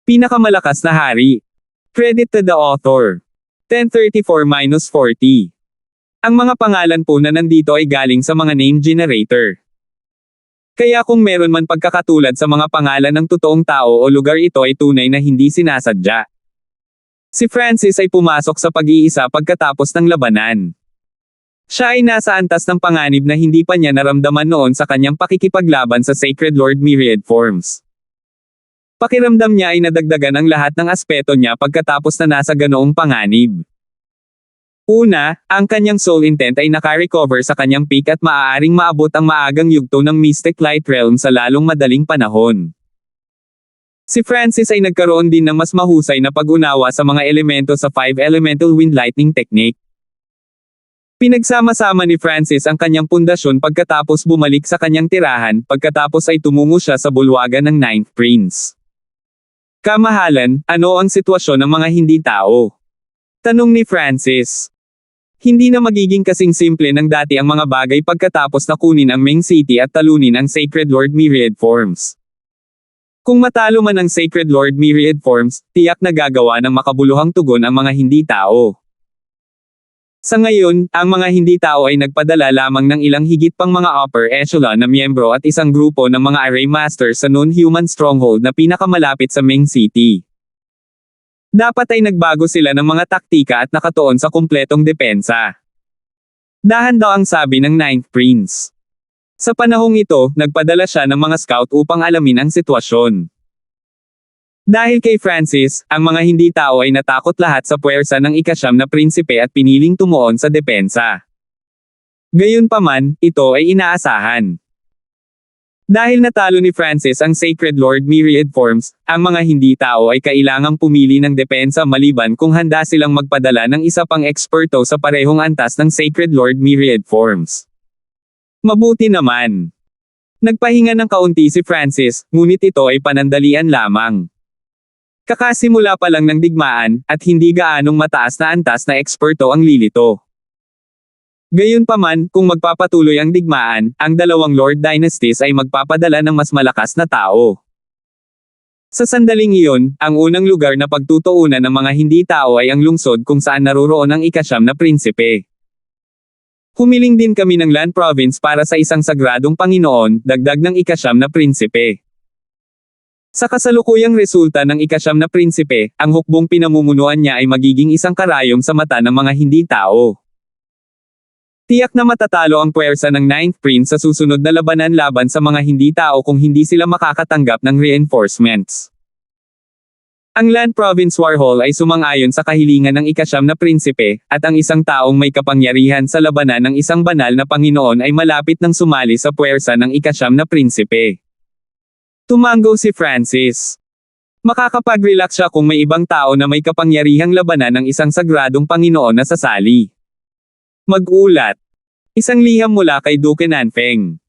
Pinakamalakas na hari. Credit to the author. 1034-40. Ang mga pangalan po na nandito ay galing sa mga name generator. Kaya kung meron man pagkakatulad sa mga pangalan ng totoong tao o lugar, ito ay tunay na hindi sinasadya. Si Francis ay pumasok sa pag-iisa pagkatapos ng labanan. Siya ay nasa antas ng panganib na hindi pa niya naramdaman noon sa kanyang pakikipaglaban sa Sacred Lord Myriad Forms. Pakiramdam niya ay nadagdagan ang lahat ng aspeto niya pagkatapos na nasa ganoong panganib. Una, ang kanyang soul intent ay naka-recover sa kanyang peak at maaaring maabot ang maagang yugto ng Mystic Light Realm sa lalong madaling panahon. Si Francis ay nagkaroon din ng mas mahusay na pag-unawa sa mga elemento sa 5 Elemental Wind Lightning Technique. Pinagsama-sama ni Francis ang kanyang pundasyon pagkatapos bumalik sa kanyang tirahan, pagkatapos ay tumungo siya sa bulwagan ng Ninth Prince. Kamahalan, ano ang sitwasyon ng mga hindi tao? Tanong ni Francis. Hindi na magiging kasing simple ng dati ang mga bagay pagkatapos na kunin ang Ming City at talunin ang Sacred Lord Myriad Forms. Kung matalo man ang Sacred Lord Myriad Forms, tiyak na gagawa ng makabuluhang tugon ang mga hindi tao. Sa ngayon, ang mga hindi tao ay nagpadala lamang ng ilang higit pang mga upper echelon na miyembro at isang grupo ng mga array masters sa non-human stronghold na pinakamalapit sa Ming City. Dapat ay nagbago sila ng mga taktika at nakatuon sa kumpletong depensa. Dahan daw ang sabi ng Ninth Prince. Sa panahong ito, nagpadala siya ng mga scout upang alamin ang sitwasyon. Dahil kay Francis, ang mga hindi tao ay natakot lahat sa puwersa ng ika-9 na prinsipe at piniling tumuon sa depensa. Gayunpaman, ito ay inaasahan. Dahil natalo ni Francis ang Sacred Lord Myriad Forms, ang mga hindi tao ay kailangang pumili ng depensa maliban kung handa silang magpadala ng isa pang eksperto sa parehong antas ng Sacred Lord Myriad Forms. Mabuti naman. Nagpahinga ng kaunti si Francis, ngunit ito ay panandalian lamang. Kakasimula pa lang ng digmaan, at hindi gaanong mataas na antas na eksperto ang lilito. Gayunpaman, kung magpapatuloy ang digmaan, ang dalawang Lord Dynasties ay magpapadala ng mas malakas na tao. Sa sandaling iyon, ang unang lugar na pagtutuunan ng mga hindi tao ay ang lungsod kung saan naroroon ang ika-9 na prinsipe. Humiling din kami ng Land Province para sa isang sagradong Panginoon, dagdag ng ika-9 na prinsipe. Sa kasalukuyang resulta ng ika-9 na prinsipe, ang hukbong pinamumunuan niya ay magiging isang karayom sa mata ng mga hindi tao. Tiyak na matatalo ang puwersa ng Ninth Prince sa susunod na labanan laban sa mga hindi tao kung hindi sila makakatanggap ng reinforcements. Ang Land Province War Hall ay sumang-ayon sa kahilingan ng ika-9 na prinsipe, at ang isang taong may kapangyarihan sa labanan ng isang banal na Panginoon ay malapit nang sumali sa puwersa ng ika-9 na prinsipe. Tumango si Francis. Makakapag-relax siya kung may ibang tao na may kapangyarihang labanan ng isang sagradong Panginoon na sasali. Mag-ulat. Isang liham mula kay Duke Nanfeng.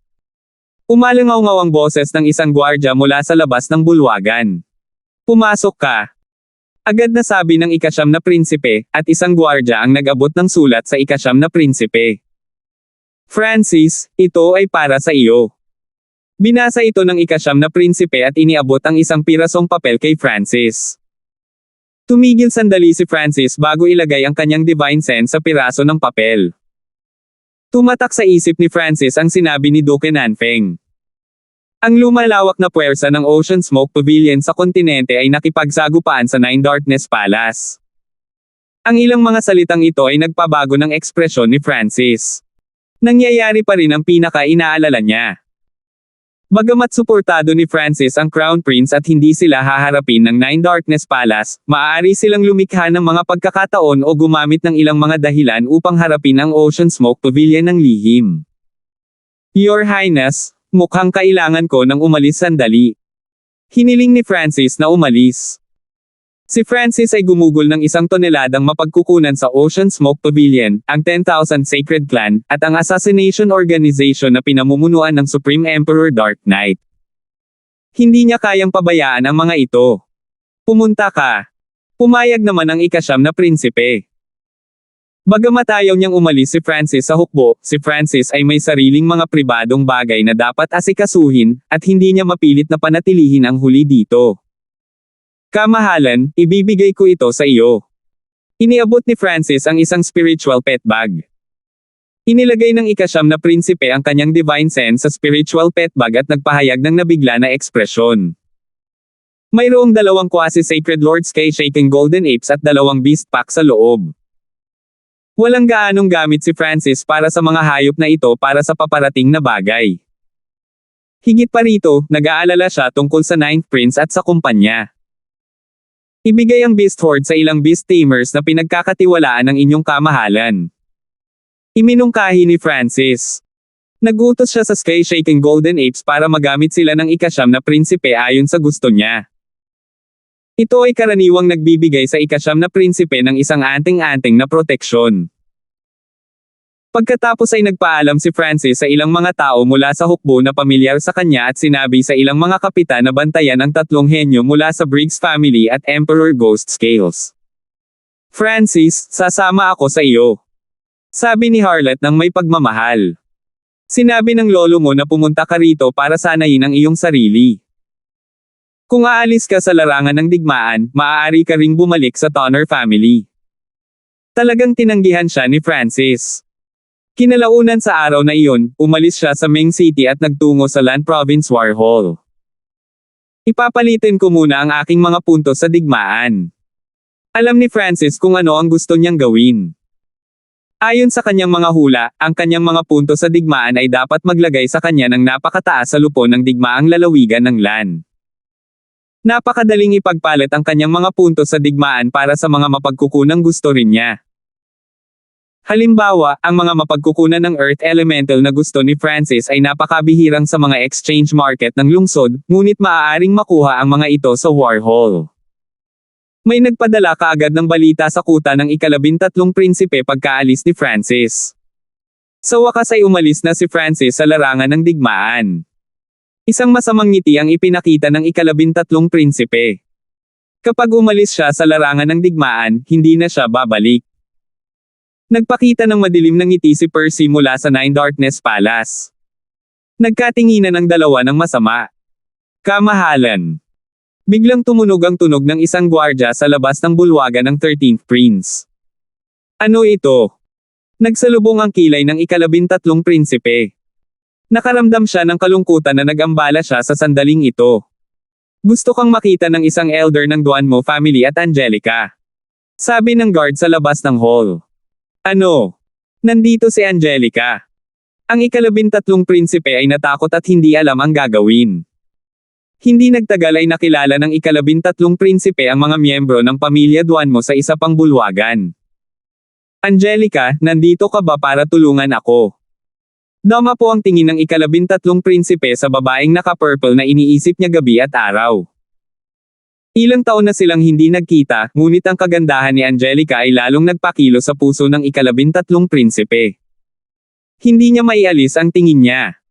Umalangaw-ngaw ang boses ng isang gwardya mula sa labas ng bulwagan. Pumasok ka. Agad na sabi ng ika-9 na prinsipe, at isang gwardya ang nag-abot ng sulat sa ika-9 na prinsipe. Francis, ito ay para sa iyo. Binasa ito ng ika-9 na prinsipe at iniabot ang isang pirasong papel kay Francis. Tumigil sandali si Francis bago ilagay ang kanyang divine sense sa piraso ng papel. Tumatak sa isip ni Francis ang sinabi ni Duke Nanfeng. Ang lumalawak na puwersa ng Ocean Smoke Pavilion sa kontinente ay nakipagsagupaan sa Nine Darkness Palace. Ang ilang mga salitang ito ay nagpabago ng ekspresyon ni Francis. Nangyayari pa rin ang pinaka-inaalala niya. Bagamat suportado ni Francis ang Crown Prince at hindi sila haharapin ng Nine Darkness Palace, maaari silang lumikha ng mga pagkakataon o gumamit ng ilang mga dahilan upang harapin ang Ocean Smoke Pavilion ng lihim. Your Highness, mukhang kailangan ko ng umalis sandali. Hiniling ni Francis na umalis. Si Francis ay gumugol ng 1 toneladang mapagkukunan sa Ocean Smoke Pavilion, ang 10,000 Sacred Clan, at ang assassination organization na pinamumunuan ng Supreme Emperor Dark Knight. Hindi niya kayang pabayaan ang mga ito. Pumunta ka. Pumayag naman ang ika-9 na prinsipe. Bagamat ayaw niyang umalis si Francis sa hukbo, si Francis ay may sariling mga pribadong bagay na dapat asikasuhin, at hindi niya mapilit na panatilihin ang huli dito. Kamahalan, ibibigay ko ito sa iyo. Iniabot ni Francis ang isang spiritual pet bag. Inilagay ng ika-9 na prinsipe ang kanyang divine sense sa spiritual pet bag at nagpahayag ng nabigla na ekspresyon. Mayroong 2 quasi-sacred lords kay shaking golden apes at 2 beast pack sa loob. Walang gaanong gamit si Francis para sa mga hayop na ito para sa paparating na bagay. Higit pa rito, nag-aalala siya tungkol sa Ninth Prince at sa kumpanya. Ibigay ang beast horde sa ilang beast tamers na pinagkakatiwalaan ng inyong kamahalan. Iminungkahi ni Francis. Nagutos siya sa sky-shaking golden apes para magamit sila ng ika-9 na prinsipe ayon sa gusto niya. Ito ay karaniwang nagbibigay sa ika-9 na prinsipe ng isang anting-anting na proteksyon. Pagkatapos ay nagpaalam si Francis sa ilang mga tao mula sa hukbo na pamilyar sa kanya at sinabi sa ilang mga kapitan na bantayan ang 3 henyo mula sa Briggs family at Emperor Ghost Scales. Francis, sasama ako sa iyo. Sabi ni Harlot ng may pagmamahal. Sinabi ng lolo mo na pumunta ka rito para sanayin ang iyong sarili. Kung aalis ka sa larangan ng digmaan, maaari ka ring bumalik sa Tonner family. Talagang tinanggihan siya ni Francis. Kinalaunan sa araw na iyon, umalis siya sa Ming City at nagtungo sa Land Province War Hall. Ipapalitin ko muna ang aking mga punto sa digmaan. Alam ni Francis kung ano ang gusto niyang gawin. Ayon sa kanyang mga hula, ang kanyang mga punto sa digmaan ay dapat maglagay sa kanya ng napakataas sa lupon ng digmaang lalawigan ng LAN. Napakadaling ipagpalit ang kanyang mga punto sa digmaan para sa mga mapagkukunang gusto rin niya. Halimbawa, ang mga mapagkukunan ng Earth Elemental na gusto ni Francis ay napakabihirang sa mga exchange market ng lungsod, ngunit maaaring makuha ang mga ito sa War Hall. May nagpadala kaagad ng balita sa kuta ng ika-13 prinsipe pagkaalis ni Francis. Sa wakas ay umalis na si Francis sa larangan ng digmaan. Isang masamang ngiti ang ipinakita ng ika-13 prinsipe. Kapag umalis siya sa larangan ng digmaan, hindi na siya babalik. Nagpakita ng madilim na ngiti si Percy mula sa Nine Darkness Palace. Nagkatinginan ang dalawa ng masama. Kamahalan. Biglang tumunog ang tunog ng isang gwardya sa labas ng bulwagan ng 13th Prince. Ano ito? Nagsalubong ang kilay ng ika-13 prinsipe. Nakaramdam siya ng kalungkutan na nag-ambala siya sa sandaling ito. Gusto kang makita ng isang elder ng Duanmo family at Angelica. Sabi ng guard sa labas ng hall. Ano? Nandito si Angelica. Ang ika-13 prinsipe ay natakot at hindi alam ang gagawin. Hindi nagtagal ay nakilala ng ika-13 prinsipe ang mga miyembro ng pamilya Duanmo sa isa pang bulwagan. Angelica, nandito ka ba para tulungan ako? Dama po ang tingin ng ika-13 prinsipe sa babaeng naka-purple na iniisip niya gabi at araw. Ilang taon na silang hindi nagkita, ngunit ang kagandahan ni Angelica ay lalong nagpakilo sa puso ng ika-13 prinsipe. Hindi niya maialis ang tingin niya.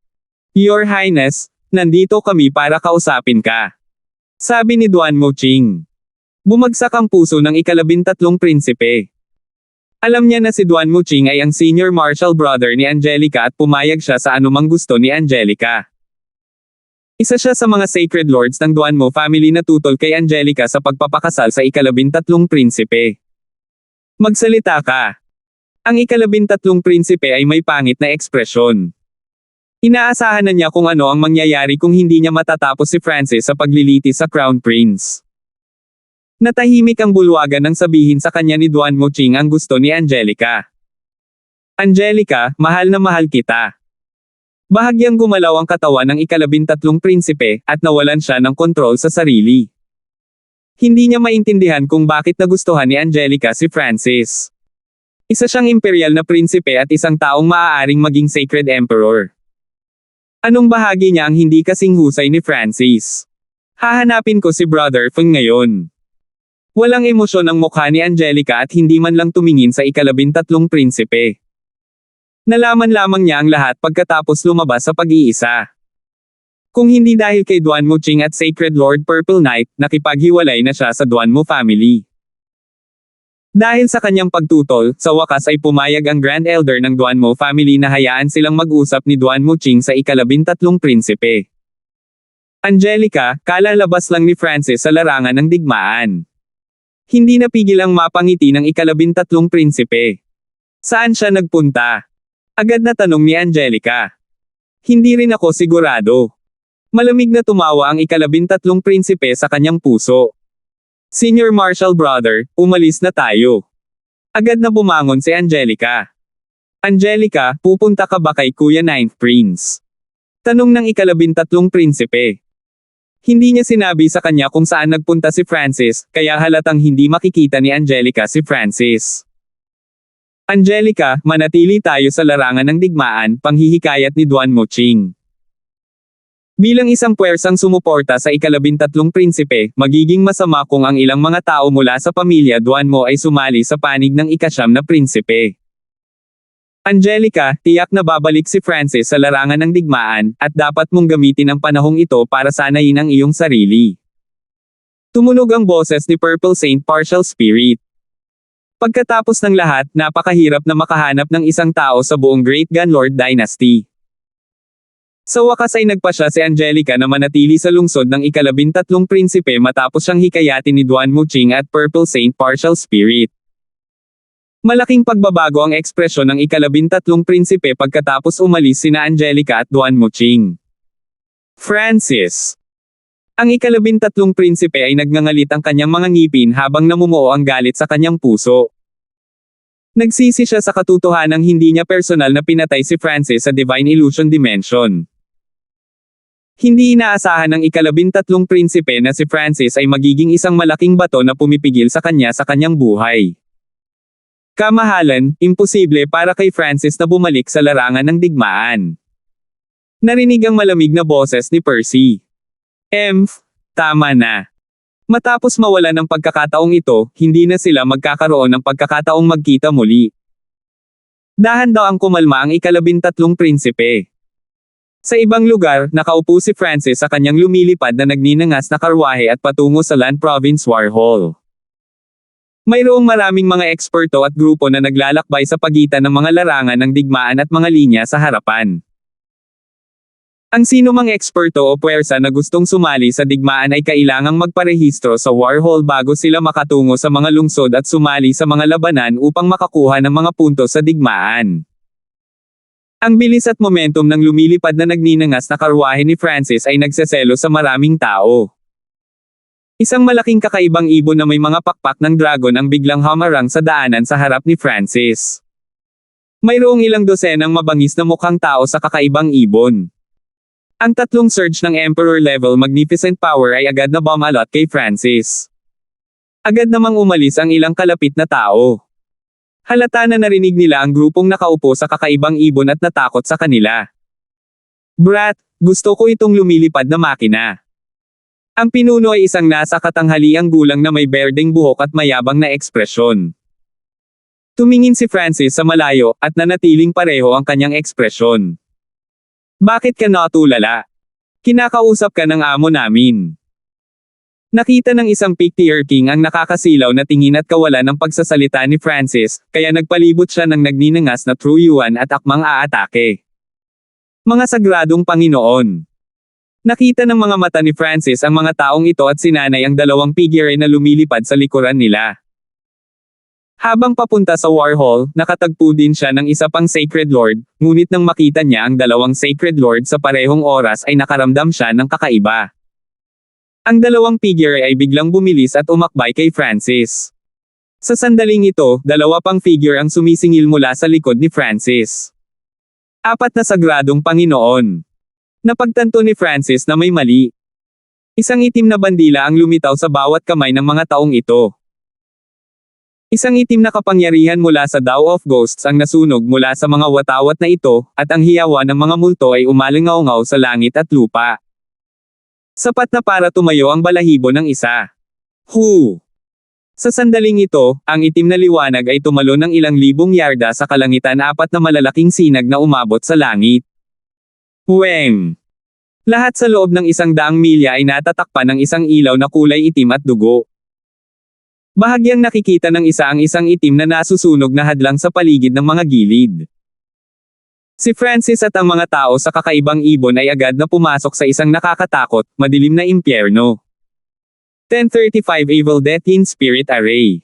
Your Highness, nandito kami para kausapin ka. Sabi ni Duanmo Ching. Bumagsak ang puso ng ika-13 prinsipe. Alam niya na si Duanmo Ching ay ang senior martial brother ni Angelica at pumayag siya sa anumang gusto ni Angelica. Isa siya sa mga sacred lords ng Duanmo family na tutol kay Angelica sa pagpapakasal sa ika-13 prinsipe. Magsalita ka. Ang ika-13 prinsipe ay may pangit na ekspresyon. Inaasahan na niya kung ano ang mangyayari kung hindi niya matatapos si Francis sa paglilitis sa Crown Prince. Natahimik ang bulwagan nang sabihin sa kanya ni Duanmo Ching ang gusto ni Angelica. Angelica, mahal na mahal kita. Bahagyang gumalaw ang katawan ng ika-13 prinsipe, at nawalan siya ng kontrol sa sarili. Hindi niya maintindihan kung bakit nagustuhan ni Angelica si Francis. Isa siyang imperial na prinsipe at isang taong maaaring maging sacred emperor. Anong bahagi niya ang hindi kasing husay ni Francis? Hahanapin ko si Brother Feng ngayon. Walang emosyon ang mukha ni Angelica at hindi man lang tumingin sa ika-13 prinsipe. Nalaman lamang niya ang lahat pagkatapos lumabas sa pag-iisa. Kung hindi dahil kay Duanmo Ching at Sacred Lord Purple Knight, nakipaghiwalay na siya sa Duanmo family. Dahil sa kanyang pagtutol, sa wakas ay pumayag ang Grand Elder ng Duanmo family na hayaan silang mag-usap ni Duanmo Ching sa ika-13 prinsipe. Angelica, kalalabas lang ni Francis sa larangan ng digmaan. Hindi napigil ang mapangiti ng ika-13 prinsipe. Saan siya nagpunta? Agad na tanong ni Angelica. Hindi rin ako sigurado. Malamig na tumawa ang ika-13 prinsipe sa kanyang puso. Senior Marshal brother, umalis na tayo. Agad na bumangon si Angelica. Angelica, pupunta ka ba kay Kuya Ninth Prince? Tanong ng ika-13 prinsipe. Hindi niya sinabi sa kanya kung saan nagpunta si Francis, kaya halatang hindi makikita ni Angelica si Francis. Angelica, manatili tayo sa larangan ng digmaan, panghihikayat ni Duan Muching. Bilang isang puwersang sumuporta sa ika-13 prinsipe, magiging masama kung ang ilang mga tao mula sa pamilya Duan Mo ay sumali sa panig ng ika-9 na prinsipe. Angelica, tiyak na babalik si Francis sa larangan ng digmaan, at dapat mong gamitin ang panahong ito para sanayin ang iyong sarili. Tumunog ang boses ni Purple Saint Partial Spirit. Pagkatapos ng lahat, napakahirap na makahanap ng isang tao sa buong Great Gunlord Dynasty. Sa wakas ay nagpasya si Angelica na manatili sa lungsod ng ika-13 prinsipe matapos siyang hikayatin ni Duan Muching at Purple Saint Partial Spirit. Malaking pagbabago ang ekspresyon ng ika-13 prinsipe pagkatapos umalis sina Angelica at Duan Muching. Francis. Ang ika-13 prinsipe ay nagngangalit ang kanyang mga ngipin habang namumuo ang galit sa kanyang puso. Nagsisi siya sa katotohanang hindi niya personal na pinatay si Francis sa Divine Illusion Dimension. Hindi inaasahan ng ika-13 prinsipe na si Francis ay magiging isang malaking bato na pumipigil sa kanyang buhay. Kamahalan, imposible para kay Francis na bumalik sa larangan ng digmaan. Narinig ang malamig na boses ni Percy. Tama na. Matapos mawala ng pagkakataong ito, hindi na sila magkakaroon ng pagkakataong magkita muli. Dahan daw ang kumalma ang ika-13 prinsipe. Sa ibang lugar, nakaupo si Francis sa kanyang lumilipad na nagninangas na karwahe at patungo sa Land Province War Hall. Mayroong maraming mga eksperto at grupo na naglalakbay sa pagitan ng mga larangan ng digmaan at mga linya sa harapan. Ang sinumang eksperto o puwersa na gustong sumali sa digmaan ay kailangang magparehistro sa War Hall bago sila makatungo sa mga lungsod at sumali sa mga labanan upang makakuha ng mga puntos sa digmaan. Ang bilis at momentum ng lumilipad na nagninangas na karwahe ni Francis ay nagseselo sa maraming tao. Isang malaking kakaibang ibon na may mga pakpak ng dragon ang biglang humarang sa daanan sa harap ni Francis. Mayroong ilang dosenang mabangis na mukhang tao sa kakaibang ibon. Ang tatlong surge ng Emperor level Magnificent Power ay agad na bumalot kay Francis. Agad namang umalis ang ilang kalapit na tao. Halata na narinig nila ang grupong nakaupo sa kakaibang ibon at natakot sa kanila. Brat, gusto ko itong lumilipad na makina. Ang pinuno ay isang nasa katanghaliang gulang na may berdeng buhok at mayabang na ekspresyon. Tumingin si Francis sa malayo, at nanatiling pareho ang kanyang ekspresyon. Bakit ka natulala? Kinakausap ka ng amo namin. Nakita ng isang Pictier King ang nakakasilaw na tingin at kawalan ng pagsasalita ni Francis, kaya nagpalibot siya ng nagninangas na True Yuan at akmang aatake. Mga sagradong Panginoon. Nakita ng mga mata ni Francis ang mga taong ito at sinanay ang dalawang figure na lumilipad sa likuran nila. Habang papunta sa War Hall, nakatagpo din siya ng isa pang Sacred Lord, ngunit nang makita niya ang dalawang Sacred Lord sa parehong oras ay nakaramdam siya ng kakaiba. Ang dalawang figure ay biglang bumilis at umakbay kay Francis. Sa sandaling ito, dalawa pang figure ang sumisingil mula sa likod ni Francis. 4 na sagradong Panginoon. Napagtanto ni Francis na may mali. Isang itim na bandila ang lumitaw sa bawat kamay ng mga taong ito. Isang itim na kapangyarihan mula sa Tao of Ghosts ang nasunog mula sa mga watawat na ito, at ang hiyawan ng mga multo ay umalingaw-ngaw sa langit at lupa. Sapat na para tumayo ang balahibo ng isa. Sa sandaling ito, ang itim na liwanag ay tumalo ng ilang libong yarda sa kalangitan, 4 na malalaking sinag na umabot sa langit. Lahat sa loob ng 100 milya ay natatakpan ng isang ilaw na kulay itim at dugo. Bahagyang nakikita ng isa ang isang itim na nasusunog na hadlang sa paligid ng mga gilid. Si Francis at ang mga tao sa kakaibang ibon ay agad na pumasok sa isang nakakatakot, madilim na impyerno. 1035 Evil Death in Spirit Array.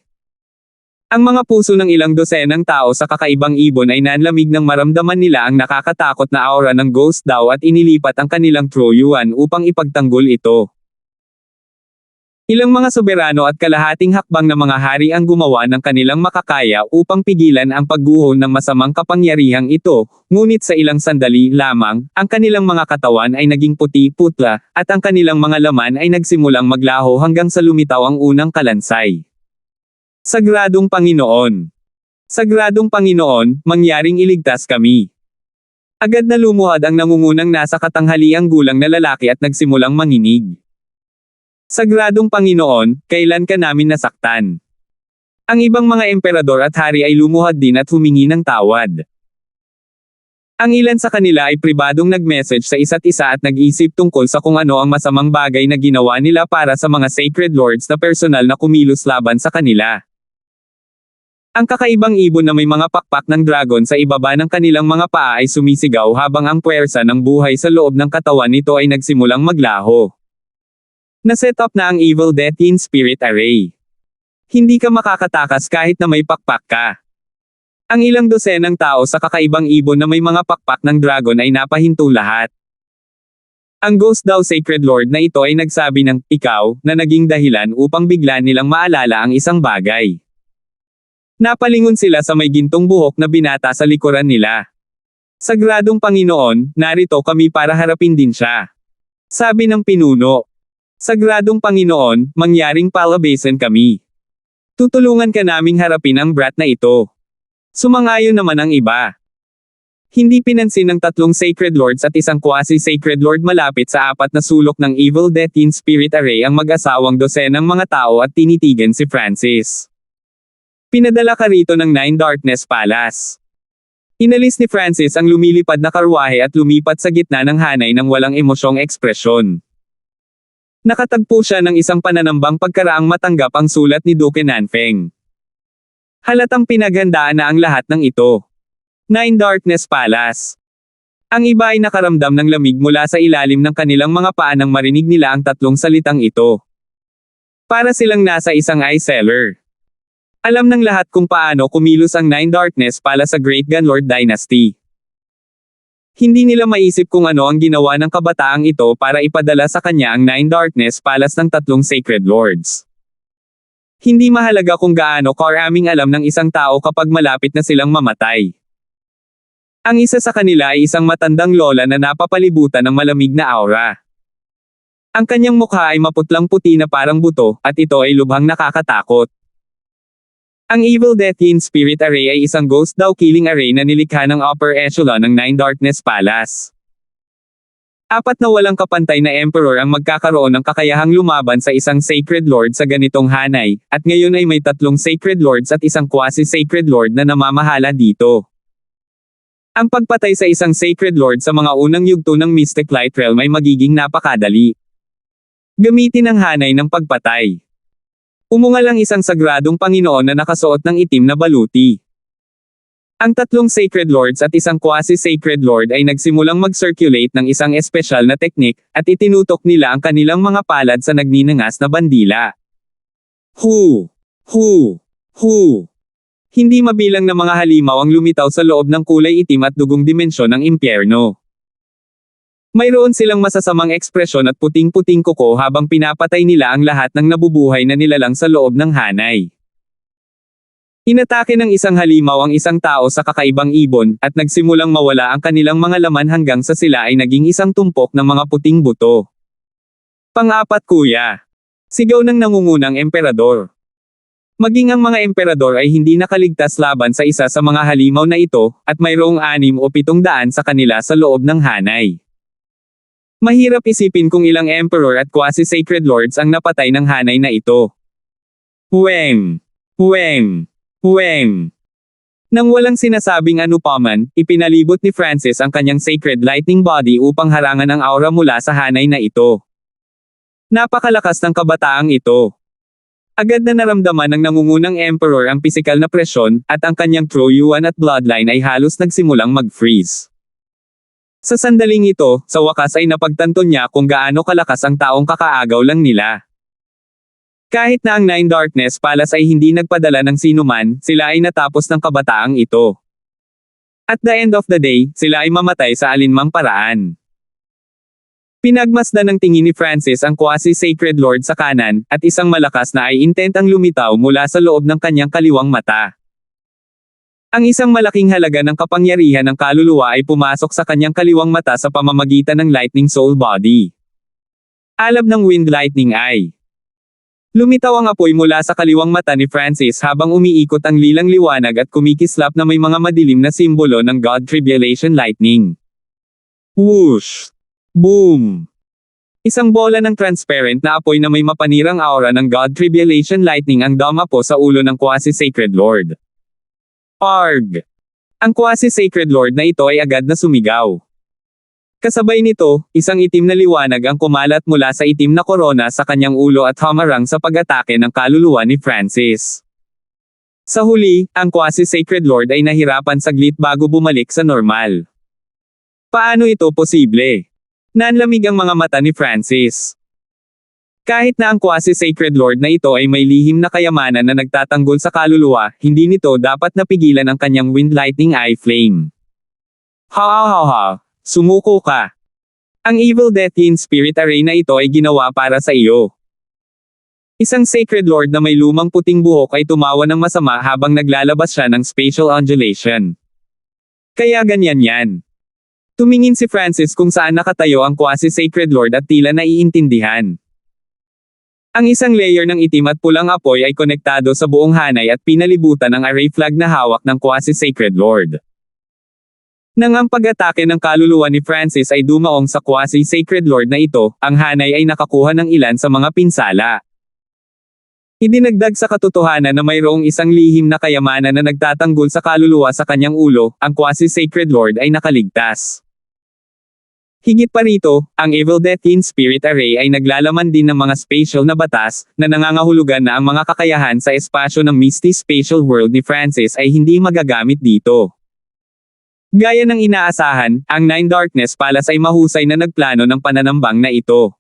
Ang mga puso ng ilang dosenang tao sa kakaibang ibon ay nanlamig nang maramdaman nila ang nakakatakot na aura ng ghost daw at inilipat ang kanilang troyuan upang ipagtanggol ito. Ilang mga soberano at kalahating hakbang na mga hari ang gumawa ng kanilang makakaya upang pigilan ang pagguho ng masamang kapangyarihang ito, ngunit sa ilang sandali lamang, ang kanilang mga katawan ay naging puti-putla, at ang kanilang mga laman ay nagsimulang maglaho hanggang sa lumitaw ang unang kalansay. Sagradong Panginoon! Sagradong Panginoon, mangyaring iligtas kami! Agad na lumuhad ang nangungunang nasa katanghaliang gulang na lalaki at nagsimulang manginig. Sagradong Panginoon, kailan ka namin nasaktan? Ang ibang mga emperador at hari ay lumuhad din at humingi ng tawad. Ang ilan sa kanila ay pribadong nag-message sa isa't isa at nag-isip tungkol sa kung ano ang masamang bagay na ginawa nila para sa mga sacred lords na personal na kumilos laban sa kanila. Ang kakaibang ibon na may mga pakpak ng dragon sa ibaba ng kanilang mga paa ay sumisigaw habang ang puwersa ng buhay sa loob ng katawan nito ay nagsimulang maglaho. Na-set up na ang Evil Death in Spirit Array. Hindi ka makakatakas kahit na may pakpak ka. Ang ilang dosenang tao sa kakaibang ibon na may mga pakpak ng dragon ay napahinto lahat. Ang ghost daw sacred lord na ito ay nagsabi ng ikaw na naging dahilan upang bigla nilang maalala ang isang bagay. Napalingon sila sa may gintong buhok na binata sa likuran nila. Sagradong Panginoon, narito kami para harapin din siya. Sabi ng pinuno. Sagradong Panginoon, mangyaring palabasan kami. Tutulungan ka naming harapin ang brat na ito. Sumangayon naman ang iba. Hindi pinansin ng tatlong sacred lords at isang quasi-sacred lord malapit sa apat na sulok ng Evil Death in Spirit Array ang mag-asawang dosenang mga tao at tinitigan si Francis. Pinadala ka rito ng Nine Darkness Palace. Inalis ni Francis ang lumilipad na karwahe at lumipat sa gitna ng hanay ng walang emosyong ekspresyon. Nakatagpo siya ng isang pananambang pagkaraang matanggap ang sulat ni Duke Nanfeng. Halatang pinaghandaan na ang lahat ng ito. Nine Darkness Palace. Ang iba ay nakaramdam ng lamig mula sa ilalim ng kanilang mga paa nang marinig nila ang tatlong salitang ito. Para silang nasa isang eye cellar. Alam ng lahat kung paano kumilos ang Nine Darkness Palace sa Great Gunlord Dynasty. Hindi nila maisip kung ano ang ginawa ng kabataang ito para ipadala sa kanya ang Nine Darkness Palace ng tatlong Sacred Lords. Hindi mahalaga kung gaano karaming alam ng isang tao kapag malapit na silang mamatay. Ang isa sa kanila ay isang matandang lola na napapalibutan ng malamig na aura. Ang kanyang mukha ay maputlang puti na parang buto, at ito ay lubhang nakakatakot. Ang Evil Death in Spirit Array ay isang ghost daw killing array na nilikha ng upper echelon ng Nine Darkness Palace. Apat na walang kapantay na emperor ang magkakaroon ng kakayahang lumaban sa isang sacred lord sa ganitong hanay, at ngayon ay may tatlong sacred lords at isang quasi-sacred lord na namamahala dito. Ang pagpatay sa isang sacred lord sa mga unang yugto ng Mystic Light Realm ay magiging napakadali. Gamitin ang hanay ng pagpatay. Umungal ang isang sagradong Panginoon na nakasuot ng itim na baluti. Ang tatlong sacred lords at isang quasi-sacred lord ay nagsimulang mag-circulate ng isang espesyal na teknik, at itinutok nila ang kanilang mga palad sa nagninangas na bandila. Hu! Hu! Hu! Hindi mabilang na mga halimaw ang lumitaw sa loob ng kulay itim at dugong dimensyon ng impyerno. Mayroon silang masasamang ekspresyon at puting-puting kuko habang pinapatay nila ang lahat ng nabubuhay na nilalang sa loob ng hanay. Inatake ng isang halimaw ang isang tao sa kakaibang ibon, at nagsimulang mawala ang kanilang mga laman hanggang sa sila ay naging isang tumpok ng mga puting buto. Pang-apat kuya. Sigaw ng nangungunang emperador. Maging ang mga emperador ay hindi nakaligtas laban sa isa sa mga halimaw na ito, at mayroong 6 o 700 sa kanila sa loob ng hanay. Mahirap isipin kung ilang emperor at quasi-sacred lords ang napatay ng hanay na ito. Weng! Weng! Weng! Nang walang sinasabing anupaman, ipinalibot ni Francis ang kanyang sacred lightning body upang harangan ang aura mula sa hanay na ito. Napakalakas ng kabataang ito. Agad na naramdaman ng nangungunang emperor ang pisikal na presyon, at ang kanyang troyuan at bloodline ay halos nagsimulang mag-freeze. Sa sandaling ito, sa wakas ay napagtanto niya kung gaano kalakas ang taong kakaagaw lang nila. Kahit na ang Nine Darkness Palace ay hindi nagpadala ng sinuman, sila ay natapos ng kabataang ito. At the end of the day, sila ay mamatay sa alinmang paraan. Pinagmasdan ng tingin ni Francis ang quasi-sacred lord sa kanan, at isang malakas na eye-intent ang lumitaw mula sa loob ng kanyang kaliwang mata. Ang isang malaking halaga ng kapangyarihan ng kaluluwa ay pumasok sa kanyang kaliwang mata sa pamamagitan ng Lightning Soul Body. Alab ng Wind Lightning Eye. Lumitaw ang apoy mula sa kaliwang mata ni Francis habang umiikot ang lilang liwanag at kumikislap na may mga madilim na simbolo ng God Tribulation Lightning. Whoosh! Boom! Isang bola ng transparent na apoy na may mapanirang aura ng God Tribulation Lightning ang dumapo sa ulo ng quasi-sacred lord. Arg! Ang quasi-sacred lord na ito ay agad na sumigaw. Kasabay nito, isang itim na liwanag ang kumalat mula sa itim na korona sa kanyang ulo at hamarang sa pag-atake ng kaluluwa ni Francis. Sa huli, ang quasi-sacred lord ay nahirapan saglit bago bumalik sa normal. Paano ito posible? Nanlamig ang mga mata ni Francis. Kahit na ang quasi-sacred lord na ito ay may lihim na kayamanan na nagtatanggol sa kaluluwa, hindi nito dapat napigilan ang kanyang wind lightning eye flame. Ha! Sumuko ka! Ang Evil Death Yin Spirit Array na ito ay ginawa para sa iyo. Isang sacred lord na may lumang puting buhok ay tumawa ng masama habang naglalabas siya ng spatial undulation. Kaya ganyan yan. Tumingin si Francis kung saan nakatayo ang quasi-sacred lord at tila naiintindihan. Ang isang layer ng itim at pulang apoy ay konektado sa buong hanay at pinalibutan ng array flag na hawak ng quasi-sacred lord. Nang ang pag-atake ng kaluluwa ni Francis ay dumaong sa quasi-sacred lord na ito, ang hanay ay nakakuha ng ilan sa mga pinsala. Idinagdag sa katotohanan na mayroong isang lihim na kayamanan na nagtatanggol sa kaluluwa sa kanyang ulo, ang quasi-sacred lord ay nakaligtas. Higit pa rito, ang Evil Death Yin Spirit Array ay naglalaman din ng mga spatial na batas, na nangangahulugan na ang mga kakayahan sa espasyo ng Misty Spatial World ni Francis ay hindi magagamit dito. Gaya ng inaasahan, ang Nine Darkness Palace ay mahusay na nagplano ng pananambang na ito.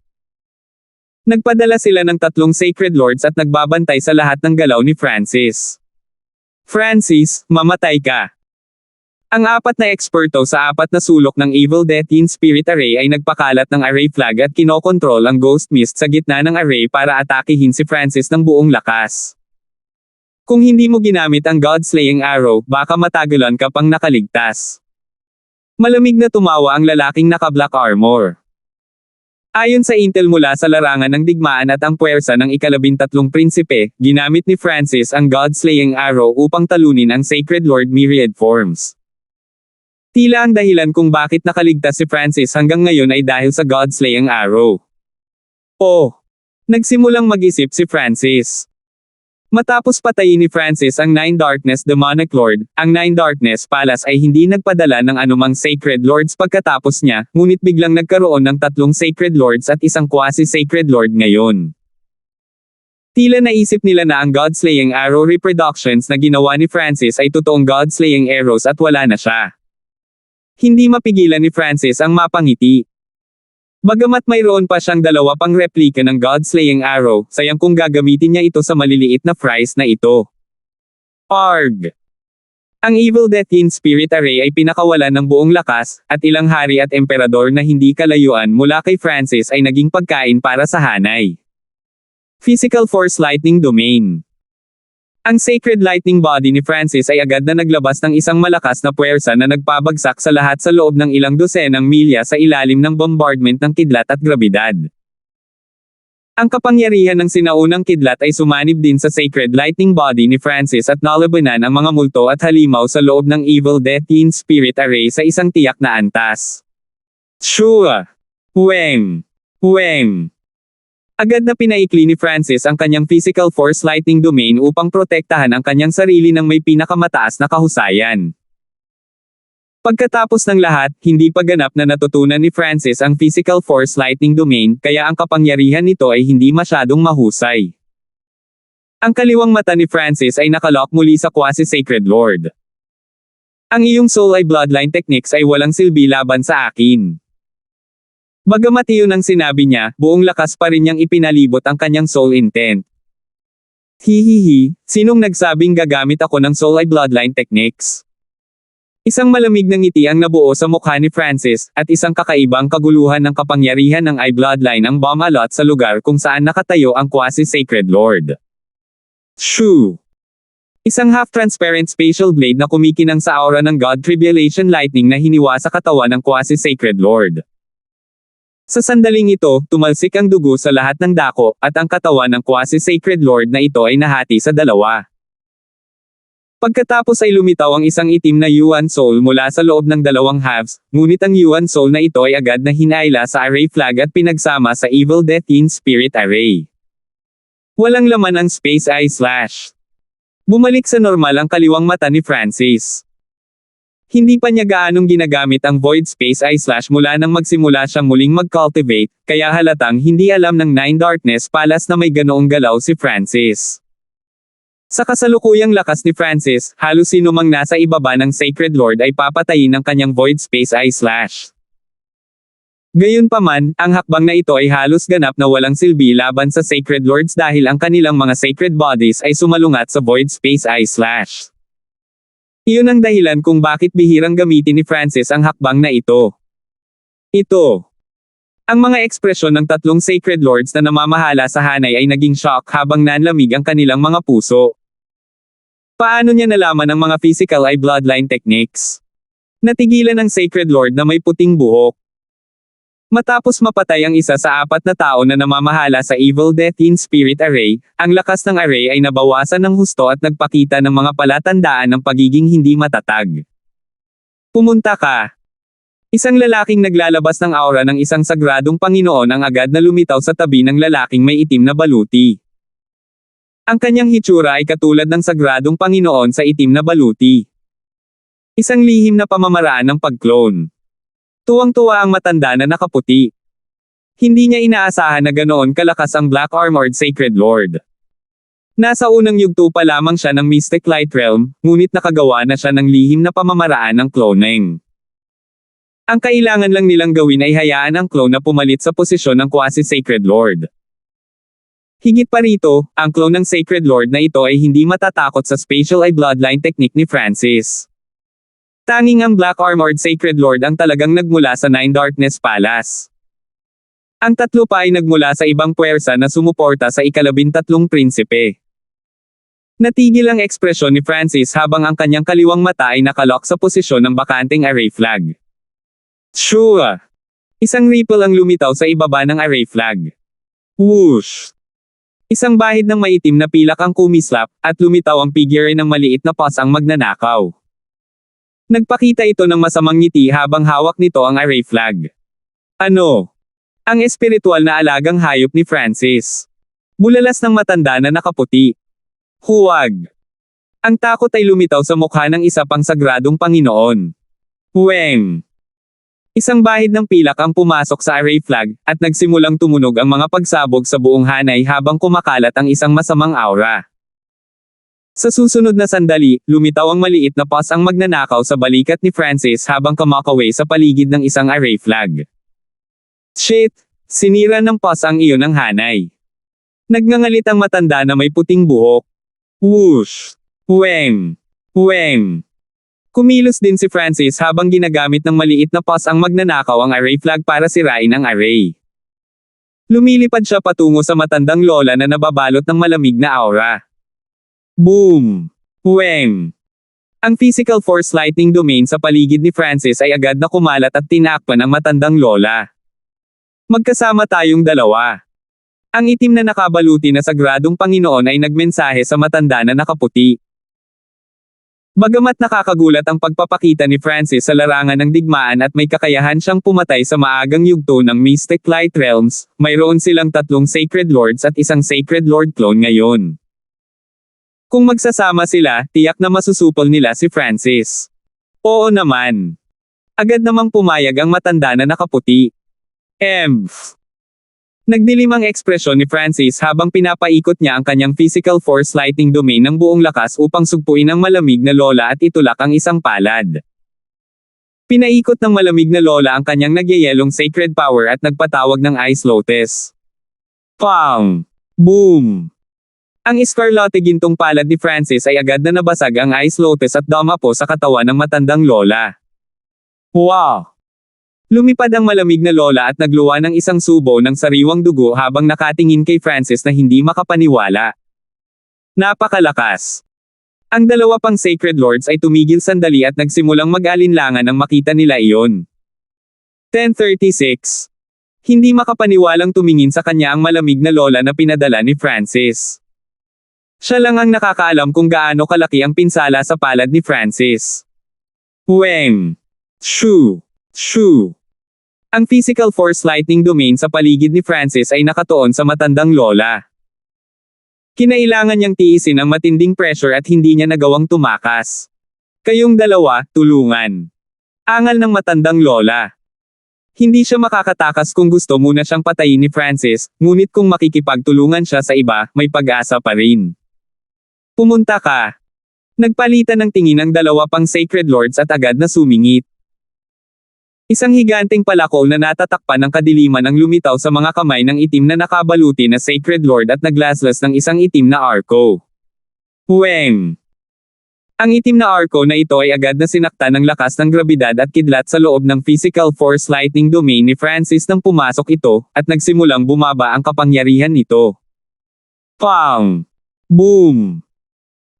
Nagpadala sila ng 3 Sacred Lords at nagbabantay sa lahat ng galaw ni Francis. Francis, mamatay ka! Ang 4 na eksperto sa 4 na sulok ng Evil Death Yin Spirit Array ay nagpakalat ng array flag at kinokontrol ang Ghost Mist sa gitna ng array para atakihin si Francis ng buong lakas. Kung hindi mo ginamit ang God-slaying arrow, baka matagalan ka pang nakaligtas. Malamig na tumawa ang lalaking naka-black armor. Ayon sa intel mula sa larangan ng digmaan at ang puwersa ng ika-13 prinsipe, ginamit ni Francis ang God-slaying arrow upang talunin ang Sacred Lord Myriad Forms. Tila ang dahilan kung bakit nakaligtas si Francis hanggang ngayon ay dahil sa God-slaying arrow. Oh! Nagsimulang mag-isip si Francis. Matapos patayin ni Francis ang Nine Darkness Demonic Lord, ang Nine Darkness Palace ay hindi nagpadala ng anumang Sacred Lords pagkatapos niya, ngunit biglang nagkaroon ng 3 Sacred Lords at isang quasi-Sacred Lord ngayon. Tila naisip nila na ang God-slaying arrow reproductions na ginawa ni Francis ay totoong God-slaying arrows at wala na siya. Hindi mapigilan ni Francis ang mapangiti. Bagamat mayroon pa siyang 2 pang replika ng God-slaying arrow, sayang kung gagamitin niya ito sa maliliit na fries na ito. Arg! Ang Evil Death Yin Spirit Array ay pinakawalan ng buong lakas, at ilang hari at emperador na hindi kalayuan mula kay Francis ay naging pagkain para sa hanay. Physical Force Lightning Domain. Ang Sacred Lightning Body ni Francis ay agad na naglabas ng isang malakas na puwersa na nagpabagsak sa lahat sa loob ng ilang dosenang milya sa ilalim ng bombardment ng kidlat at grabidad. Ang kapangyarihan ng sinaunang kidlat ay sumanib din sa Sacred Lightning Body ni Francis at nalabanan ang mga multo at halimaw sa loob ng Evil Death Yin Spirit Array sa isang tiyak na antas. Shua! Weng! Agad na pinaikli ni Francis ang kanyang Physical Force Lightning Domain upang protektahan ang kanyang sarili ng may pinakamataas na kahusayan. Pagkatapos ng lahat, hindi pa ganap na natutunan ni Francis ang Physical Force Lightning Domain, kaya ang kapangyarihan nito ay hindi masyadong mahusay. Ang kaliwang mata ni Francis ay nakalock muli sa quasi-Sacred Lord. Ang iyong soul ay bloodline techniques ay walang silbi laban sa akin. Bagamat iyon ang sinabi niya, buong lakas pa rin niyang ipinalibot ang kanyang soul intent. Hihihi, sinong nagsabing gagamit ako ng soul ay bloodline techniques? Isang malamig na ngiti ang nabuo sa mukha ni Francis, at isang kakaibang kaguluhan ng kapangyarihan ng eye bloodline ang bumalot sa lugar kung saan nakatayo ang quasi-sacred lord. Shoo! Isang half-transparent spatial blade na kumikinang sa aura ng God Tribulation Lightning na hiniwa sa katawan ng quasi-sacred lord. Sa sandaling ito, tumalsik ang dugo sa lahat ng dako, at ang katawan ng quasi-sacred lord na ito ay nahati sa dalawa. Pagkatapos ay lumitaw ang isang itim na Yuan soul mula sa loob ng dalawang halves, ngunit ang Yuan soul na ito ay agad na hinaila sa array flag at pinagsama sa Evil Death in Spirit Array. Walang laman ang Space Eye Slash. Bumalik sa normal ang kaliwang mata ni Francis. Hindi pa niya gaanong ginagamit ang Void Space Eye Slash mula nang magsimula siyang muling mag-cultivate, kaya halatang hindi alam ng Nine Darkness Palace na may ganoong galaw si Francis. Sa kasalukuyang lakas ni Francis, halos sino mang nasa ibaba ng Sacred Lord ay papatayin ng kanyang Void Space Eye Slash. Gayunpaman, ang hakbang na ito ay halos ganap na walang silbi laban sa Sacred Lords dahil ang kanilang mga sacred bodies ay sumalungat sa Void Space Eye Slash. Iyon ang dahilan kung bakit bihirang gamitin ni Francis ang hakbang na ito. Ito. Ang mga ekspresyon ng tatlong Sacred Lords na namamahala sa hanay ay naging shock habang nanlamig ang kanilang mga puso. Paano niya nalaman ang mga physical eye bloodline techniques? Natigilan ng Sacred Lord na may puting buhok. Matapos mapatay ang isa sa apat na tao na namamahala sa Evil Death in Spirit Array, ang lakas ng array ay nabawasan ng husto at nagpakita ng mga palatandaan ng pagiging hindi matatag. Pumunta ka. Isang lalaking naglalabas ng aura ng isang sagradong Panginoon ang agad na lumitaw sa tabi ng lalaking may itim na baluti. Ang kanyang hitsura ay katulad ng sagradong Panginoon sa itim na baluti. Isang lihim na pamamaraan ng pag-clone. Tuwang-tuwa ang matanda na nakaputi. Hindi niya inaasahan na ganoon kalakas ang Black Armored Sacred Lord. Nasa unang yugto pa lamang siya ng Mystic Light Realm, ngunit nakagawa na siya ng lihim na pamamaraan ng cloning. Ang kailangan lang nilang gawin ay hayaan ang clone na pumalit sa posisyon ng quasi-sacred lord. Higit pa rito, ang clone ng Sacred Lord na ito ay hindi matatakot sa spatial eye bloodline technique ni Francis. Tanging ang Black Armored Sacred Lord ang talagang nagmula sa Nine Darkness Palace. Ang tatlo pa ay nagmula sa ibang puwersa na sumuporta sa ika-13 prinsipe. Natigil ang ekspresyon ni Francis habang ang kanyang kaliwang mata ay nakalock sa posisyon ng bakanteng array flag. Shoo! Isang ripple ang lumitaw sa ibaba ng array flag. Whoosh! Isang bahid ng maitim na pilak ang kumislap, at lumitaw ang figure ng maliit na paws ang magnanakaw. Nagpakita ito ng masamang ngiti habang hawak nito ang array flag. Ano? Ang espiritual na alagang hayop ni Francis. Bulalas ng matanda na nakaputi. Huwag! Ang takot ay lumitaw sa mukha ng isa pang sagradong Panginoon. Weng! Isang bahid ng pilak ang pumasok sa array flag, at nagsimulang tumunog ang mga pagsabog sa buong hanay habang kumakalat ang isang masamang aura. Sa susunod na sandali, lumitaw ang maliit na paws ang magnanakaw sa balikat ni Francis habang kamakaway sa paligid ng isang array flag. Shit! Sinira ng paws ang iyon ng hanay. Nagngangalit ang matanda na may puting buhok. Whoosh! Weng! Weng! Kumilos din si Francis habang ginagamit ng maliit na paws ang magnanakaw ang array flag para sirain ang array. Lumilipad siya patungo sa matandang lola na nababalot ng malamig na aura. Boom! Weng! Ang physical force lightning domain sa paligid ni Francis ay agad na kumalat at tinakpan ang matandang lola. Magkasama tayong dalawa. Ang itim na nakabaluti na sagradong Panginoon ay nagmensahe sa matanda na nakaputi. Bagamat nakakagulat ang pagpapakita ni Francis sa larangan ng digmaan at may kakayahan siyang pumatay sa maagang yugto ng Mystic Light Realms, mayroon silang tatlong Sacred Lords at isang Sacred Lord clone ngayon. Kung magsasama sila, tiyak na masusupol nila si Francis. Oo naman. Agad namang pumayag ang matanda na nakaputi. Nagdilim ang ekspresyon ni Francis habang pinapaikot niya ang kanyang physical force lighting domain ng buong lakas upang sugpuin ang malamig na lola at itulak ang isang palad. Pinaikot ng malamig na lola ang kanyang nagyayelong sacred power at nagpatawag ng Ice Lotus. Pang! Boom! Ang Escarlate gintong palad ni Francis ay agad na nabasag ang Ice Lotus at dumapo sa katawan ng matandang lola. Wow! Lumipad ang malamig na lola at nagluwa ng isang subo ng sariwang dugo habang nakatingin kay Francis na hindi makapaniwala. Napakalakas! Ang dalawa pang Sacred Lords ay tumigil sandali at nagsimulang mag-alinlangan nang makita nila iyon. 10:36. Hindi makapaniwalang tumingin sa kanya ang malamig na lola na pinadala ni Francis. Siya lang ang nakakaalam kung gaano kalaki ang pinsala sa palad ni Francis. Weng! Shoo! Shoo! Ang physical force lighting domain sa paligid ni Francis ay nakatuon sa matandang lola. Kinailangan niyang tiisin ang matinding pressure at hindi niya nagawang tumakas. Kayong dalawa, tulungan. Angal ng matandang lola. Hindi siya makakatakas kung gusto muna siyang patayin ni Francis, ngunit kung makikipagtulungan siya sa iba, may pag-asa pa rin. Pumunta ka. Nagpalitan ng tingin ang dalawa pang Sacred Lords at agad na sumingit. Isang higanteng palakol na natatakpan ng kadiliman ang lumitaw sa mga kamay ng itim na nakabaluti na Sacred Lord at naglaslas ng isang itim na arko. Weng! Ang itim na arko na ito ay agad na sinaktan ng lakas ng grabidad at kidlat sa loob ng physical force lighting domain ni Francis nang pumasok ito, at nagsimulang bumaba ang kapangyarihan nito. Pang! Boom!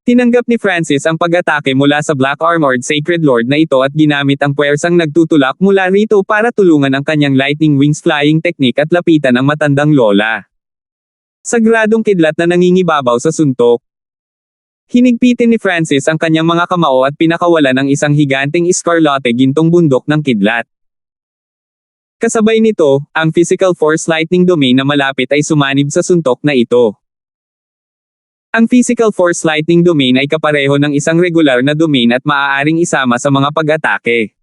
Tinanggap ni Francis ang pag-atake mula sa Black Armored Sacred Lord na ito at ginamit ang puwersang nagtutulak mula rito para tulungan ang kanyang lightning wings flying technique at lapitan ang matandang lola. Sagradong kidlat na nangingibabaw sa suntok. Hinigpitin ni Francis ang kanyang mga kamao at pinakawalan ng isang higanteng Escarlate gintong bundok ng kidlat. Kasabay nito, ang physical force lightning domain na malapit ay sumanib sa suntok na ito. Ang physical force lightning domain ay kapareho ng isang regular na domain at maaaring isama sa mga pag-atake.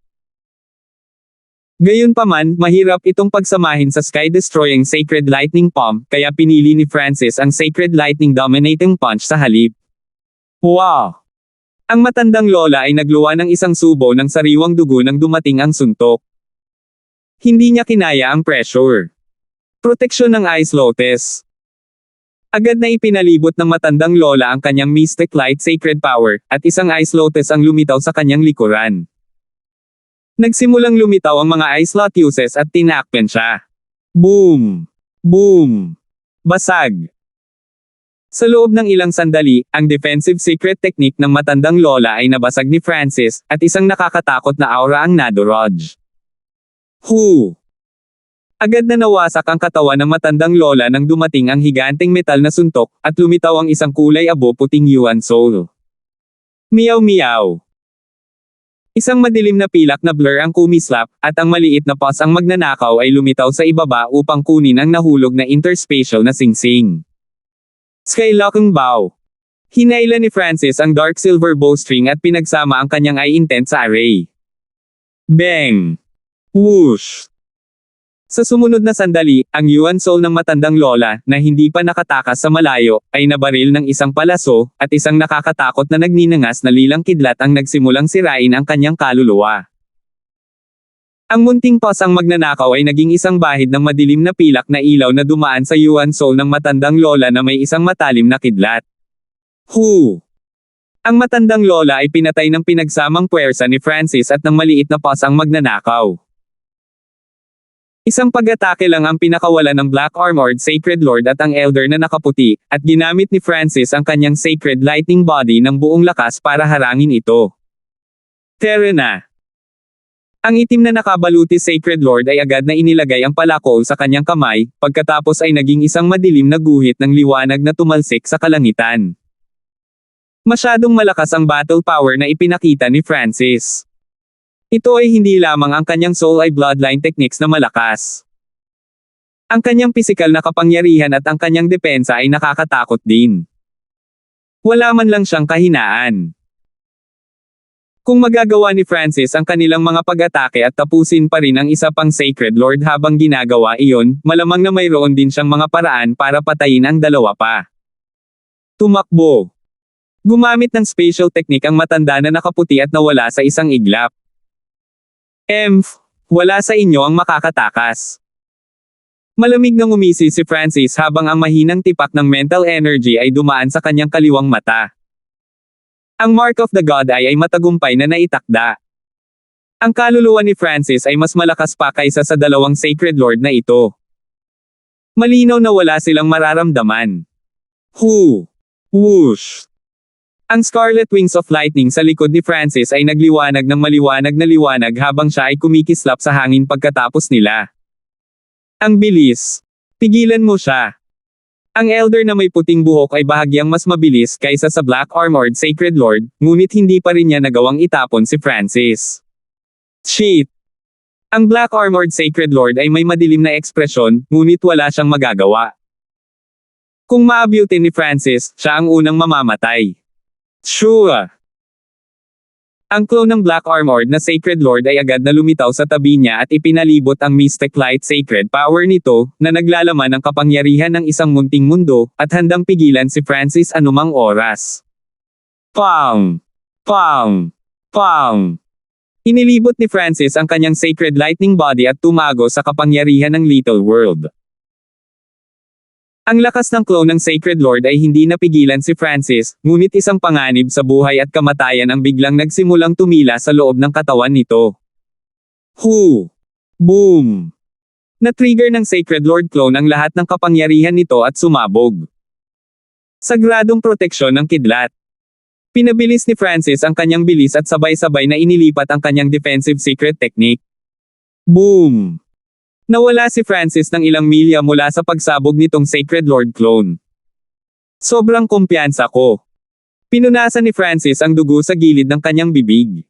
Gayunpaman, mahirap itong pagsamahin sa sky-destroying Sacred Lightning Pump, kaya pinili ni Francis ang Sacred Lightning Dominating Punch sa halip. Wow! Ang matandang lola ay nagluwa ng isang subo ng sariwang dugo nang dumating ang suntok. Hindi niya kinaya ang pressure. Proteksyon ng Ice Lotus. Agad na ipinalibot ng matandang lola ang kanyang Mystic Light Sacred Power, at isang Ice Lotus ang lumitaw sa kanyang likuran. Nagsimulang lumitaw ang mga Ice Lotuses at tinakpan siya. Boom! Boom! Basag! Sa loob ng ilang sandali, ang defensive secret technique ng matandang lola ay nabasag ni Francis, at isang nakakatakot na aura ang nadurog. Hu! Agad na nawasak ang katawan ng matandang lola nang dumating ang higanteng metal na suntok, at lumitaw ang isang kulay abo-puting Yuan Soul. Meow meow! Isang madilim na pilak na blur ang kumislap, at ang maliit na paws ang magnanakaw ay lumitaw sa ibaba upang kunin ang nahulog na interspatial na singsing. Skylocking bow! Hinailan ni Francis ang dark silver bowstring at pinagsama ang kanyang eye intent sa array. Bang! Whoosh! Sa sumunod na sandali, ang Yuan Soul ng matandang lola, na hindi pa nakatakas sa malayo, ay nabaril ng isang palaso, at isang nakakatakot na nagninangas na lilang kidlat ang nagsimulang sirain ang kanyang kaluluwa. Ang munting pasang magnanakaw ay naging isang bahid ng madilim na pilak na ilaw na dumaan sa Yuan Soul ng matandang lola na may isang matalim na kidlat. Hu! Ang matandang lola ay pinatay ng pinagsamang puwersa ni Francis at ng maliit na pasang magnanakaw. Isang pag-atake lang ang pinakawalan ng Black Armored Sacred Lord at ang Elder na nakaputi, at ginamit ni Francis ang kanyang Sacred Lightning Body ng buong lakas para harangin ito. Tara na! Ang itim na nakabaluti Sacred Lord ay agad na inilagay ang palakol sa kanyang kamay, pagkatapos ay naging isang madilim na guhit ng liwanag na tumalsik sa kalangitan. Masyadong malakas ang battle power na ipinakita ni Francis. Ito ay hindi lamang ang kanyang soul ay bloodline techniques na malakas. Ang kanyang pisikal na kapangyarihan at ang kanyang depensa ay nakakatakot din. Wala man lang siyang kahinaan. Kung magagawa ni Francis ang kanilang mga pag-atake at tapusin pa rin ang isa pang Sacred Lord habang ginagawa iyon, malamang na mayroon din siyang mga paraan para patayin ang dalawa pa. Tumakbo. Gumamit ng spatial technique ang matanda na nakaputi at nawala sa isang iglap. Wala sa inyo ang makakatakas. Malamig na ngumisi si Francis habang ang mahinang tipak ng mental energy ay dumaan sa kanyang kaliwang mata. Ang Mark of the God Eye ay matagumpay na naitakda. Ang kaluluwa ni Francis ay mas malakas pa kaysa sa dalawang Sacred Lord na ito. Malinaw na wala silang mararamdaman. Whoosh! Ang Scarlet Wings of Lightning sa likod ni Francis ay nagliwanag ng maliwanag na liwanag habang siya ay kumikislap sa hangin pagkatapos nila. Ang bilis! Pigilan mo siya! Ang Elder na may puting buhok ay bahagyang mas mabilis kaysa sa Black Armored Sacred Lord, ngunit hindi pa rin niya nagawang itapon si Francis. Shit! Ang Black Armored Sacred Lord ay may madilim na ekspresyon, ngunit wala siyang magagawa. Kung maabutin ni Francis, siya ang unang mamamatay. Sure! Ang clone ng Black Armored na Sacred Lord ay agad na lumitaw sa tabi niya at ipinalibot ang Mystic Light Sacred Power nito, na naglalaman ng kapangyarihan ng isang munting mundo, at handang pigilan si Francis anumang oras. Pang! Pang! Pang! Inilibot ni Francis ang kanyang Sacred Lightning Body at tumago sa kapangyarihan ng Little World. Ang lakas ng clone ng Sacred Lord ay hindi napigilan si Francis, ngunit isang panganib sa buhay at kamatayan ang biglang nagsimulang tumila sa loob ng katawan nito. Boom! Na-trigger ng Sacred Lord clone ang lahat ng kapangyarihan nito at sumabog. Sagradong proteksyon ng kidlat. Pinabilis ni Francis ang kanyang bilis at sabay-sabay na inilipat ang kanyang defensive secret technique. Boom! Nawala si Francis ng ilang milya mula sa pagsabog nitong Sacred Lord clone. Sobrang kumpiyansa ko. Pinunasan ni Francis ang dugo sa gilid ng kanyang bibig.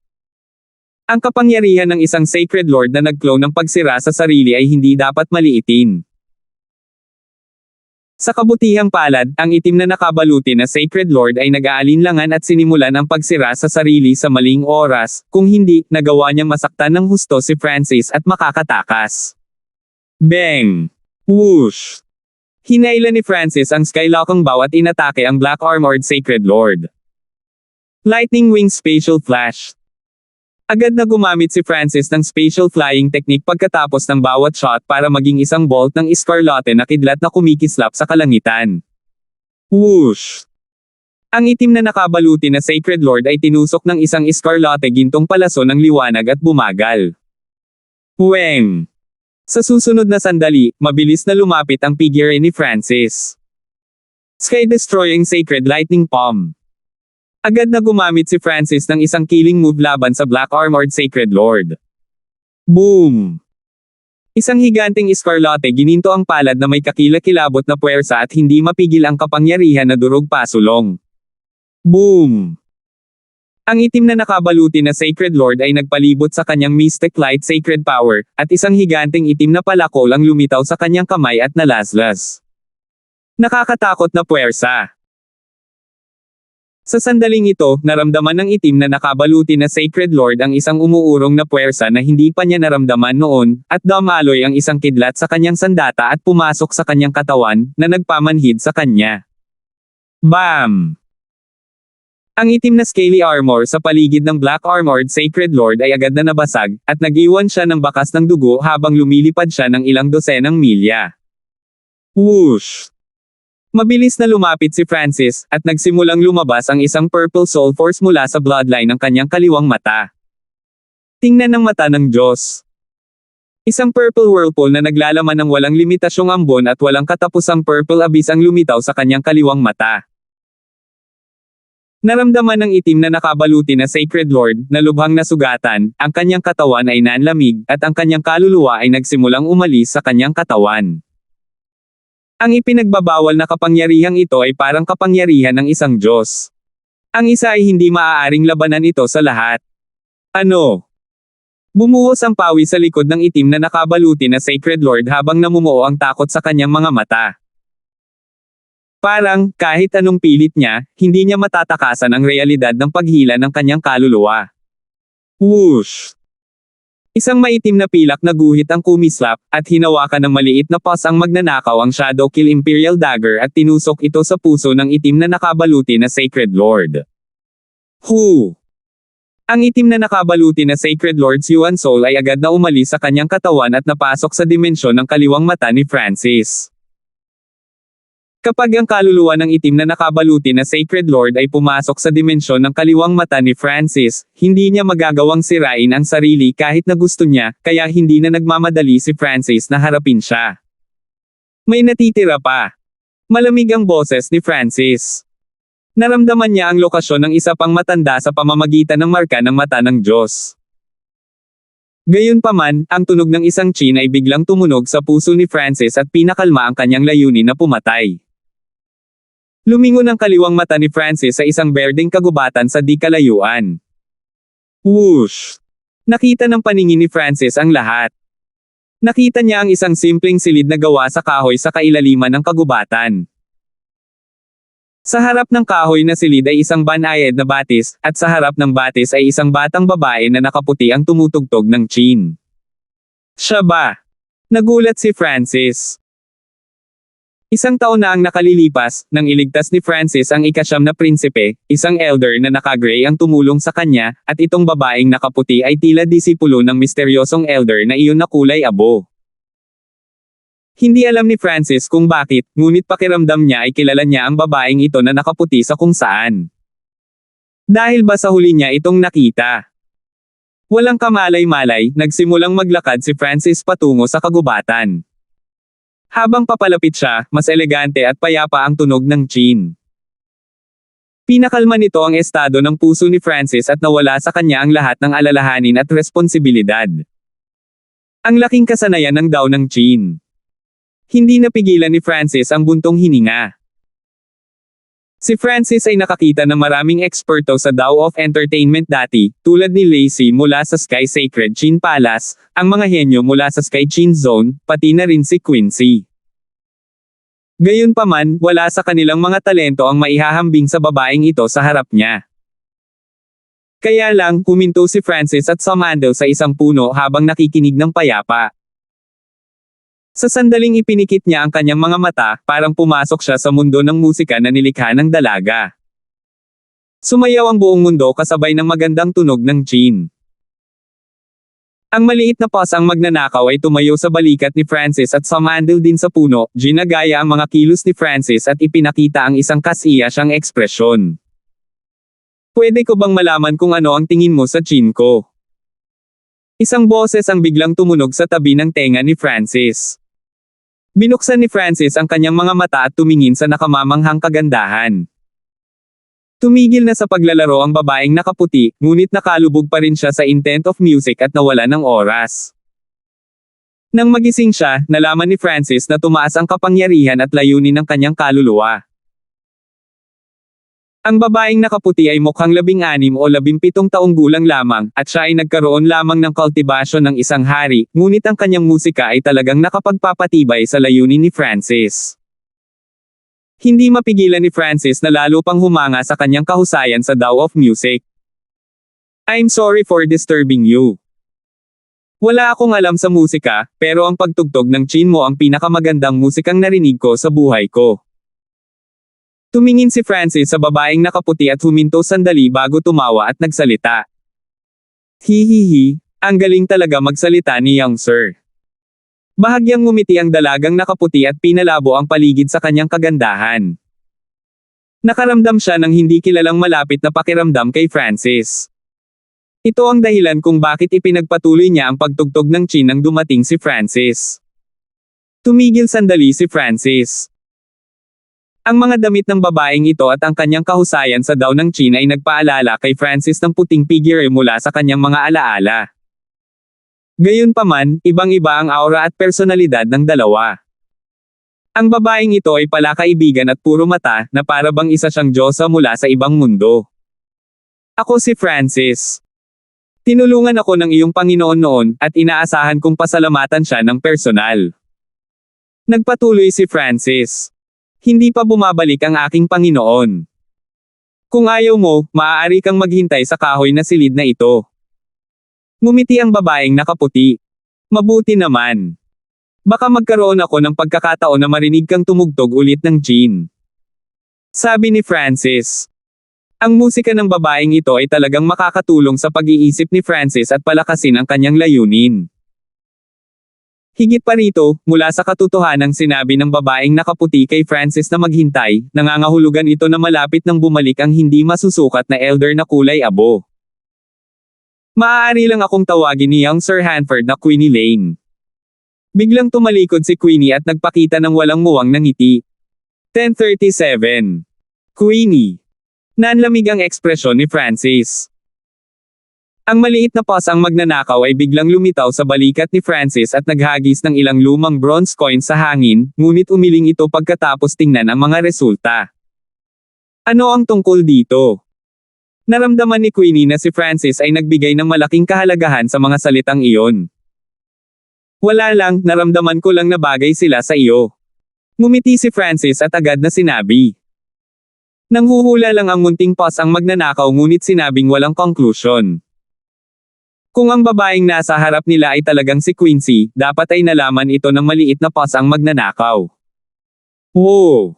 Ang kapangyarihan ng isang Sacred Lord na nag-clone ng pagsira sa sarili ay hindi dapat maliitin. Sa kabutihang palad, ang itim na nakabaluti na Sacred Lord ay nag-aalinlangan at sinimulan ang pagsira sa sarili sa maling oras, kung hindi, nagawa niyang masaktan ng husto si Francis at makakatakas. Bang! Whoosh! Hinailan ni Francis ang Skylocking Bow at inatake ang Black Armored Sacred Lord. Lightning Wing Spatial Flash. Agad na gumamit si Francis ng spatial flying technique pagkatapos ng bawat shot para maging isang bolt ng iskarlote na kidlat na kumikislap sa kalangitan. Whoosh! Ang itim na nakabaluti na Sacred Lord ay tinusok ng isang iskarlote gintong palaso ng liwanag at bumagal. Weng! Sa susunod na sandali, mabilis na lumapit ang figure ni Francis. Sky-destroying Sacred Lightning Palm. Agad na gumamit si Francis ng isang killing move laban sa Black Armored Sacred Lord. Boom! Isang higanting iskarlote gininto ang palad na may kakilakilabot na puwersa at hindi mapigil ang kapangyarihan na durog pasulong. Boom! Ang itim na nakabaluti na Sacred Lord ay nagpalibot sa kanyang Mystic Light Sacred Power, at isang higanting itim na palakol ang lumitaw sa kanyang kamay at nalaslas. Nakakatakot na puwersa. Sa sandaling ito, naramdaman ng itim na nakabaluti na Sacred Lord ang isang umuurong na puwersa na hindi pa niya naramdaman noon, at dumaloy ang isang kidlat sa kanyang sandata at pumasok sa kanyang katawan, na nagpamanhid sa kanya. Bam! Ang itim na scaly armor sa paligid ng Black Armored Sacred Lord ay agad na nabasag, at nag-iwan siya ng bakas ng dugo habang lumilipad siya ng ilang dosenang milya. Whoosh! Mabilis na lumapit si Francis, at nagsimulang lumabas ang isang Purple Soul Force mula sa bloodline ng kanyang kaliwang mata. Tingnan ng mata ng Diyos. Isang Purple Whirlpool na naglalaman ng walang limitasyong ambon at walang katapusang Purple Abyss ang lumitaw sa kanyang kaliwang mata. Naramdaman ng itim na nakabaluti na Sacred Lord, na lubhang nasugatan, ang kanyang katawan ay nanlamig, at ang kanyang kaluluwa ay nagsimulang umalis sa kanyang katawan. Ang ipinagbabawal na kapangyarihang ito ay parang kapangyarihan ng isang Diyos. Ang isa ay hindi maaaring labanan ito sa lahat. Ano? Bumuhos ang pawi sa likod ng itim na nakabaluti na Sacred Lord habang namumuo ang takot sa kanyang mga mata. Parang, kahit anong pilit niya, hindi niya matatakasan ang realidad ng paghila ng kanyang kaluluwa. Whoosh! Isang maitim na pilak na guhit ang kumislap, at hinawakan ng maliit na paws ang magnanakaw ang Shadowkill Imperial Dagger at tinusok ito sa puso ng itim na nakabaluti na Sacred Lord. Hu! Ang itim na nakabaluti na Sacred Lord Yuan Soul ay agad na umalis sa kanyang katawan at napasok sa dimensyon ng kaliwang mata ni Francis. Kapag ang kaluluwa ng itim na nakabaluti na Sacred Lord ay pumasok sa dimensyon ng kaliwang mata ni Francis, hindi niya magagawang sirain ang sarili kahit na gusto niya, kaya hindi na nagmamadali si Francis na harapin siya. May natitira pa. Malamig ang boses ni Francis. Naramdaman niya ang lokasyon ng isa pang matanda sa pamamagitan ng marka ng mata ng Diyos. Gayunpaman, ang tunog ng isang Qin ay biglang tumunog sa puso ni Francis at pinakalma ang kanyang layunin na pumatay. Lumingon ang kaliwang mata ni Francis sa isang berdeng kagubatan sa di kalayuan. Whoosh! Nakita ng paningin ni Francis ang lahat. Nakita niya ang isang simpleng silid na gawa sa kahoy sa kailaliman ng kagubatan. Sa harap ng kahoy na silid ay isang banayad na batis, at sa harap ng batis ay isang batang babae na nakaputi ang tumutugtog ng Qin. Siya ba? Nagulat si Francis. Isang taon na ang nakalilipas, nang iligtas ni Francis ang ika-9 na prinsipe, isang elder na naka-gray ang tumulong sa kanya, at itong babaeng nakaputi ay tila disipulo ng misteryosong elder na iyon na kulay abo. Hindi alam ni Francis kung bakit, ngunit pakiramdam niya ay kilala niya ang babaeng ito na nakaputi sa kung saan. Dahil ba sa huli niya itong nakita? Walang kamalay-malay, nagsimulang maglakad si Francis patungo sa kagubatan. Habang papalapit siya, mas elegante at payapa ang tunog ng Qin. Pinakalma nito ang estado ng puso ni Francis at nawala sa kanya ang lahat ng alalahanin at responsibilidad. Ang laking kasanayan ng Dao ng Qin. Hindi napigilan ni Francis ang buntong hininga. Si Francis ay nakakita ng maraming eksperto sa Dao of Entertainment dati, tulad ni Lacey mula sa Sky Sacred Qin Palace, ang mga henyo mula sa Sky Qin Zone, pati na rin si Quincy. Gayunpaman, wala sa kanilang mga talento ang maihahambing sa babaeng ito sa harap niya. Kaya lang, huminto si Francis at sumandal sa isang puno habang nakikinig ng payapa. Sa sandaling ipinikit niya ang kanyang mga mata, parang pumasok siya sa mundo ng musika na nilikha ng dalaga. Sumayaw ang buong mundo kasabay ng magandang tunog ng Qin. Ang maliit na paws ang magnanakaw ay tumayo sa balikat ni Francis at sumandal din sa puno, ginagaya ang mga kilos ni Francis at ipinakita ang isang kasiyasyang ekspresyon. Pwede ko bang malaman kung ano ang tingin mo sa Qin ko? Isang boses ang biglang tumunog sa tabi ng tenga ni Francis. Binuksan ni Francis ang kanyang mga mata at tumingin sa nakamamanghang kagandahan. Tumigil na sa paglalaro ang babaeng nakaputi, ngunit nakalubog pa rin siya sa intent of music at nawala ng oras. Nang magising siya, nalaman ni Francis na tumaas ang kapangyarihan at layunin ng kanyang kaluluwa. Ang babaeng nakaputi ay mukhang 16 o 17 taong gulang lamang, at siya ay nagkaroon lamang ng kultibasyon ng isang hari, ngunit ang kanyang musika ay talagang nakapagpapatibay sa layunin ni Francis. Hindi mapigilan ni Francis na lalo pang humanga sa kanyang kahusayan sa Dao of Music. I'm sorry for disturbing you. Wala akong alam sa musika, pero ang pagtugtog ng Qin mo ang pinakamagandang musikang narinig ko sa buhay ko. Tumingin si Francis sa babaeng nakaputi at huminto sandali bago tumawa at nagsalita. Hihihi, ang galing talaga magsalita ni young sir. Bahagyang ngumiti ang dalagang nakaputi at pinalabo ang paligid sa kanyang kagandahan. Nakaramdam siya ng hindi kilalang malapit na pakiramdam kay Francis. Ito ang dahilan kung bakit ipinagpatuloy niya ang pagtugtog ng Qin nang dumating si Francis. Tumigil sandali si Francis. Ang mga damit ng babaeng ito at ang kanyang kahusayan sa Dao ng Qin ay nagpaalala kay Francis ng puting figure mula sa kanyang mga alaala. Gayunpaman, ibang-iba ang aura at personalidad ng dalawa. Ang babaeng ito ay palakaibigan at puro mata, na para bang isa siyang diyosa mula sa ibang mundo. Ako si Francis. Tinulungan ako ng iyong Panginoon noon, at inaasahan kong pasalamatan siya ng personal. Nagpatuloy si Francis. Hindi pa bumabalik ang aking Panginoon. Kung ayaw mo, maaari kang maghintay sa kahoy na silid na ito. Ngumiti ang babaeng nakaputi. Mabuti naman. Baka magkaroon ako ng pagkakataon na marinig kang tumugtog ulit ng gin. Sabi ni Francis. Ang musika ng babaeng ito ay talagang makakatulong sa pag-iisip ni Francis at palakasin ang kanyang layunin. Higit pa rito, mula sa katotohanang sinabi ng babaeng nakaputi kay Francis na maghintay, nangangahulugan ito na malapit nang bumalik ang hindi masusukat na elder na kulay abo. Maaari lang akong tawagin ni young Sir Hanford na Queenie Lane. Biglang tumalikod si Queenie at nagpakita ng walang muwang ng ngiti. 10:37. Queenie. Nanlamig ang ekspresyon ni Francis. Ang maliit na paws ang magnanakaw ay biglang lumitaw sa balikat ni Francis at naghagis ng ilang lumang bronze coins sa hangin, ngunit umiling ito pagkatapos tingnan ang mga resulta. Ano ang tungkol dito? Naramdaman ni Queenie na si Francis ay nagbigay ng malaking kahalagahan sa mga salitang iyon. Wala lang, naramdaman ko lang na bagay sila sa iyo. Ngumiti si Francis at agad na sinabi. Nanghuhula lang ang munting paws ang magnanakaw ngunit sinabing walang conclusion. Kung ang babaeng nasa harap nila ay talagang si Quincy, dapat ay nalaman ito ng maliit na paws ang magnanakaw. Wow!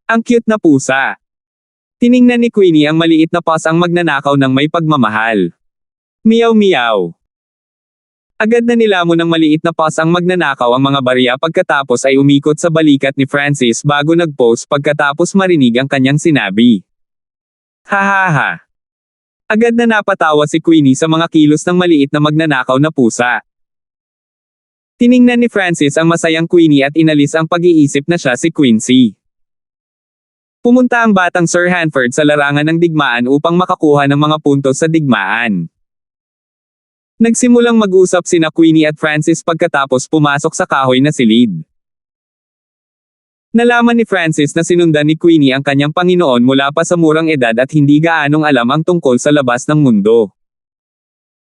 Ang cute na pusa! Tiningnan ni Queenie ang maliit na paws ang magnanakaw ng may pagmamahal. Meow meow! Agad na nilamon ng maliit na paws ang magnanakaw ang mga barya pagkatapos ay umikot sa balikat ni Francis bago nag-pose pagkatapos marinig ang kanyang sinabi. Hahaha! Agad na napatawa si Queenie sa mga kilos ng maliit na magnanakaw na pusa. Tiningnan ni Francis ang masayang Queenie at inalis ang pag-iisip na siya si Quincy. Pumunta ang batang Sir Hanford sa larangan ng digmaan upang makakuha ng mga puntos sa digmaan. Nagsimulang mag-usap sina Queenie at Francis pagkatapos pumasok sa kahoy na silid. Nalaman ni Francis na sinundan ni Queenie ang kanyang Panginoon mula pa sa murang edad at hindi gaanong alam ang tungkol sa labas ng mundo.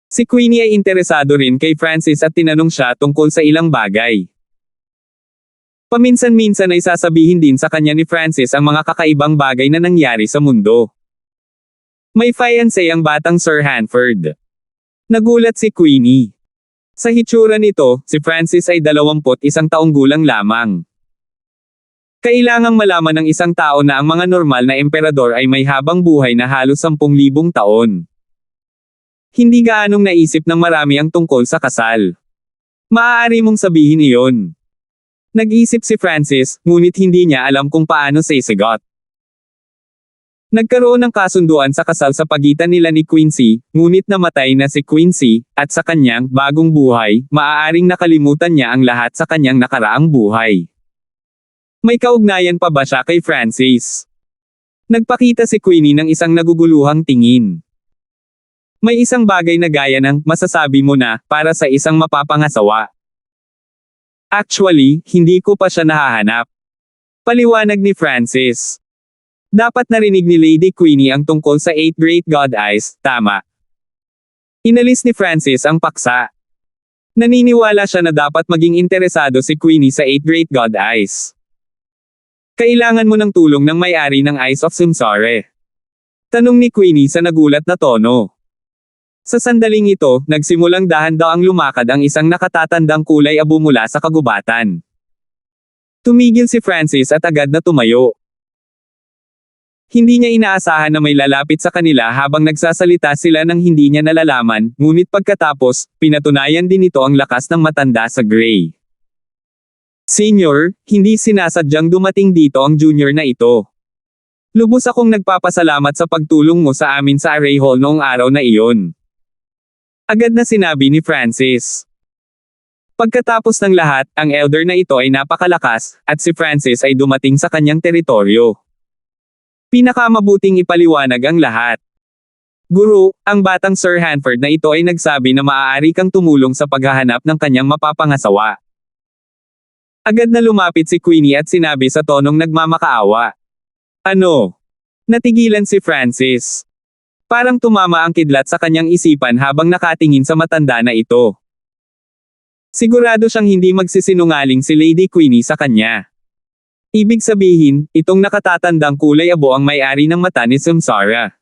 Si Queenie ay interesado rin kay Francis at tinanong siya tungkol sa ilang bagay. Paminsan-minsan ay sasabihin din sa kanya ni Francis ang mga kakaibang bagay na nangyari sa mundo. May fiancé ang batang Sir Hanford. Nagulat si Queenie. Sa hitsura nito, si Francis ay 21 taong gulang lamang. Kailangang malaman ng isang tao na ang mga normal na emperador ay may habang buhay na halos 10,000 taon. Hindi gaanong naisip ng marami ang tungkol sa kasal. Maaari mong sabihin iyon. Nag-isip si Francis, ngunit hindi niya alam kung paano sasagot. Nagkaroon ng kasunduan sa kasal sa pagitan nila ni Quincy, ngunit namatay na si Quincy, at sa kanyang bagong buhay, maaaring nakalimutan niya ang lahat sa kanyang nakaraang buhay. May kaugnayan pa ba siya kay Francis? Nagpakita si Queenie ng isang naguguluhang tingin. May isang bagay na gaya ng, masasabi mo na, para sa isang mapapangasawa. Actually, hindi ko pa siya nahahanap. Paliwanag ni Francis. Dapat narinig ni Lady Queenie ang tungkol sa 8 Great God Eyes, tama. Inalis ni Francis ang paksa. Naniniwala siya na dapat maging interesado si Queenie sa 8 Great God Eyes. Kailangan mo ng tulong ng may-ari ng Eyes of Samsara. Tanong ni Queenie sa nagulat na tono. Sa sandaling ito, nagsimulang dahan-daang lumakad ang isang nakatatandang kulay abo mula sa kagubatan. Tumigil si Francis at agad na tumayo. Hindi niya inaasahan na may lalapit sa kanila habang nagsasalita sila ng hindi niya nalalaman, ngunit pagkatapos, pinatunayan din ito ang lakas ng matanda sa gray. Senior, hindi sinasadyang dumating dito ang junior na ito. Lubos akong nagpapasalamat sa pagtulong mo sa amin sa Array Hall noong araw na iyon. Agad na sinabi ni Francis. Pagkatapos ng lahat, ang elder na ito ay napakalakas, at si Francis ay dumating sa kanyang teritoryo. Pinakamabuting ipaliwanag ang lahat. Guru, ang batang Sir Hanford na ito ay nagsabi na maaari kang tumulong sa paghahanap ng kanyang mapapangasawa. Agad na lumapit si Queenie at sinabi sa tonong nagmamakaawa. Ano? Natigilan si Francis. Parang tumama ang kidlat sa kanyang isipan habang nakatingin sa matanda na ito. Sigurado siyang hindi magsisinungaling si Lady Queenie sa kanya. Ibig sabihin, itong nakatatandang kulay abo ang may-ari ng mata ni Samsara.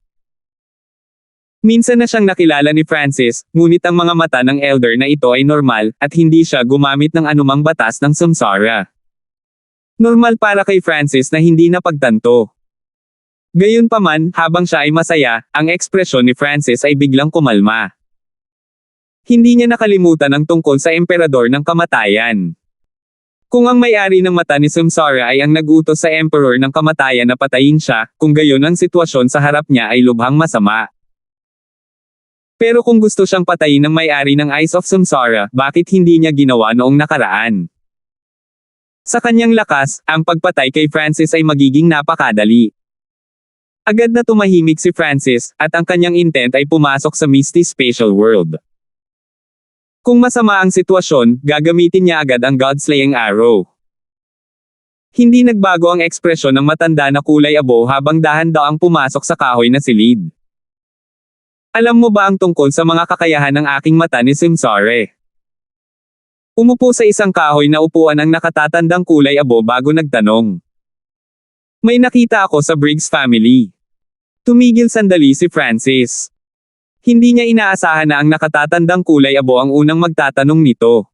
Minsan na siyang nakilala ni Francis, ngunit ang mga mata ng elder na ito ay normal, at hindi siya gumamit ng anumang batas ng samsara. Normal para kay Francis na hindi napagtanto. Gayunpaman, habang siya ay masaya, ang ekspresyon ni Francis ay biglang kumalma. Hindi niya nakalimutan ang tungkol sa emperador ng kamatayan. Kung ang may-ari ng mata ni Samsara ay ang nag-utos sa emperor ng kamatayan na patayin siya, kung gayon ang sitwasyon sa harap niya ay lubhang masama. Pero kung gusto siyang patayin ng may-ari ng Eyes of Samsara, bakit hindi niya ginawa noong nakaraan? Sa kanyang lakas, ang pagpatay kay Francis ay magiging napakadali. Agad na tumahimik si Francis, at ang kanyang intent ay pumasok sa Misty Spatial World. Kung masama ang sitwasyon, gagamitin niya agad ang God-slaying arrow. Hindi nagbago ang ekspresyon ng matanda na kulay abo habang dahan-daang pumasok sa kahoy na silid. Alam mo ba ang tungkol sa mga kakayahan ng aking mata ni Samsara? Umupo sa isang kahoy na upuan ang nakatatandang kulay abo bago nagtanong. May nakita ako sa Briggs family. Tumigil sandali si Francis. Hindi niya inaasahan na ang nakatatandang kulay abo ang unang magtatanong nito.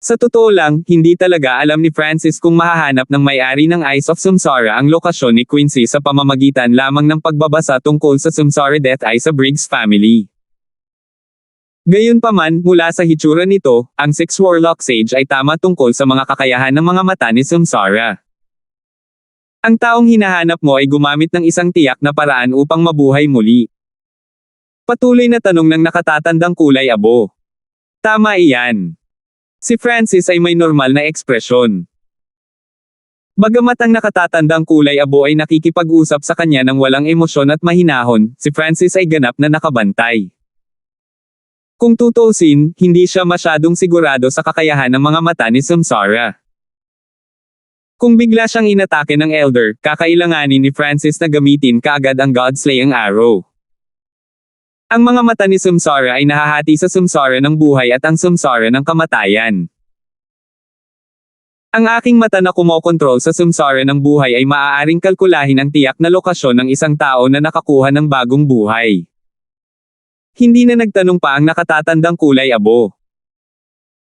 Sa totoo lang, hindi talaga alam ni Francis kung mahahanap ng may-ari ng Eyes of Samsara ang lokasyon ni Quincy sa pamamagitan lamang ng pagbabasa tungkol sa Samsara Death Eye sa Briggs family. Gayunpaman, mula sa hitsura nito, ang Six Warlock Sage ay tama tungkol sa mga kakayahan ng mga mata ni Samsara. Ang taong hinahanap mo ay gumamit ng isang tiyak na paraan upang mabuhay muli. Patuloy na tanong ng nakatatandang kulay abo. Tama iyan. Si Francis ay may normal na ekspresyon. Bagamat ang nakatatandang kulay abo ay nakikipag-usap sa kanya ng walang emosyon at mahinahon, si Francis ay ganap na nakabantay. Kung tutuusin, hindi siya masyadong sigurado sa kakayahan ng mga mata ni Samsara. Kung bigla siyang inatake ng elder, kakailanganin ni Francis na gamitin kaagad ang God-slaying arrow. Ang mga mata ni Samsara ay nahahati sa samsara ng buhay at ang samsara ng kamatayan. Ang aking mata na kumokontrol sa samsara ng buhay ay maaaring kalkulahin ang tiyak na lokasyon ng isang tao na nakakuha ng bagong buhay. Hindi na nagtanong pa ang nakatatandang kulay abo.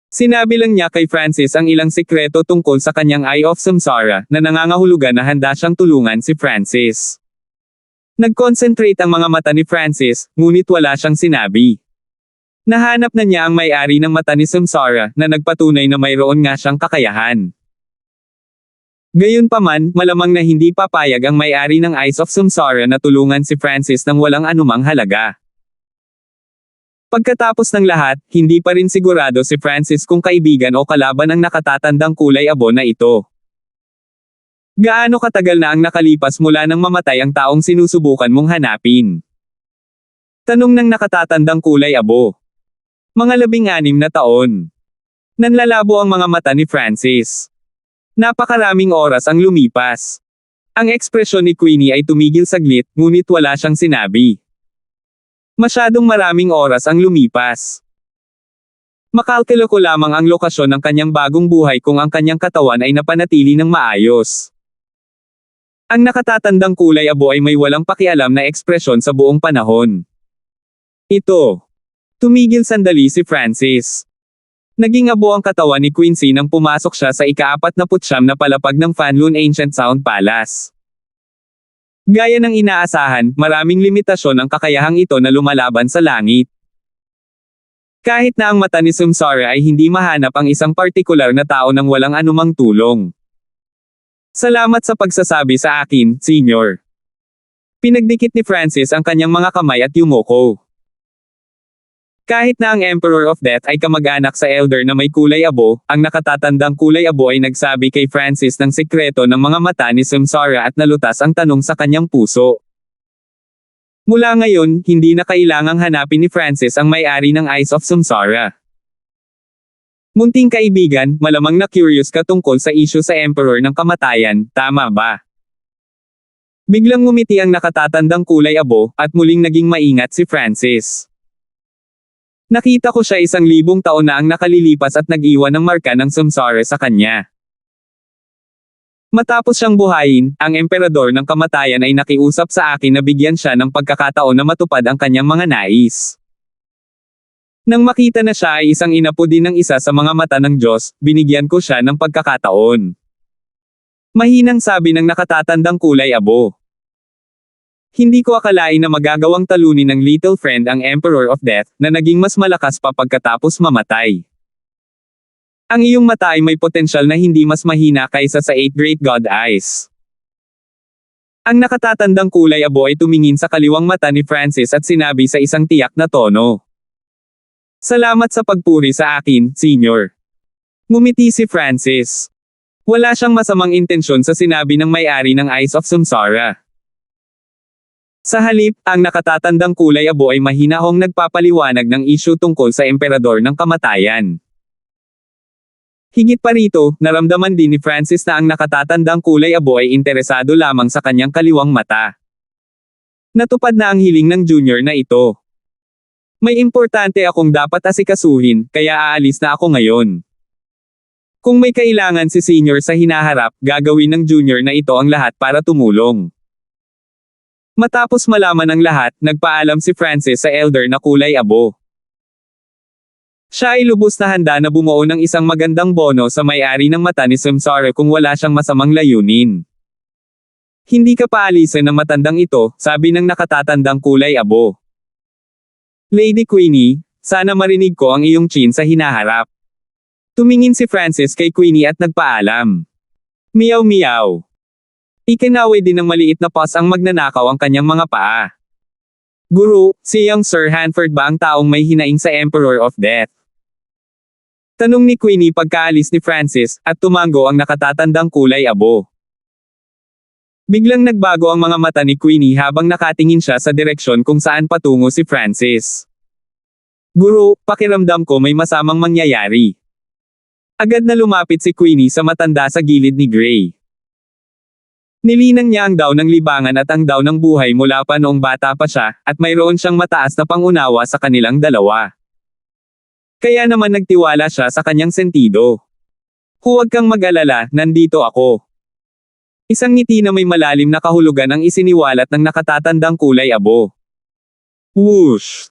Sinabi lang niya kay Francis ang ilang sikreto tungkol sa kanyang Eye of Samsara na nangangahulugan na handa siyang tulungan si Francis. Nag-concentrate ang mga mata ni Francis, ngunit wala siyang sinabi. Nahanap na niya ang may-ari ng mata ni Samsara na nagpatunay na mayroon nga siyang kakayahan. Gayunpaman, malamang na hindi papayag ang may-ari ng Eyes of Samsara na tulungan si Francis ng walang anumang halaga. Pagkatapos ng lahat, hindi pa rin sigurado si Francis kung kaibigan o kalaban ang nakatatandang kulay abo na ito. Gaano katagal na ang nakalipas mula nang mamatay ang taong sinusubukan mong hanapin? Tanong ng nakatatandang kulay abo. Mga 16 na taon. Nanlalabo ang mga mata ni Francis. Napakaraming oras ang lumipas. Ang ekspresyon ni Queenie ay tumigil saglit, ngunit wala siyang sinabi. Masyadong maraming oras ang lumipas. Makalkilo ko lamang ang lokasyon ng kanyang bagong buhay kung ang kanyang katawan ay napanatili ng maayos. Ang nakatatandang kulay abo ay may walang pakialam na ekspresyon sa buong panahon. Ito. Tumigil sandali si Francis. Naging abo ang katawan ni Quincy nang pumasok siya sa ika-49 na palapag ng Fanlun Ancient Sound Palace. Gaya ng inaasahan, maraming limitasyon ang kakayahang ito na lumalaban sa langit. Kahit na ang mata ni Samsara ay hindi mahanap ang isang partikular na tao nang walang anumang tulong. Salamat sa pagsasabi sa akin, Senyor. Pinagdikit ni Francis ang kanyang mga kamay at yumuko. Kahit na ang Emperor of Death ay kamag-anak sa elder na may kulay abo, ang nakatatandang kulay abo ay nagsabi kay Francis ng sikreto ng mga mata ni Samsara at nalutas ang tanong sa kanyang puso. Mula ngayon, hindi na kailangang hanapin ni Francis ang may-ari ng Eyes of Samsara. Munting kaibigan, malamang na curious ka tungkol sa issue sa Emperor ng kamatayan, tama ba? Biglang ngumiti ang nakatatandang kulay abo, at muling naging maingat si Francis. Nakita ko siya 1,000 taon na ang nakalilipas at nag-iwan ng marka ng samsara sa kanya. Matapos siyang buhayin, ang emperador ng kamatayan ay nakiusap sa akin na bigyan siya ng pagkakataon na matupad ang kanyang mga nais. Nang makita na siya ay isang inapo din ng isa sa mga mata ng Diyos, binigyan ko siya ng pagkakataon. Mahinang sabi ng nakatatandang kulay abo. Hindi ko akalain na magagawang talunin ng little friend ang Emperor of Death, na naging mas malakas pa pagkatapos mamatay. Ang iyong mata ay may potensyal na hindi mas mahina kaysa sa 8 Great God Eyes. Ang nakatatandang kulay abo ay tumingin sa kaliwang mata ni Francis at sinabi sa isang tiyak na tono. Salamat sa pagpuri sa akin, Senyor. Ngumiti si Francis. Wala siyang masamang intensyon sa sinabi ng may-ari ng Eyes of Samsara. Sa halip, ang nakatatandang kulay abo ay mahinahong nagpapaliwanag ng issue tungkol sa emperador ng kamatayan. Higit pa rito, naramdaman din ni Francis na ang nakatatandang kulay abo ay interesado lamang sa kanyang kaliwang mata. Natupad na ang hiling ng junior na ito. May importante akong dapat asikasuhin, kaya aalis na ako ngayon. Kung may kailangan si senior sa hinaharap, gagawin ng junior na ito ang lahat para tumulong. Matapos malaman ang lahat, nagpaalam si Francis sa elder na kulay abo. Siya ay lubos na handa na bumuo ng isang magandang bono sa may-ari ng mata ni Samsara kung wala siyang masamang layunin. Hindi ka paalisin ng matandang ito, sabi ng nakatatandang kulay abo. Lady Queenie, sana marinig ko ang iyong chin sa hinaharap. Tumingin si Francis kay Queenie at nagpaalam. Meow meow. Ikinaway din ng maliit na paws ang magnanakaw ang kanyang mga paa. Guru, si young Sir Hanford ba ang taong may hinaing sa Emperor of Death? Tanong ni Queenie pagkaalis ni Francis, at tumango ang nakatatandang kulay abo. Biglang nagbago ang mga mata ni Queenie habang nakatingin siya sa direksyon kung saan patungo si Francis. Guru, pakiramdam ko may masamang mangyayari. Agad na lumapit si Queenie sa matanda sa gilid ni Gray. Nilinang niya ang daw ng libangan at ang daw ng buhay mula pa noong bata pa siya, at mayroon siyang mataas na pangunawa sa kanilang dalawa. Kaya naman nagtiwala siya sa kanyang sentido. Huwag kang mag-alala, nandito ako. Isang ngiti na may malalim na kahulugan ang isiniwalat ng nakatatandang kulay abo. Whoosh!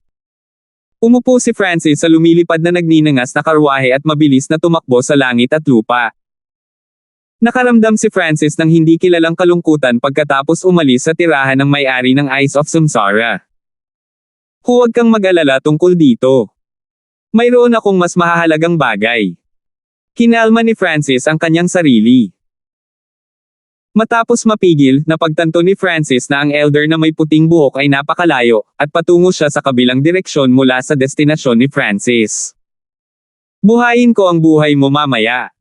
Umupo si Francis sa lumilipad na nagninangas na karwahe at mabilis na tumakbo sa langit at lupa. Nakaramdam si Francis ng hindi kilalang kalungkutan pagkatapos umalis sa tirahan ng may-ari ng Eyes of Samsara. Huwag kang mag-alala tungkol dito. Mayroon akong mas mahahalagang bagay. Kinalma ni Francis ang kanyang sarili. Matapos mapigil, napagtanto ni Francis na ang elder na may puting buhok ay napakalayo, at patungo siya sa kabilang direksyon mula sa destinasyon ni Francis. Buhayin ko ang buhay mo mamaya.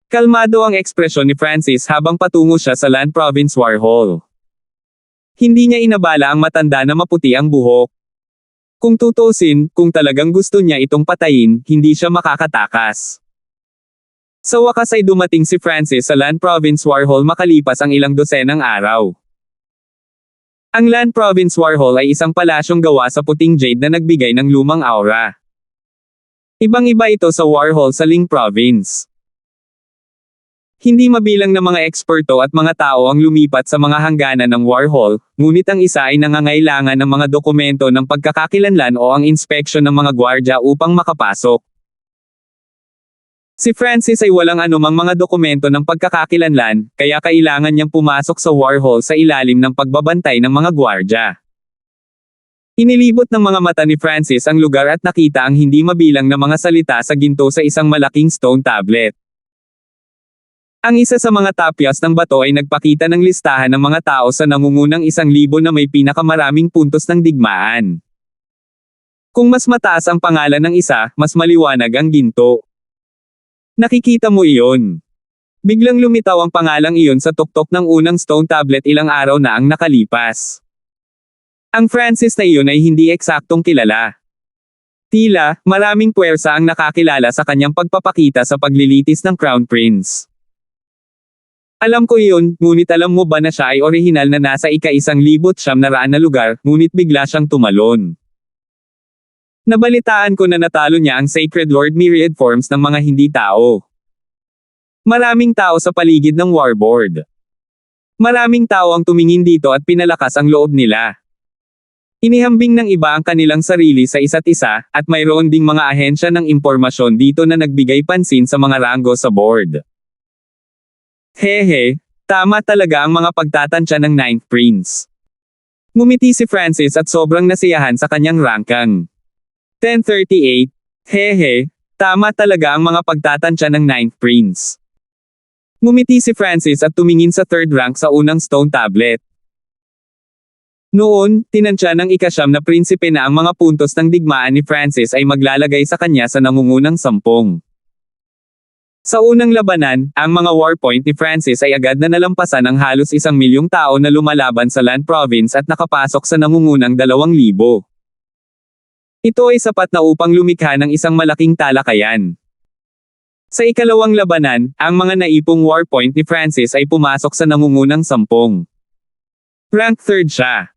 Kalmado ang ekspresyon ni Francis habang patungo siya sa Land Province War Hall. Hindi niya inabala ang matanda na maputi ang buhok. Kung tutusin, kung talagang gusto niya itong patayin, hindi siya makakatakas. Sa wakas ay dumating si Francis sa Land Province War Hall makalipas ang ilang dosenang araw. Ang Land Province War Hall ay isang palasyong gawa sa puting jade na nagbigay ng lumang aura. Ibang-iba ito sa War Hall sa Ling Province. Hindi mabilang na mga eksperto at mga tao ang lumipat sa mga hangganan ng War Hall, ngunit ang isa ay nangangailangan ng mga dokumento ng pagkakakilanlan o ang inspeksyon ng mga gwardya upang makapasok. Si Francis ay walang anumang mga dokumento ng pagkakakilanlan, kaya kailangan niyang pumasok sa War Hall sa ilalim ng pagbabantay ng mga gwardya. Inilibot ng mga mata ni Francis ang lugar at nakita ang hindi mabilang na mga salita sa ginto sa isang malaking stone tablet. Ang isa sa mga tapyas ng bato ay nagpakita ng listahan ng mga tao sa nangungunang 1,000 na may pinakamaraming puntos ng digmaan. Kung mas mataas ang pangalan ng isa, mas maliwanag ang ginto. Nakikita mo iyon. Biglang lumitaw ang pangalang iyon sa tuktok ng unang stone tablet ilang araw na ang nakalipas. Ang Francis na iyon ay hindi eksaktong kilala. Tila, maraming puwersa ang nakakilala sa kanyang pagpapakita sa paglilitis ng Crown Prince. Alam ko iyon, ngunit alam mo ba na siya ay orihinal na nasa ika-1,900 na lugar, ngunit bigla siyang tumalon. Nabalitaan ko na natalo niya ang Sacred Lord Myriad Forms ng mga hindi tao. Maraming tao sa paligid ng warboard. Maraming tao ang tumingin dito at pinalakas ang loob nila. Inihambing ng iba ang kanilang sarili sa isa't isa, at mayroon ding mga ahensya ng impormasyon dito na nagbigay pansin sa mga ranggo sa board. Hehe, tama talaga ang mga pagtatansya ng Ninth Prince. Ngumiti si Francis at sobrang nasiyahan sa kanyang rangkang. 1038, hehe, tama talaga ang mga pagtatansya ng Ninth Prince. Ngumiti si Francis at tumingin sa third rank sa unang stone tablet. Noon, tinansya ng ika-9 na prinsipe na ang mga puntos ng digmaan ni Francis ay maglalagay sa kanya sa nangungunang 10. Sa unang labanan, ang mga war point ni Francis ay agad na nalampasan ang halos 1,000,000 tao na lumalaban sa Land Province at nakapasok sa nangungunang 2,000. Ito ay sapat na upang lumikha ng isang malaking talakayan. Sa ikalawang labanan, ang mga naipong war point ni Francis ay pumasok sa nangungunang 10. Rank 3 siya.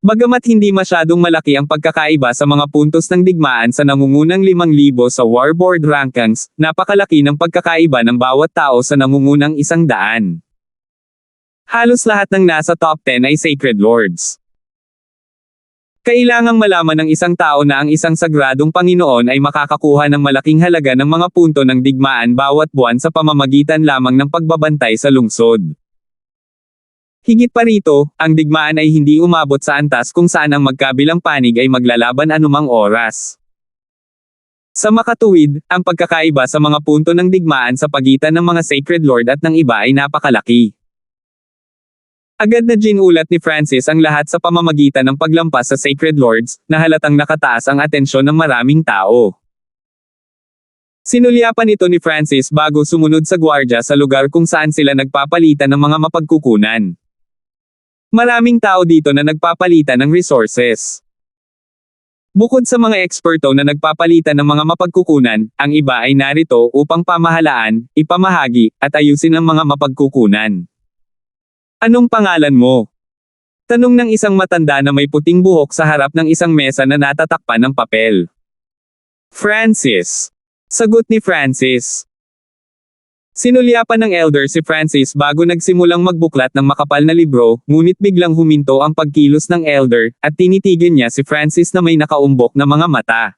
Bagamat hindi masyadong malaki ang pagkakaiba sa mga puntos ng digmaan sa nangungunang 5,000 sa warboard rankings, napakalaki ng pagkakaiba ng bawat tao sa nangungunang 100. Halos lahat ng nasa top 10 ay Sacred Lords. Kailangang malaman ng isang tao na ang isang sagradong Panginoon ay makakakuha ng malaking halaga ng mga punto ng digmaan bawat buwan sa pamamagitan lamang ng pagbabantay sa lungsod. Higit pa rito, ang digmaan ay hindi umabot sa antas kung saan ang magkabilang panig ay maglalaban anumang oras. Sa makatuwid, ang pagkakaiba sa mga punto ng digmaan sa pagitan ng mga Sacred Lord at ng iba ay napakalaki. Agad na ginulat ni Francis ang lahat sa pamamagitan ng paglampas sa Sacred Lords, na halatang nakataas ang atensyon ng maraming tao. Sinulyapan ito ni Francis bago sumunod sa gwardya sa lugar kung saan sila nagpapalitan ng mga mapagkukunan. Maraming tao dito na nagpapalitan ng resources. Bukod sa mga eksperto na nagpapalitan ng mga mapagkukunan, ang iba ay narito upang pamahalaan, ipamahagi, at ayusin ang mga mapagkukunan. Anong pangalan mo? Tanong ng isang matanda na may puting buhok sa harap ng isang mesa na natatakpan ng papel. Francis. Sagot ni Francis. Sinulyapan ng elder si Francis bago nagsimulang magbuklat ng makapal na libro, ngunit biglang huminto ang pagkilos ng elder, at tinitigan niya si Francis na may nakaumbok na mga mata.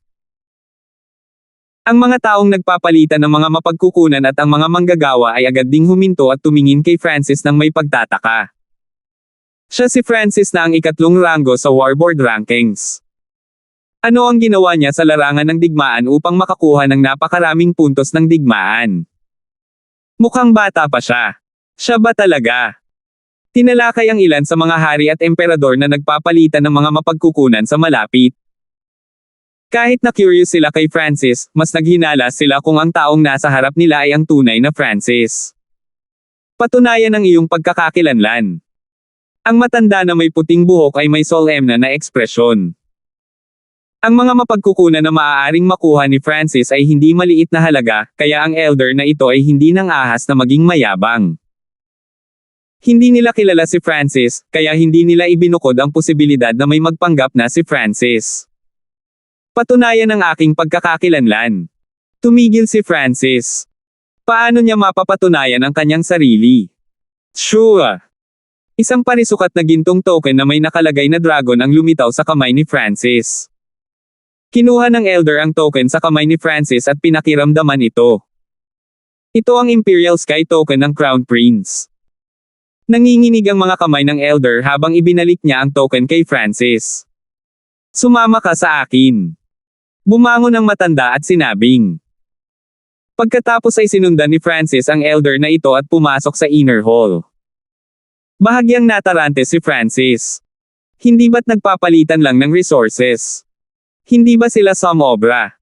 Ang mga taong nagpapalitan ng mga mapagkukunan at ang mga manggagawa ay agad ding huminto at tumingin kay Francis ng may pagtataka. Siya si Francis na ang ikatlong ranggo sa warboard rankings. Ano ang ginawa niya sa larangan ng digmaan upang makakuha ng napakaraming puntos ng digmaan? Mukhang bata pa siya. Siya ba talaga? Tinalakay ang ilan sa mga hari at emperador na nagpapalitan ng mga mapagkukunan sa malapit. Kahit na curious sila kay Francis, mas naghinala sila kung ang taong nasa harap nila ay ang tunay na Francis. Patunayan ang iyong pagkakakilanlan. Ang matanda na may puting buhok ay may solemn na ekspresyon. Ang mga mapagkukunan na maaaring makuha ni Francis ay hindi maliit na halaga, kaya ang elder na ito ay hindi nang ahas na maging mayabang. Hindi nila kilala si Francis, kaya hindi nila ibinukod ang posibilidad na may magpanggap na si Francis. Patunayan ang aking pagkakakilanlan. Tumigil si Francis. Paano niya mapapatunayan ang kanyang sarili? Sure. Isang parisukat na gintong token na may nakalagay na dragon ang lumitaw sa kamay ni Francis. Kinuha ng elder ang token sa kamay ni Francis at pinakiramdaman ito. Ito ang Imperial Sky Token ng Crown Prince. Nanginginig ang mga kamay ng elder habang ibinalik niya ang token kay Francis. Sumama ka sa akin. Bumangon ang matanda at sinabing. Pagkatapos ay sinundan ni Francis ang elder na ito at pumasok sa inner hall. Bahagyang natarante si Francis. Hindi ba't nagpapalitan lang ng resources? Hindi ba sila sumobra?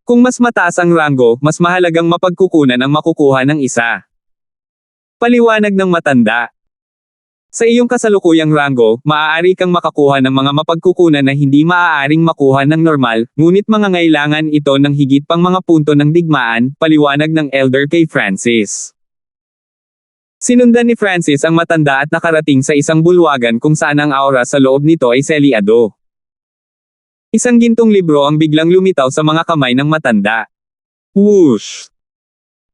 Kung mas mataas ang ranggo, mas mahalagang mapagkukunan ang makukuha ng isa. Paliwanag ng matanda. Sa iyong kasalukuyang ranggo, maaari kang makakuha ng mga mapagkukunan na hindi maaaring makuha ng normal, ngunit mangangailangan ito ng higit pang mga punto ng digmaan, paliwanag ng elder kay Francis. Sinundan ni Francis ang matanda at nakarating sa isang bulwagan kung saan ang aura sa loob nito ay selyado. Isang gintong libro ang biglang lumitaw sa mga kamay ng matanda. Whoosh!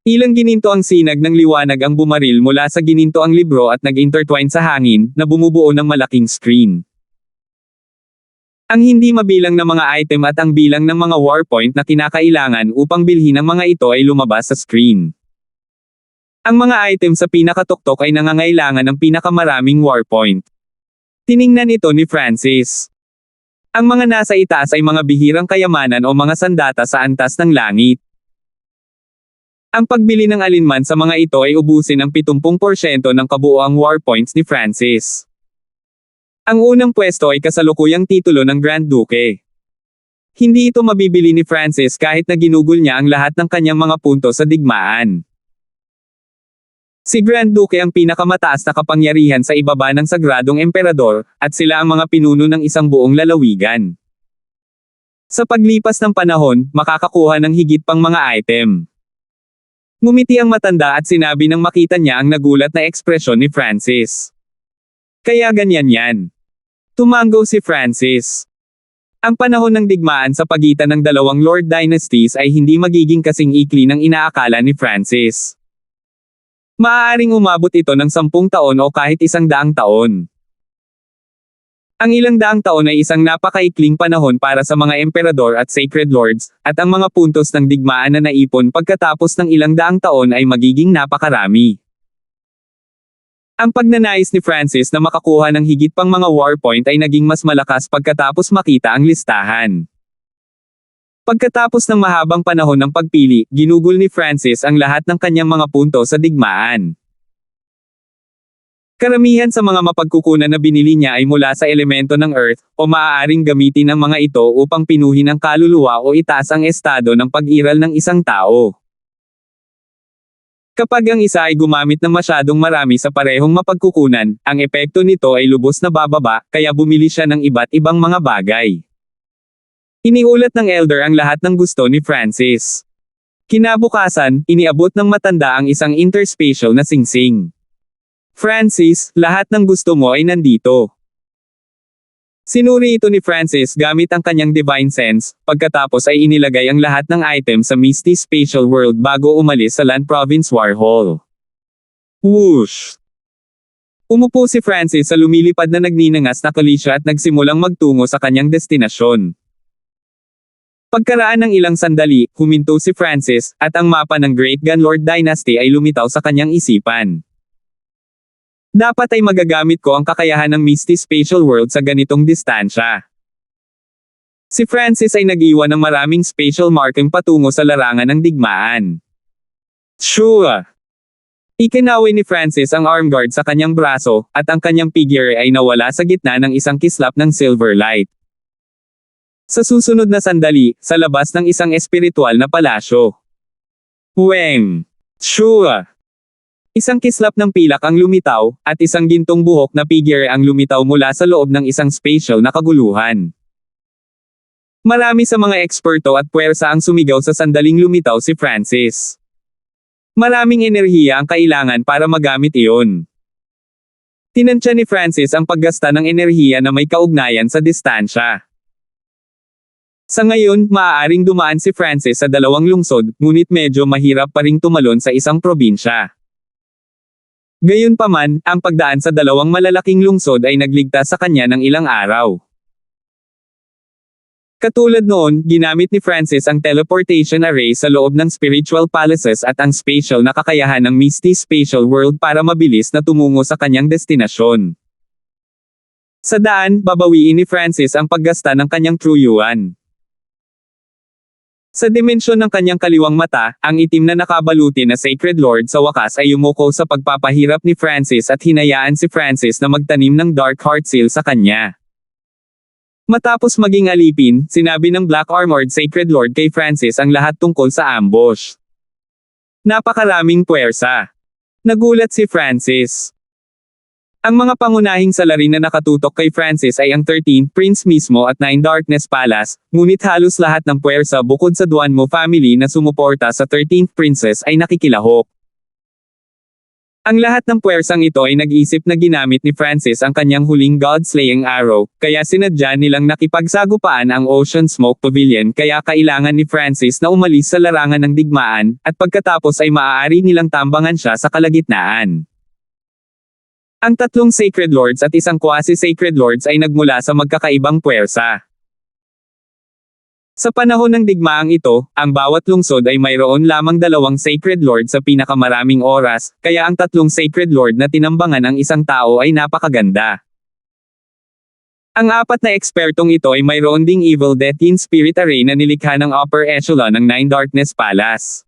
Ilang gininto ang sinag ng liwanag ang bumaril mula sa gininto ang libro at nag-intertwine sa hangin, na bumubuo ng malaking screen. Ang hindi mabilang na mga item at ang bilang ng mga warpoint na kinakailangan upang bilhin ang mga ito ay lumabas sa screen. Ang mga item sa pinakatuktok ay nangangailangan ng pinakamaraming warpoint. Tiningnan ito ni Francis. Ang mga nasa itaas ay mga bihirang kayamanan o mga sandata sa antas ng langit. Ang pagbili ng alinman sa mga ito ay ubusin ang 70% ng kabuoang warpoints ni Francis. Ang unang pwesto ay kasalukuyang titulo ng Grand Duke. Hindi ito mabibili ni Francis kahit na ginugol niya ang lahat ng kanyang mga punto sa digmaan. Si Grand Duke ang pinakamataas na kapangyarihan sa ibaba ng sagradong emperador, at sila ang mga pinuno ng isang buong lalawigan. Sa paglipas ng panahon, makakakuha ng higit pang mga item. Ngumiti ang matanda at sinabi nang makita niya ang nagulat na ekspresyon ni Francis. Kaya ganyan yan. Tumango si Francis. Ang panahon ng digmaan sa pagitan ng dalawang Lord Dynasties ay hindi magiging kasing ikli ng inaakala ni Francis. Maaaring umabot ito ng 10 taon o kahit 100 taon. Ang ilang daang taon ay isang napakaikling panahon para sa mga emperador at sacred lords, at ang mga puntos ng digmaan na naipon pagkatapos ng ilang daang taon ay magiging napakarami. Ang pagnanais ni Francis na makakuha ng higit pang mga warpoint ay naging mas malakas pagkatapos makita ang listahan. Pagkatapos ng mahabang panahon ng pagpili, ginugol ni Francis ang lahat ng kanyang mga punto sa digmaan. Karamihan sa mga mapagkukunan na binili niya ay mula sa elemento ng Earth, o maaaring gamitin ang mga ito upang pinuhin ang kaluluwa o itaas ang estado ng pag-iral ng isang tao. Kapag ang isa ay gumamit ng masyadong marami sa parehong mapagkukunan, ang epekto nito ay lubos na bababa, kaya bumili siya ng iba't ibang mga bagay. Iniulat ng elder ang lahat ng gusto ni Francis. Kinabukasan, iniabot ng matanda ang isang interspatial na singsing. Francis, lahat ng gusto mo ay nandito. Sinuri ito ni Francis gamit ang kanyang divine sense, pagkatapos ay inilagay ang lahat ng item sa Misty Spatial World bago umalis sa Land Province War Hall. Whoosh! Umupo si Francis sa lumilipad na nagninangas na kalisya at nagsimulang magtungo sa kanyang destinasyon. Pagkaraan ng ilang sandali, huminto si Francis, at ang mapa ng Great Gunlord Dynasty ay lumitaw sa kanyang isipan. Dapat ay magagamit ko ang kakayahan ng Misty Spatial World sa ganitong distansya. Si Francis ay nag-iwan ng maraming spatial marking patungo sa larangan ng digmaan. Sure! Ikinawi ni Francis ang arm guard sa kanyang braso, at ang kanyang figure ay nawala sa gitna ng isang kislap ng silver light. Sa susunod na sandali, sa labas ng isang espiritual na palasyo. Weng! Sure! Isang kislap ng pilak ang lumitaw, at isang gintong buhok na figure ang lumitaw mula sa loob ng isang spatial na kaguluhan. Marami sa mga eksperto at puwersa ang sumigaw sa sandaling lumitaw si Francis. Maraming enerhiya ang kailangan para magamit iyon. Tinansya ni Francis ang paggasta ng enerhiya na may kaugnayan sa distansya. Sa ngayon, maaaring dumaan si Francis sa 2 lungsod, ngunit medyo mahirap pa ring tumalon sa isang probinsya. Gayunpaman, ang pagdaan sa 2 malalaking lungsod ay nagligtas sa kanya ng ilang araw. Katulad noon, ginamit ni Francis ang teleportation array sa loob ng spiritual palaces at ang spatial na kakayahan ng Misty Spatial World para mabilis na tumungo sa kanyang destinasyon. Sa daan, babawiin ni Francis ang paggasta ng kanyang true yuan. Sa dimensyon ng kanyang kaliwang mata, ang itim na nakabaluti na Sacred Lord sa wakas ay yumuko sa pagpapahirap ni Francis at hinayaan si Francis na magtanim ng Dark Heart Seal sa kanya. Matapos maging alipin, sinabi ng Black Armored Sacred Lord kay Francis ang lahat tungkol sa ambush. Napakaraming puwersa. Nagulat si Francis. Ang mga pangunahing salarin na nakatutok kay Francis ay ang 13th Prince mismo at 9 Darkness Palace, ngunit halos lahat ng puwersa bukod sa Duanmo family na sumuporta sa 13th Princess ay nakikilahok. Ang lahat ng puwersang ito ay nag-isip na ginamit ni Francis ang kanyang huling God-slaying arrow, kaya sinadya nilang nakipagsagupaan ang Ocean Smoke Pavilion kaya kailangan ni Francis na umalis sa larangan ng digmaan, at pagkatapos ay maaari nilang tambangan siya sa kalagitnaan. Ang tatlong Sacred Lords at isang Quasi-Sacred Lords ay nagmula sa magkakaibang puwersa. Sa panahon ng digmaang ito, ang bawat lungsod ay mayroon lamang 2 Sacred Lord sa pinakamaraming oras, kaya ang 3 Sacred Lord na tinambangan ang isang tao ay napakaganda. Ang 4 na ekspertong ito ay mayroon ding Evil Death Teen Spirit Array na nilikha ng upper echelon ng Nine Darkness Palace.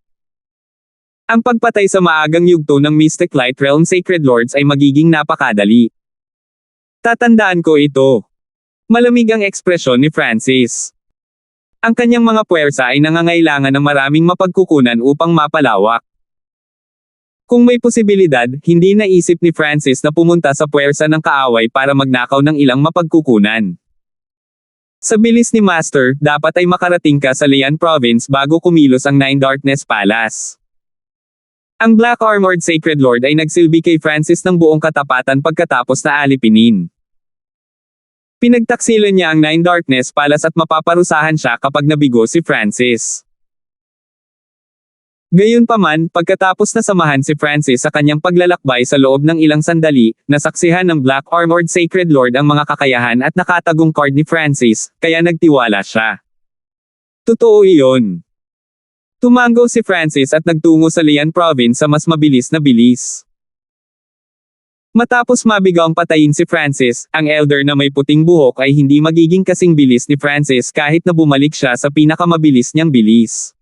Ang pagpatay sa maagang yugto ng Mystic Light Realm Sacred Lords ay magiging napakadali. Tatandaan ko ito. Malamig ang ekspresyon ni Francis. Ang kanyang mga puwersa ay nangangailangan ng maraming mapagkukunan upang mapalawak. Kung may posibilidad, hindi naisip ni Francis na pumunta sa puwersa ng kaaway para magnakaw ng ilang mapagkukunan. Sa bilis ni Master, dapat ay makarating ka sa Lian Province bago kumilos ang Nine Darkness Palace. Ang Black Armored Sacred Lord ay nagsilbi kay Francis ng buong katapatan pagkatapos na alipinin. Pinagtaksilan niya ang Nine Darkness Palace at mapaparusahan siya kapag nabigo si Francis. Gayunpaman, pagkatapos na samahan si Francis sa kanyang paglalakbay sa loob ng ilang sandali, nasaksihan ng Black Armored Sacred Lord ang mga kakayahan at nakatagong card ni Francis, kaya nagtiwala siya. Totoo iyon. Tumango si Francis at nagtungo sa Lian Province sa mas mabilis na bilis. Matapos mabigang patayin si Francis, ang elder na may puting buhok ay hindi magiging kasing bilis ni Francis kahit na bumalik siya sa pinakamabilis niyang bilis.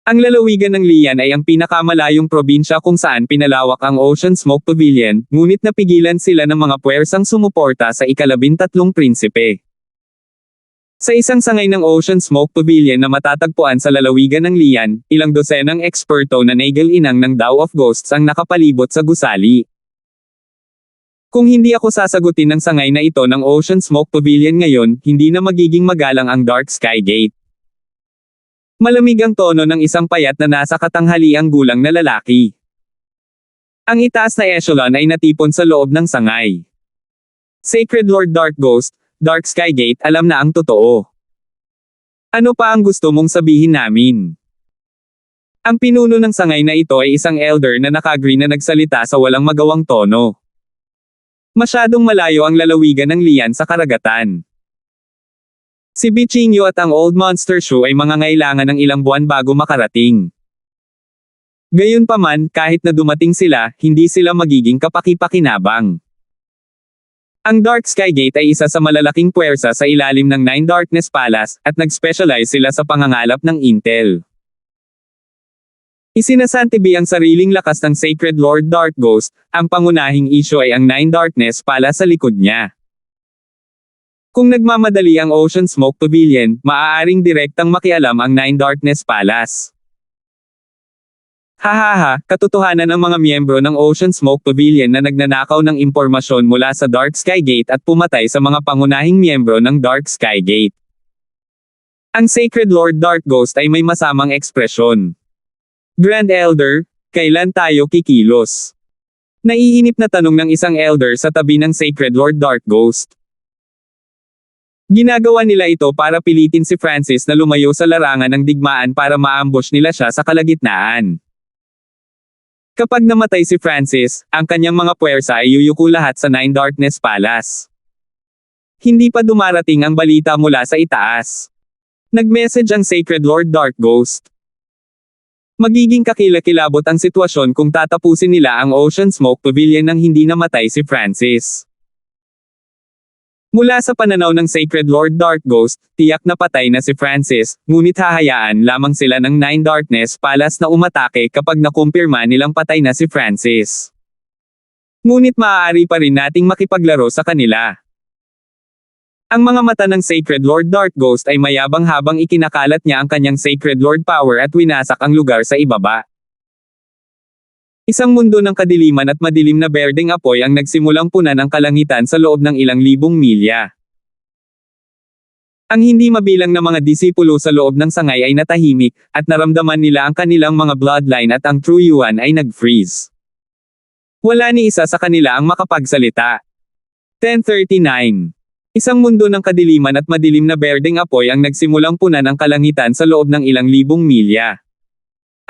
Ang lalawigan ng Lian ay ang pinakamalayong probinsya kung saan pinalawak ang Ocean Smoke Pavilion, ngunit napigilan sila ng mga puwersang sumuporta sa ika-13 prinsipe. Sa isang sangay ng Ocean Smoke Pavilion na matatagpuan sa lalawigan ng Lian, ilang dosenang eksperto na nagal-inang ng Tao of Ghosts ang nakapalibot sa gusali. Kung hindi ako sasagutin ng sangay na ito ng Ocean Smoke Pavilion ngayon, hindi na magiging magalang ang Dark Sky Gate. Malamig ang tono ng isang payat na nasa katanghaliang gulang na lalaki. Ang itaas na echelon ay natipon sa loob ng sangay. Sacred Lord Dark Ghost, Dark Sky Gate, alam na ang totoo. Ano pa ang gusto mong sabihin namin? Ang pinuno ng sangay na ito ay isang elder na nakagree na nagsalita sa walang magawang tono. Masyadong malayo ang lalawigan ng Lian sa karagatan. Si Bichinyo at ang Old Monster Shoe ay mangangailangan ng ilang buwan bago makarating. Gayunpaman, kahit na dumating sila, hindi sila magiging kapaki-pakinabang. Ang Dark Sky Gate ay isa sa malalaking puwersa sa ilalim ng Nine Darkness Palace, at nag-specialize sila sa pangangalap ng intel. Isinasantibi ang sariling lakas ng Sacred Lord Dark Ghost, ang pangunahing issue ay ang Nine Darkness Palace sa likod niya. Kung nagmamadali ang Ocean Smoke Pavilion, maaaring direktang makialam ang Nine Darkness Palace. Hahaha, katotohanan ng mga miyembro ng Ocean Smoke Pavilion na nagnanakaw ng impormasyon mula sa Dark Sky Gate at pumatay sa mga pangunahing miyembro ng Dark Sky Gate. Ang Sacred Lord Dark Ghost ay may masamang ekspresyon. Grand Elder, kailan tayo kikilos? Naiinip na tanong ng isang elder sa tabi ng Sacred Lord Dark Ghost. Ginagawa nila ito para pilitin si Francis na lumayo sa larangan ng digmaan para ma-ambush nila siya sa kalagitnaan. Kapag namatay si Francis, ang kanyang mga puwersa ay yuyuko lahat sa Nine Darkness Palace. Hindi pa dumarating ang balita mula sa itaas. Nag-message ang Sacred Lord Dark Ghost. Magiging kakilakilabot ang sitwasyon kung tatapusin nila ang Ocean Smoke Pavilion nang hindi namatay si Francis. Mula sa pananaw ng Sacred Lord Dark Ghost, tiyak na patay na si Francis, ngunit hahayaan lamang sila ng Nine Darkness Palace na umatake kapag nakumpirma nilang patay na si Francis. Ngunit maaari pa rin nating makipaglaro sa kanila. Ang mga mata ng Sacred Lord Dark Ghost ay mayabang habang ikinakalat niya ang kanyang Sacred Lord Power at winasak ang lugar sa ibaba. Isang mundo ng kadiliman at madilim na berdeng apoy ang nagsimulang punan ang kalangitan sa loob ng ilang libong milya. Ang hindi mabilang na mga disipulo sa loob ng sangay ay natahimik, at naramdaman nila ang kanilang mga bloodline at ang True Yuan ay nag-freeze. Wala ni isa sa kanila ang makapagsalita. 1039. Isang mundo ng kadiliman at madilim na berdeng apoy ang nagsimulang punan ang kalangitan sa loob ng ilang libong milya.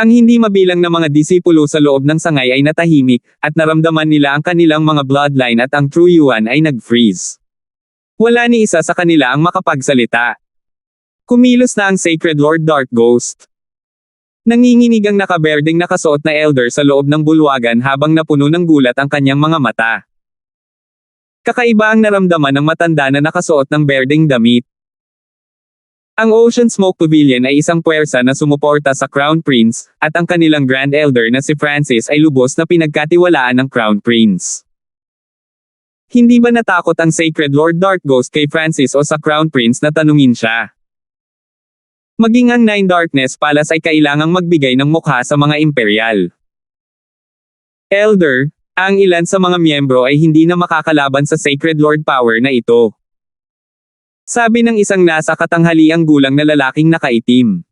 Ang hindi mabilang na mga disipulo sa loob ng sangay ay natahimik, at naramdaman nila ang kanilang mga bloodline at ang True Yuan ay nag-freeze. Wala ni isa sa kanila ang makapagsalita. Kumilos na ang Sacred Lord Dark Ghost. Nanginginig ang nakaberdeng nakasuot na elder sa loob ng bulwagan habang napuno ng gulat ang kanyang mga mata. Kakaiba ang naramdaman ng matanda na nakasuot ng berdeng damit. Ang Ocean Smoke Pavilion ay isang puwersa na sumuporta sa Crown Prince, at ang kanilang Grand Elder na si Francis ay lubos na pinagkatiwalaan ng Crown Prince. Hindi ba natakot ang Sacred Lord Dark Ghost kay Francis o sa Crown Prince na tanungin siya? Maging ang Nine Darkness Palace ay kailangang magbigay ng mukha sa mga imperial. Elder, ang ilan sa mga miyembro ay hindi na makakalaban sa Sacred Lord Power na ito. Sabi ng isang nasa katanghaliang gulang na lalaking nakaitim.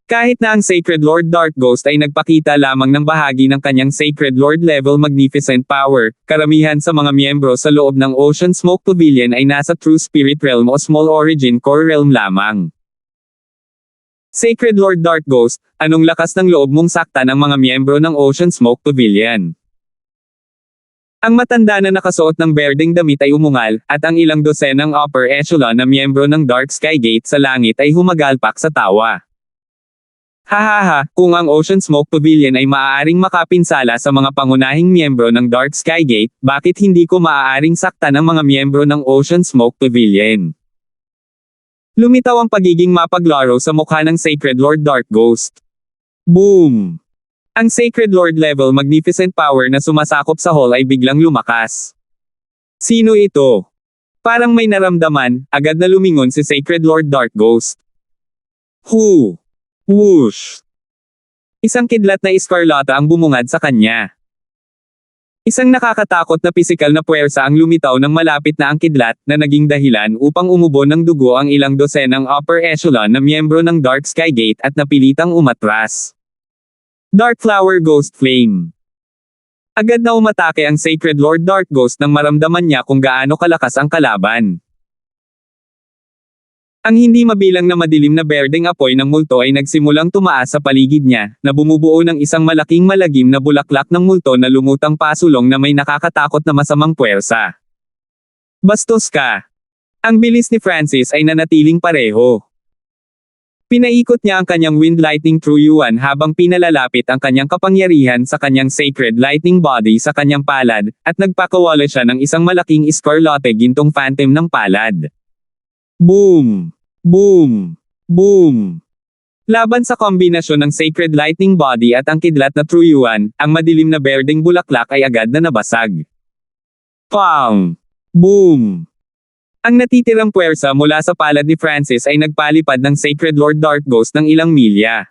Kahit na ang Sacred Lord Dark Ghost ay nagpakita lamang ng bahagi ng kanyang Sacred Lord level magnificent power, karamihan sa mga miyembro sa loob ng Ocean Smoke Pavilion ay nasa True Spirit Realm o Small Origin Core Realm lamang. Sacred Lord Dark Ghost, anong lakas ng loob mong saktan ang mga miyembro ng Ocean Smoke Pavilion? Ang matanda na nakasuot ng berdeng damit ay umungal, at ang ilang dosenang upper echelon na miyembro ng Dark Sky Gate sa langit ay humagalpak sa tawa. Hahaha, kung ang Ocean Smoke Pavilion ay maaaring makapinsala sa mga pangunahing miyembro ng Dark Sky Gate, bakit hindi ko maaaring saktan ang mga miyembro ng Ocean Smoke Pavilion? Lumitaw ang pagiging mapaglaro sa mukha ng Sacred Lord Dark Ghost. Boom! Ang Sacred Lord level magnificent power na sumasakop sa hall ay biglang lumakas. Sino ito? Parang may naramdaman, agad na lumingon si Sacred Lord Dark Ghost. Who? Whoosh! Isang kidlat na eskarlata ang bumungad sa kanya. Isang nakakatakot na pisikal na puwersa ang lumitaw ng malapit na ang kidlat, na naging dahilan upang umubo ng dugo ang ilang dosenang upper echelon na miyembro ng Dark Sky Gate at napilitang umatras. Dark Flower Ghost Flame. Agad na umatake ang Sacred Lord Dark Ghost nang maramdaman niya kung gaano kalakas ang kalaban. Ang hindi mabilang na madilim na berdeng apoy ng multo ay nagsimulang tumaas sa paligid niya, na bumubuo ng isang malaking malagim na bulaklak ng multo na lumutang pasulong na may nakakatakot na masamang puwersa. Bastos ka! Ang bilis ni Francis ay nanatiling pareho. Pinaikot niya ang kanyang Wind Lightning True Yuan habang pinalalapit ang kanyang kapangyarihan sa kanyang Sacred Lightning Body sa kanyang palad, at nagpakawala siya ng isang malaking escarlate gintong phantom ng palad. Boom! Boom! Boom! Laban sa kombinasyon ng Sacred Lightning Body at ang kidlat na True Yuan, ang madilim na berdeng bulaklak ay agad na nabasag. Pang! Boom! Ang natitirang puwersa mula sa palad ni Francis ay nagpalipad ng Sacred Lord Dark Ghost ng ilang milya.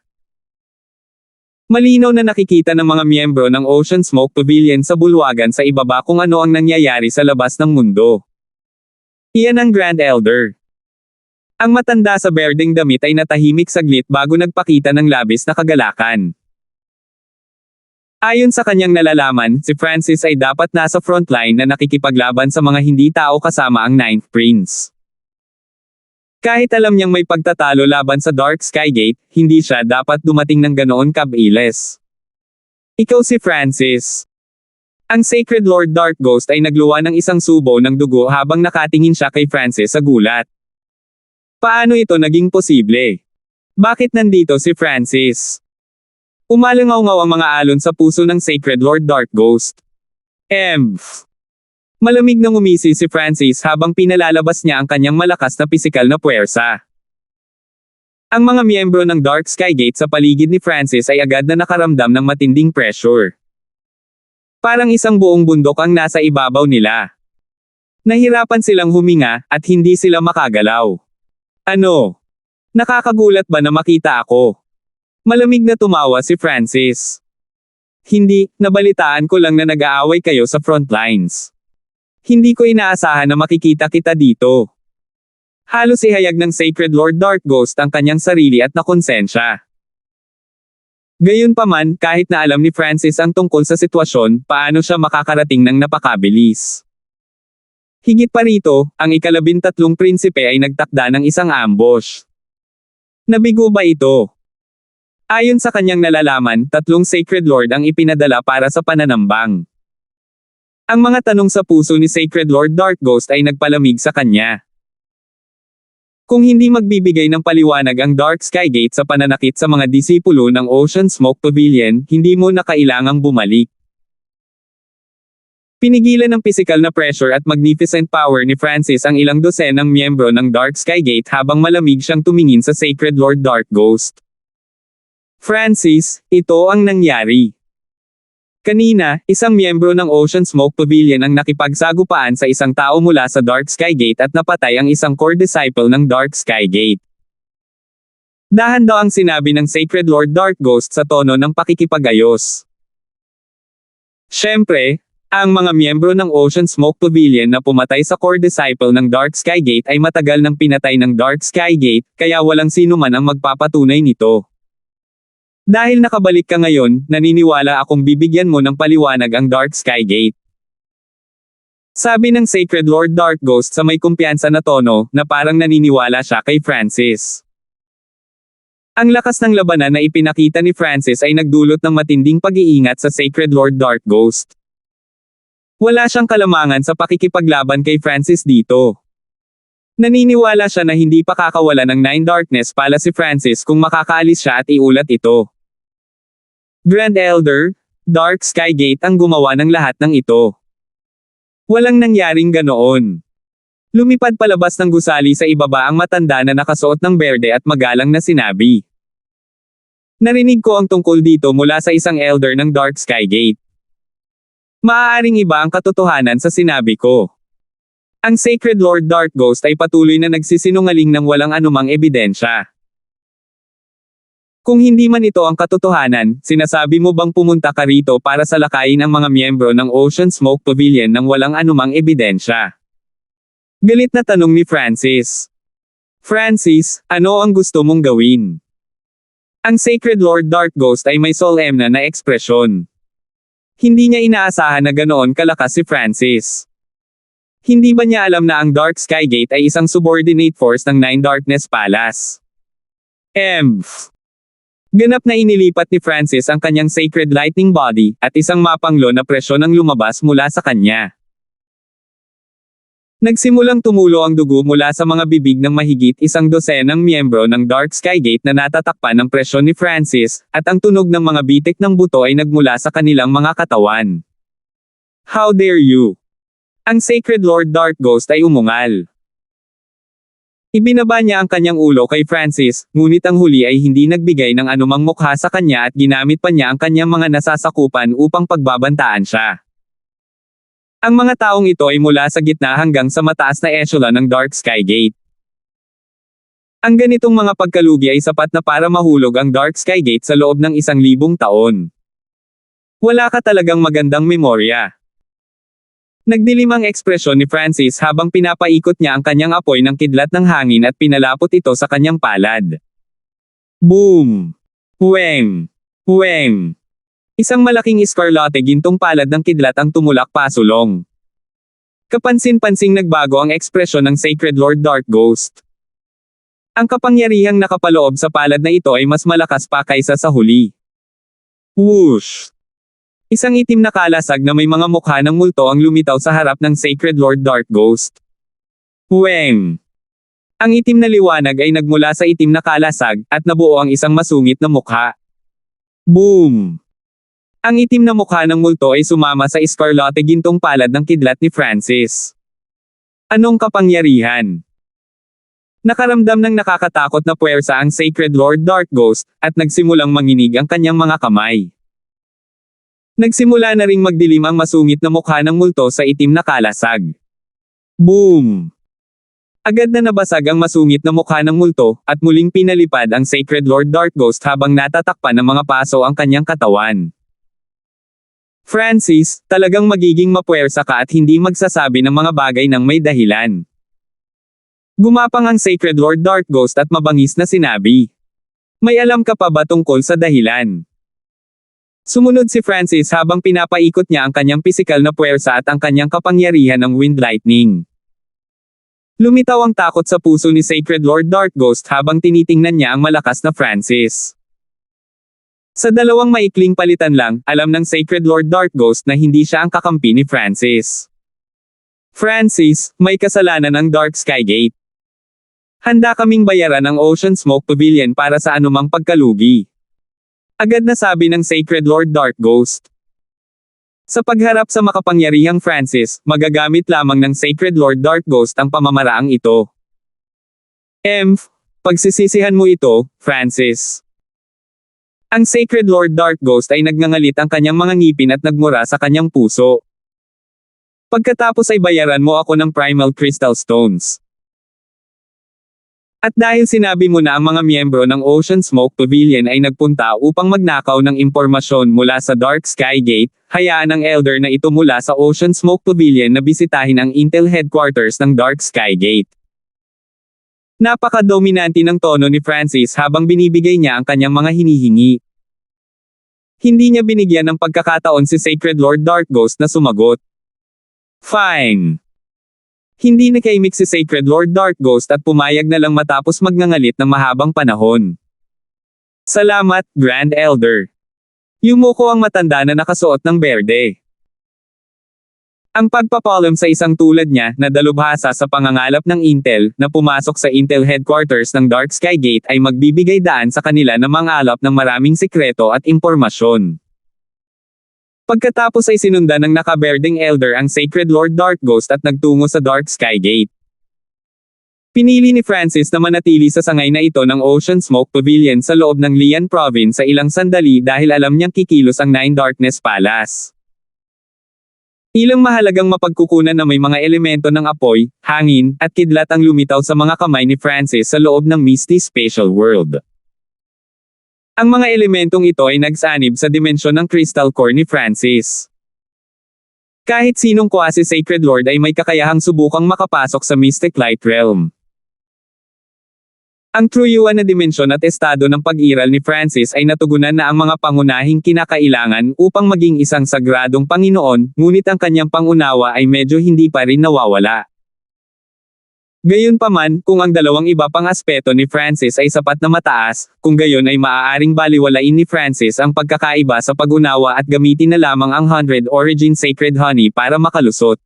Malinaw na nakikita ng mga miyembro ng Ocean Smoke Pavilion sa bulwagan sa ibaba kung ano ang nangyayari sa labas ng mundo. Iyan ang Grand Elder. Ang matanda sa berdeng damit ay natahimik saglit bago nagpakita ng labis na kagalakan. Ayon sa kanyang nalalaman, si Francis ay dapat nasa frontline na nakikipaglaban sa mga hindi tao kasama ang Ninth Prince. Kahit alam niyang may pagtatalo laban sa Dark Sky Gate, hindi siya dapat dumating ng ganoon kabilis. Ikaw si Francis. Ang Sacred Lord Dark Ghost ay nagluwa ng isang subo ng dugo habang nakatingin siya kay Francis sa gulat. Paano ito naging posible? Bakit nandito si Francis? Umalangaw-ngaw ang mga alon sa puso ng Sacred Lord Dark Ghost. Malamig na ngumisi si Francis habang pinalalabas niya ang kanyang malakas na pisikal na puwersa. Ang mga miyembro ng Dark Sky Gate sa paligid ni Francis ay agad na nakaramdam ng matinding pressure. Parang isang buong bundok ang nasa ibabaw nila. Nahirapan silang huminga, at hindi sila makagalaw. Ano? Nakakagulat ba na makita ako? Malamig na tumawa si Francis. Hindi, nabalitaan ko lang na nag-aaway kayo sa front lines. Hindi ko inaasahan na makikita kita dito. Halos ihayag ng Sacred Lord Dark Ghost ang kanyang sarili at nakonsensya. Gayunpaman, kahit na alam ni Francis ang tungkol sa sitwasyon, paano siya makakarating ng napakabilis. Higit pa rito, ang ika-13 prinsipe ay nagtakda ng isang ambush. Nabigo ba ito? Ayon sa kanyang nalalaman, 3 Sacred Lord ang ipinadala para sa pananambang. Ang mga tanong sa puso ni Sacred Lord Dark Ghost ay nagpalamig sa kanya. Kung hindi magbibigay ng paliwanag ang Dark Sky Gate sa pananakit sa mga disipulo ng Ocean Smoke Pavilion, hindi mo na kailangang bumalik. Pinigilan ng pisikal na pressure at magnificent power ni Francis ang ilang dosenang miyembro ng Dark Sky Gate habang malamig siyang tumingin sa Sacred Lord Dark Ghost. Francis, ito ang nangyari. Kanina, isang miyembro ng Ocean Smoke Pavilion ang nakipagsagupaan sa isang tao mula sa Dark Sky Gate at napatay ang isang core disciple ng Dark Sky Gate. Dahan daw ang sinabi ng Sacred Lord Dark Ghost sa tono ng pakikipagayos. Siyempre, ang mga miyembro ng Ocean Smoke Pavilion na pumatay sa core disciple ng Dark Sky Gate ay matagal nang pinatay ng Dark Sky Gate, kaya walang sino man ang magpapatunay nito. Dahil nakabalik ka ngayon, naniniwala akong bibigyan mo ng paliwanag ang Dark Sky Gate. Sabi ng Sacred Lord Dark Ghost sa may kumpiyansa na tono, na parang naniniwala siya kay Francis. Ang lakas ng labanan na ipinakita ni Francis ay nagdulot ng matinding pag-iingat sa Sacred Lord Dark Ghost. Wala siyang kalamangan sa pakikipaglaban kay Francis dito. Naniniwala siya na hindi pa kakawala ng 9 Darkness pala si Francis kung makakaalis siya at iulat ito. Grand Elder, Dark Sky Gate ang gumawa ng lahat ng ito. Walang nangyaring ganoon. Lumipad palabas ng gusali sa ibaba ang matanda na nakasuot ng berde at magalang na sinabi. Narinig ko ang tungkol dito mula sa isang elder ng Dark Sky Gate. Maaaring iba ang katotohanan sa sinabi ko. Ang Sacred Lord Dark Ghost ay patuloy na nagsisinungaling ng walang anumang ebidensya. Kung hindi man ito ang katotohanan, sinasabi mo bang pumunta ka rito para salakayin ang mga miyembro ng Ocean Smoke Pavilion ng walang anumang ebidensya? Galit na tanong ni Francis. Francis, ano ang gusto mong gawin? Ang Sacred Lord Dark Ghost ay may solemn na ekspresyon. Hindi niya inaasahan na ganoon kalakas si Francis. Hindi ba niya alam na ang Dark Sky Gate ay isang subordinate force ng 9 Darkness Palace? Ganap na inilipat ni Francis ang kanyang Sacred Lightning Body, at isang mapanglo na presyon ang lumabas mula sa kanya. Nagsimulang tumulo ang dugo mula sa mga bibig ng mahigit 100 miyembro ng Dark Sky Gate na natatakpan ng presyon ni Francis, at ang tunog ng mga bitik ng buto ay nagmula sa kanilang mga katawan. How dare you? Ang Sacred Lord Dark Ghost ay umungal. Ibinaba niya ang kanyang ulo kay Francis, ngunit ang huli ay hindi nagbigay ng anumang mukha sa kanya at ginamit pa niya ang kanyang mga nasasakupan upang pagbabantaan siya. Ang mga taong ito ay mula sa gitna hanggang sa mataas na echelon ng Dark Sky Gate. Ang ganitong mga pagkalugi ay sapat na para mahulog ang Dark Sky Gate sa loob ng 1,000 taon. Wala ka talagang magandang memorya. Nagdilim ang ekspresyon ni Francis habang pinapaikot niya ang kanyang apoy ng kidlat ng hangin at pinalapot ito sa kanyang palad. Boom! Huweng! Huweng! Isang malaking eskarlate gintong palad ng kidlat ang tumulak pasulong. Kapansin-pansing nagbago ang ekspresyon ng Sacred Lord Dark Ghost. Ang kapangyarihang nakapaloob sa palad na ito ay mas malakas pa kaysa sa huli. Whoosh! Isang itim na kalasag na may mga mukha ng multo ang lumitaw sa harap ng Sacred Lord Dark Ghost. Huweng! Ang itim na liwanag ay nagmula sa itim na kalasag, at nabuo ang isang masungit na mukha. Boom! Ang itim na mukha ng multo ay sumama sa eskarlate gintong palad ng kidlat ni Francis. Anong kapangyarihan? Nakaramdam ng nakakatakot na puwersa ang Sacred Lord Dark Ghost, at nagsimulang manginig ang kanyang mga kamay. Nagsimula na ring magdilim ang masungit na mukha ng multo sa itim na kalasag. Boom! Agad na nabasag ang masungit na mukha ng multo, at muling pinalipad ang Sacred Lord Dark Ghost habang natatakpan ng mga paso ang kanyang katawan. Francis, talagang magiging mapuwersa ka at hindi magsasabi ng mga bagay ng may dahilan. Gumapang ang Sacred Lord Dark Ghost at mabangis na sinabi. May alam ka pa ba tungkol sa dahilan? Sumunod si Francis habang pinapaikot niya ang kanyang pisikal na puwersa at ang kanyang kapangyarihan ng Wind Lightning. Lumitaw ang takot sa puso ni Sacred Lord Dark Ghost habang tinitingnan niya ang malakas na Francis. Sa dalawang maikling palitan lang, alam ng Sacred Lord Dark Ghost na hindi siya ang kakampi ni Francis. Francis, may kasalanan ang Dark Sky Gate. Handa kaming bayaran ang Ocean Smoke Pavilion para sa anumang pagkalugi. Agad na sabi ng Sacred Lord Dark Ghost. Sa pagharap sa makapangyarihang Francis, magagamit lamang ng Sacred Lord Dark Ghost ang pamamaraang ito. Pagsisisihan mo ito, Francis. Ang Sacred Lord Dark Ghost ay nagngangalit ang kanyang mga ngipin at nagmura sa kanyang puso. Pagkatapos ay bayaran mo ako ng Primal Crystal Stones. At dahil sinabi mo na ang mga miyembro ng Ocean Smoke Pavilion ay nagpunta upang magnakaw ng impormasyon mula sa Dark Sky Gate, hayaan ang Elder na ito mula sa Ocean Smoke Pavilion na bisitahin ang Intel Headquarters ng Dark Sky Gate. Napaka-dominante ng tono ni Francis habang binibigay niya ang kanyang mga hinihingi. Hindi niya binigyan ng pagkakataon si Sacred Lord Dark Ghost na sumagot. Fine. Hindi nakaimik si Sacred Lord Dark Ghost at pumayag na lang matapos magngangalit ng mahabang panahon. Salamat, Grand Elder. Yumuko ang matanda na nakasuot ng berde. Ang pagpapaalam sa isang tulad niya na dalubhasa sa pangangalap ng Intel na pumasok sa Intel Headquarters ng Dark Sky Gate ay magbibigay daan sa kanila na mangalap ng maraming sikreto at impormasyon. Pagkatapos ay sinundan ng nakaberdeng Elder ang Sacred Lord Dark Ghost at nagtungo sa Dark Sky Gate. Pinili ni Francis na manatili sa sangay na ito ng Ocean Smoke Pavilion sa loob ng Lian Province sa ilang sandali dahil alam niyang kikilos ang Nine Darkness Palace. Ilang mahalagang mapagkukunan na may mga elemento ng apoy, hangin, at kidlat ang lumitaw sa mga kamay ni Francis sa loob ng Misty Spatial World. Ang mga elementong ito ay nagsanib sa dimensyon ng Crystal Core ni Francis. Kahit sinong quasi-sacred lord ay may kakayahang subukang makapasok sa Mystic Light Realm. Ang truyuan na dimensyon at estado ng pag-iral ni Francis ay natugunan na ang mga pangunahing kinakailangan upang maging isang sagradong Panginoon, ngunit ang kanyang pangunawa ay medyo hindi pa rin nawawala. Gayunpaman, kung ang dalawang iba pang aspeto ni Francis ay sapat na mataas, kung gayon ay maaaring baliwalain ni Francis ang pagkakaiba sa pag-unawa at gamitin na lamang ang 100 Origin Sacred Honey para makalusot.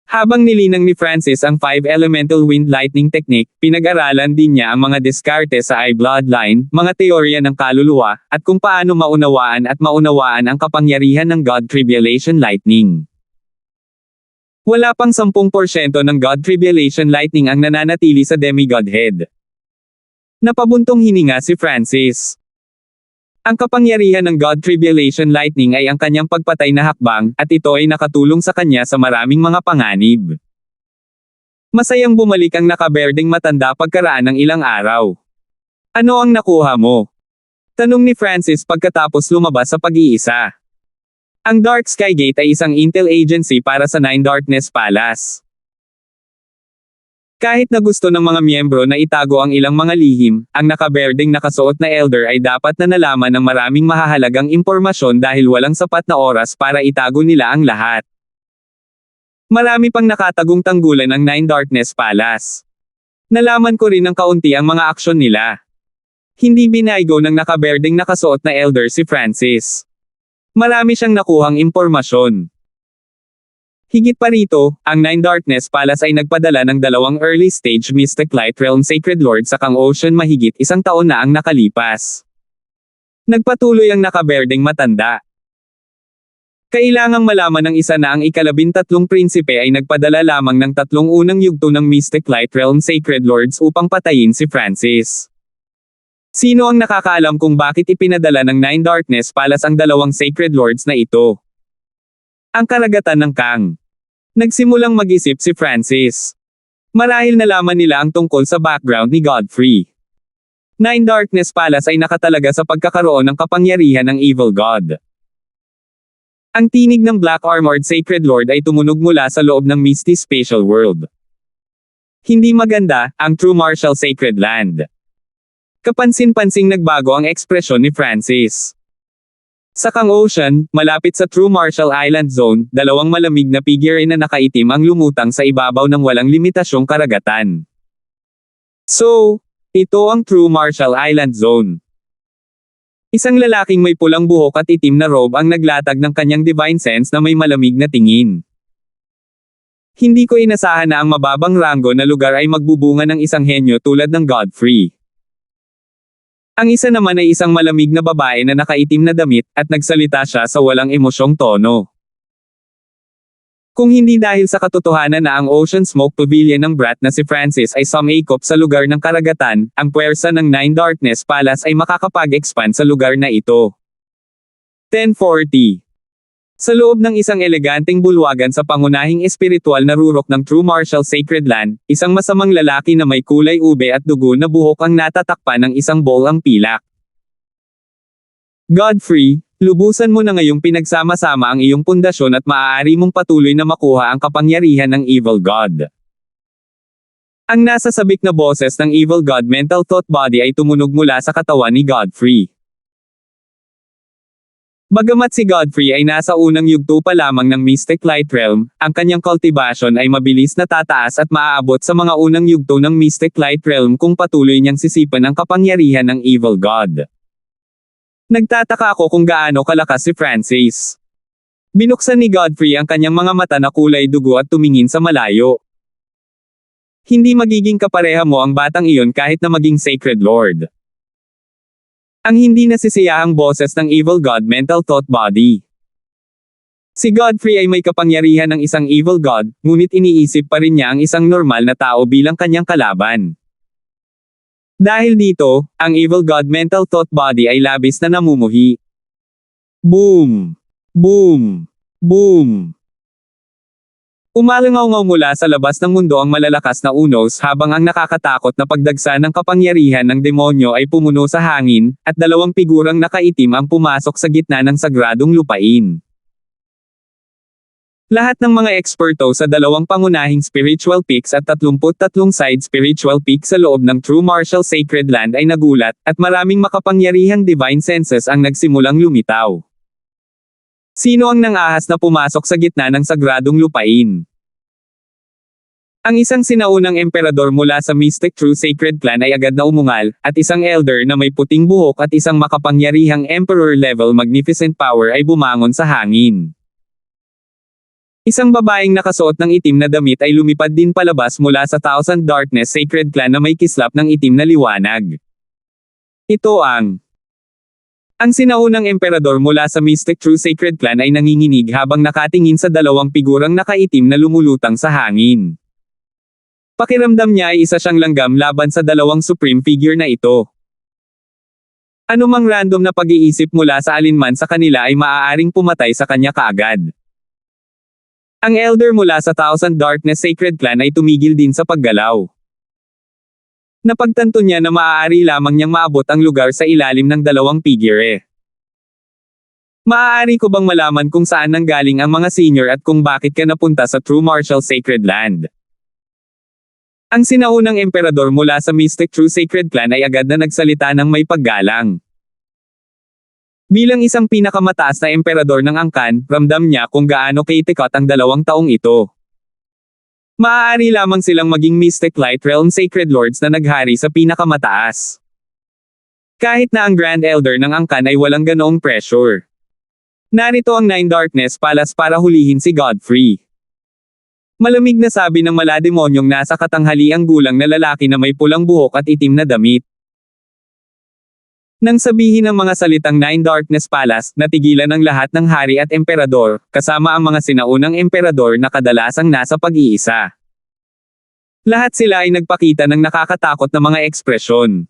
Habang nilinang ni Francis ang 5 Elemental Wind Lightning Technique, pinag-aralan din niya ang mga diskarte sa eye bloodline, mga teorya ng kaluluwa, at kung paano maunawaan ang kapangyarihan ng God Tribulation Lightning. Wala pang 10% ng God Tribulation Lightning ang nananatili sa Demigodhead. Napabuntong hininga si Francis. Ang kapangyarihan ng God Tribulation Lightning ay ang kanyang pagpatay na hakbang, at ito ay nakatulong sa kanya sa maraming mga panganib. Masayang bumalik ang nakaberdeng matanda pagkaraan ng ilang araw. Ano ang nakuha mo? Tanong ni Francis pagkatapos lumabas sa pag-iisa. Ang Dark Sky Gate ay isang intel agency para sa Nine Darkness Palace. Kahit na gusto ng mga miyembro na itago ang ilang mga lihim, ang nakaberdeng nakasuot na elder ay dapat na nalaman ng maraming mahahalagang impormasyon dahil walang sapat na oras para itago nila ang lahat. Marami pang nakatagong tanggulan ang Nine Darkness Palace. Nalaman ko rin ng kaunti ang mga aksyon nila. Hindi binaygo ng nakaberdeng nakasuot na elder si Francis. Marami siyang nakuhang impormasyon. Higit pa rito, ang Nine Darkness Palace ay nagpadala ng 2 early-stage Mystic Light Realm Sacred Lord sa Kang Ocean mahigit 1 taon na ang nakalipas. Nagpatuloy ang nakaberdeng matanda. Kailangang malaman ng isa na ang ika-13 prinsipe ay nagpadala lamang ng 3 unang yugto ng Mystic Light Realm Sacred Lords upang patayin si Francis. Sino ang nakakaalam kung bakit ipinadala ng Nine Darkness Palace ang 2 Sacred Lords na ito? Ang karagatan ng Kang. Nagsimulang mag-isip si Francis. Marahil nalaman nila ang tungkol sa background ni Godfrey. Nine Darkness Palace ay nakatalaga sa pagkakaroon ng kapangyarihan ng Evil God. Ang tinig ng Black Armored Sacred Lord ay tumunog mula sa loob ng Misty Spatial World. Hindi maganda, ang True Martial Sacred Land. Kapansin-pansing nagbago ang ekspresyon ni Francis. Sa Kang Ocean, malapit sa True Martial Island Zone, dalawang malamig na figure na nakaitim ang lumutang sa ibabaw ng walang limitasyong karagatan. So, ito ang True Martial Island Zone. Isang lalaking may pulang buhok at itim na robe ang naglatag ng kanyang divine sense na may malamig na tingin. Hindi ko inasahan na ang mababang ranggo na lugar ay magbubunga ng isang henyo tulad ng Godfrey. Ang isa naman ay isang malamig na babae na nakaitim na damit, at nagsalita siya sa walang emosyong tono. Kung hindi dahil sa katotohanan na ang Ocean Smoke Pavilion ng brat na si Francis ay sumakop sa lugar ng karagatan, ang puwersa ng Nine Darkness Palace ay makakapag-expand sa lugar na ito. 1040. Sa loob ng isang eleganteng bulwagan sa pangunahing espiritual na rurok ng True Martial Sacred Land, isang masamang lalaki na may kulay ube at dugo na buhok ang natatakpan ng isang bowl ang pilak. Godfrey, lubusan mo na ngayong pinagsama-sama ang iyong pundasyon at maaari mong patuloy na makuha ang kapangyarihan ng Evil God. Ang nasa sabik na boses ng Evil God Mental Thought Body ay tumunog mula sa katawan ni Godfrey. Bagamat si Godfrey ay nasa unang yugto pa lamang ng Mystic Light Realm, ang kanyang cultivation ay mabilis na tataas at maaabot sa mga unang yugto ng Mystic Light Realm kung patuloy niyang sisipan ang kapangyarihan ng Evil God. Nagtataka ako kung gaano kalakas si Francis. Binuksan ni Godfrey ang kanyang mga mata na kulay dugo at tumingin sa malayo. Hindi magiging kapareha mo ang batang iyon kahit na maging Sacred Lord. Ang hindi nasisiyahang boses ng Evil God Mental Thought Body. Si Godfrey ay may kapangyarihan ng isang Evil God, ngunit iniisip pa rin niya ang isang normal na tao bilang kanyang kalaban. Dahil dito, ang Evil God Mental Thought Body ay labis na namumuhi. Boom! Boom! Boom! Umalangaw-ngaw mula sa labas ng mundo ang malalakas na unos habang ang nakakatakot na pagdagsa ng kapangyarihan ng demonyo ay pumuno sa hangin, at dalawang figurang nakaitim ang pumasok sa gitna ng sagradong lupain. Lahat ng mga eksperto sa dalawang pangunahing spiritual peaks at 33 side spiritual peaks sa loob ng True Martial Sacred Land ay nagulat, at maraming makapangyarihang divine senses ang nagsimulang lumitaw. Sino ang nangahas na pumasok sa gitna ng sagradong lupain? Ang isang sinaunang emperador mula sa Mystic True Sacred Clan ay agad na umungal, at isang elder na may puting buhok at isang makapangyarihang emperor-level magnificent power ay bumangon sa hangin. Isang babaeng nakasuot ng itim na damit ay lumipad din palabas mula sa Thousand Darkness Sacred Clan na may kislap ng itim na liwanag. Ito ang sinaunang emperador mula sa Mystic True Sacred Clan ay nanginginig habang nakatingin sa dalawang figurang nakaitim na lumulutang sa hangin. Pakiramdam niya ay isa siyang langgam laban sa dalawang supreme figure na ito. Anumang random na pag-iisip mula sa alinman sa kanila ay maaaring pumatay sa kanya kaagad. Ang elder mula sa Thousand Darkness Sacred Clan ay tumigil din sa paggalaw. Napagtanto niya na maaari lamang niyang maabot ang lugar sa ilalim ng dalawang figure. Maaari ko bang malaman kung saan nanggaling ang mga senior at kung bakit ka napunta sa True Martial Sacred Land? Ang sinaunang emperador mula sa Mystic True Sacred Clan ay agad na nagsalita ng may paggalang. Bilang isang pinakamataas na emperador ng angkan, ramdam niya kung gaano kaitikot ang 2 taong ito. Maaari lamang silang maging Mystic Light Realm Sacred Lords na naghari sa pinakamataas. Kahit na ang Grand Elder ng angkan ay walang ganoong pressure. Narito ang Nine Darkness Palace para hulihin si Godfrey. Malamig na sabi ng malademonyong nasa katanghaliang gulang na lalaki na may pulang buhok at itim na damit. Nang sabihin ng mga salitang Nine Darkness Palace, natigilan ang lahat ng hari at emperador, kasama ang mga sinaunang emperador na kadalasang nasa pag-iisa. Lahat sila ay nagpakita ng nakakatakot na mga ekspresyon.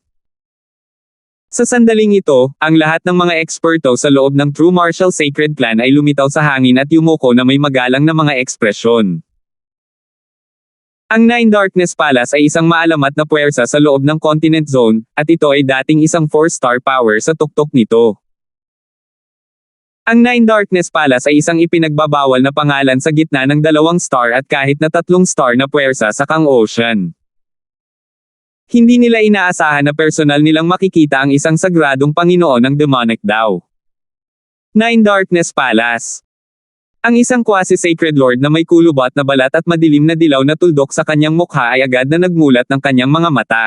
Sa sandaling ito, ang lahat ng mga eksperto sa loob ng True Martial Sacred Clan ay lumitaw sa hangin at yumuko na may magalang na mga ekspresyon. Ang Nine Darkness Palace ay isang maalamat na puwersa sa loob ng Continent Zone, at ito ay dating isang 4-star power sa tuktok nito. Ang Nine Darkness Palace ay isang ipinagbabawal na pangalan sa gitna ng 2 star at kahit na 3 star na puwersa sa Kang Ocean. Hindi nila inaasahan na personal nilang makikita ang isang sagradong Panginoon ng demonic daw. 9 Darkness Palace. Ang isang quasi-sacred lord na may kulubot na balat at madilim na dilaw na tuldok sa kanyang mukha ay agad na nagmulat ng kanyang mga mata.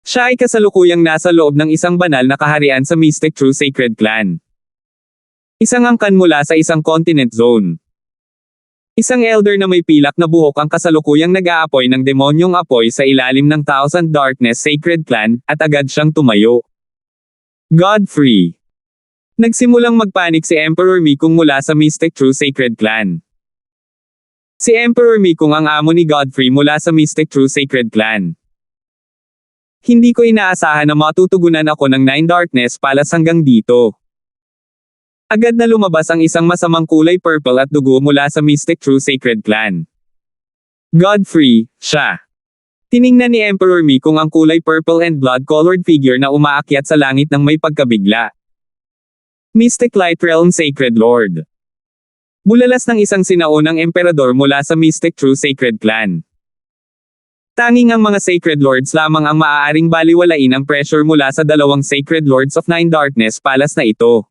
Siya ay kasalukuyang nasa loob ng isang banal na kaharian sa Mystic True Sacred Clan. Isang angkan mula sa isang continent zone. Isang elder na may pilak na buhok ang kasalukuyang nag-aapoy ng demonyong apoy sa ilalim ng Thousand Darkness Sacred Clan, at agad siyang tumayo. Godfrey. Nagsimulang magpanik si Emperor Mikung mula sa Mystic True Sacred Clan. Si Emperor Mikung ang amo ni Godfrey mula sa Mystic True Sacred Clan. Hindi ko inaasahan na matutugunan ako ng 9 Darkness Palace hanggang dito. Agad na lumabas ang isang masamang kulay purple at dugo mula sa Mystic True Sacred Clan. Godfrey, siya. Tiningnan ni Emperor Mikung ang kulay purple and blood-colored figure na umaakyat sa langit ng may pagkabigla. Mystic Light Realm Sacred Lord. Bulalas ng isang sinaunang emperador mula sa Mystic True Sacred Clan. Tanging ang mga Sacred Lords lamang ang maaaring baliwalain ang pressure mula sa dalawang Sacred Lords of 9 Darkness Palace na ito.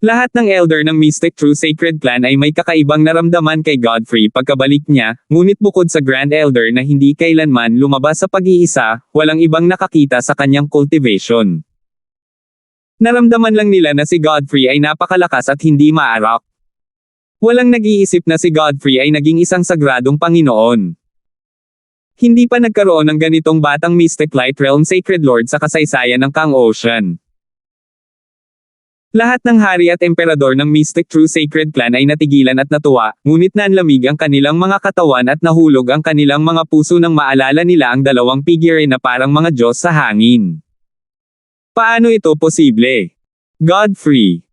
Lahat ng elder ng Mystic True Sacred Clan ay may kakaibang naramdaman kay Godfrey pagkabalik niya, ngunit bukod sa Grand Elder na hindi kailanman lumabas sa pag-iisa, walang ibang nakakita sa kanyang cultivation. Naramdaman lang nila na si Godfrey ay napakalakas at hindi maarak. Walang nag-iisip na si Godfrey ay naging isang sagradong Panginoon. Hindi pa nagkaroon ng ganitong batang Mystic Light Realm Sacred Lord sa kasaysayan ng Kang Ocean. Lahat ng hari at emperador ng Mystic True Sacred Clan ay natigilan at natuwa, ngunit nanlamig ang kanilang mga katawan at nahulog ang kanilang mga puso nang maalala nila ang dalawang figure na parang mga Diyos sa hangin. Paano ito posible? Godfrey.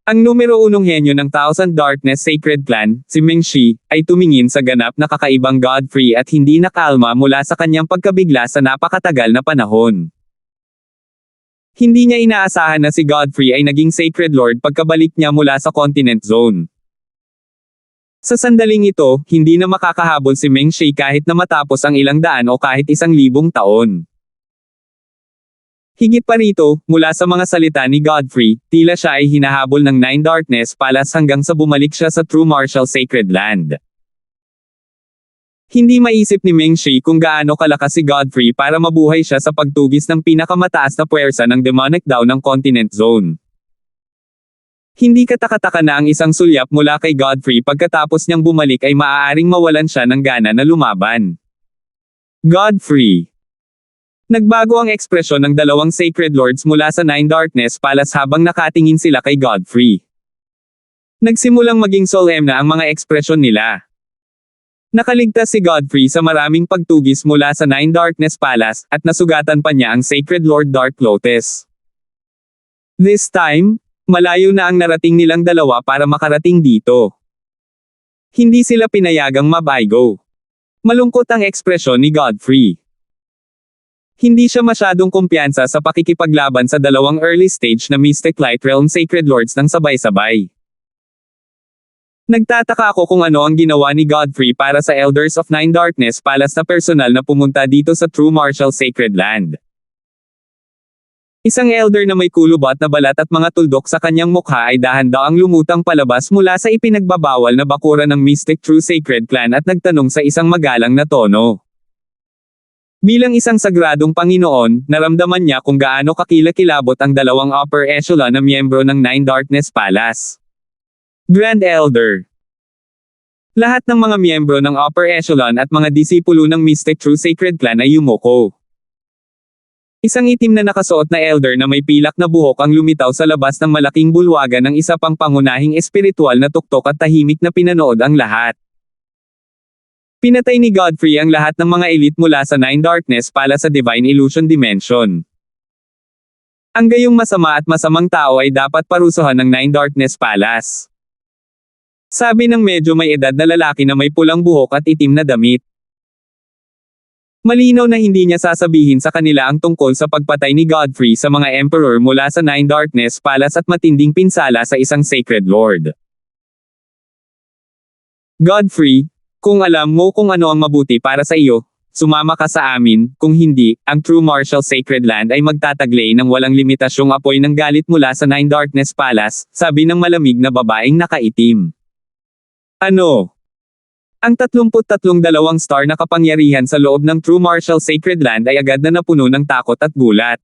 Ang numero 1 henyo ng Thousand Darkness Sacred Clan, si Mengshi, ay tumingin sa ganap na kakaibang Godfrey at hindi nakalma mula sa kanyang pagkabigla sa napakatagal na panahon. Hindi niya inaasahan na si Godfrey ay naging Sacred Lord pagkabalik niya mula sa Continent Zone. Sa sandaling ito, hindi na makakahabol si Mengshi kahit na matapos ang ilang daan o kahit 1,000 taon. Higit pa rito, mula sa mga salita ni Godfrey, tila siya ay hinahabol ng 9 Darkness Palace hanggang sa bumalik siya sa True Martial Sacred Land. Hindi maisip ni Mengshi kung gaano kalakas si Godfrey para mabuhay siya sa pagtugis ng pinakamataas na puwersa ng demonic daw ng Continent Zone. Hindi katakataka na ang isang sulyap mula kay Godfrey pagkatapos niyang bumalik ay maaaring mawalan siya ng gana na lumaban. Godfrey. Nagbago ang ekspresyon ng dalawang Sacred Lords mula sa 9 Darkness Palace habang nakatingin sila kay Godfrey. Nagsimulang maging solemn na ang mga ekspresyon nila. Nakaligtas si Godfrey sa maraming pagtugis mula sa 9 Darkness Palace, at nasugatan pa niya ang Sacred Lord Dark Lotus. This time, malayo na ang narating nilang dalawa para makarating dito. Hindi sila pinayagang mabaygo. Malungkot ang ekspresyon ni Godfrey. Hindi siya masyadong kumpiyansa sa pakikipaglaban sa dalawang early stage na Mystic Light Realm Sacred Lords ng sabay-sabay. Nagtataka ako kung ano ang ginawa ni Godfrey para sa Elders of 9 Darkness Palace na personal na pumunta dito sa True Martial Sacred Land. Isang elder na may kulubot na balat at mga tuldok sa kanyang mukha ay dahan-daang lumutang palabas mula sa ipinagbabawal na bakuran ng Mystic True Sacred Clan at nagtanong sa isang magalang na tono. Bilang isang sagradong Panginoon, naramdaman niya kung gaano kakilakilabot ang dalawang upper echelon na miyembro ng 9 Darkness Palace. Grand Elder. Lahat ng mga miyembro ng upper echelon at mga disipulo ng Mystic True Sacred Clan ay yumuko. Isang itim na nakasuot na elder na may pilak na buhok ang lumitaw sa labas ng malaking bulwagan ng isa pang pangunahing espiritual na tuktok at tahimik na pinanood ang lahat. Pinatay ni Godfrey ang lahat ng mga elite mula sa 9 Darkness para sa Divine Illusion Dimension. Ang gayong masama at masamang tao ay dapat parusahan ng 9 Darkness Palace. Sabi ng medyo may edad na lalaki na may pulang buhok at itim na damit. Malinaw na hindi niya sasabihin sa kanila ang tungkol sa pagpatay ni Godfrey sa mga Emperor mula sa 9 Darkness Palace at matinding pinsala sa isang Sacred Lord. Godfrey, kung alam mo kung ano ang mabuti para sa iyo, sumama ka sa amin, kung hindi, ang True Martial Sacred Land ay magtataglay ng walang limitasyong apoy ng galit mula sa Nine Darkness Palace, sabi ng malamig na babaeng nakaitim. Ano? Ang 33 2-star na kapangyarihan sa loob ng True Martial Sacred Land ay agad na napuno ng takot at gulat.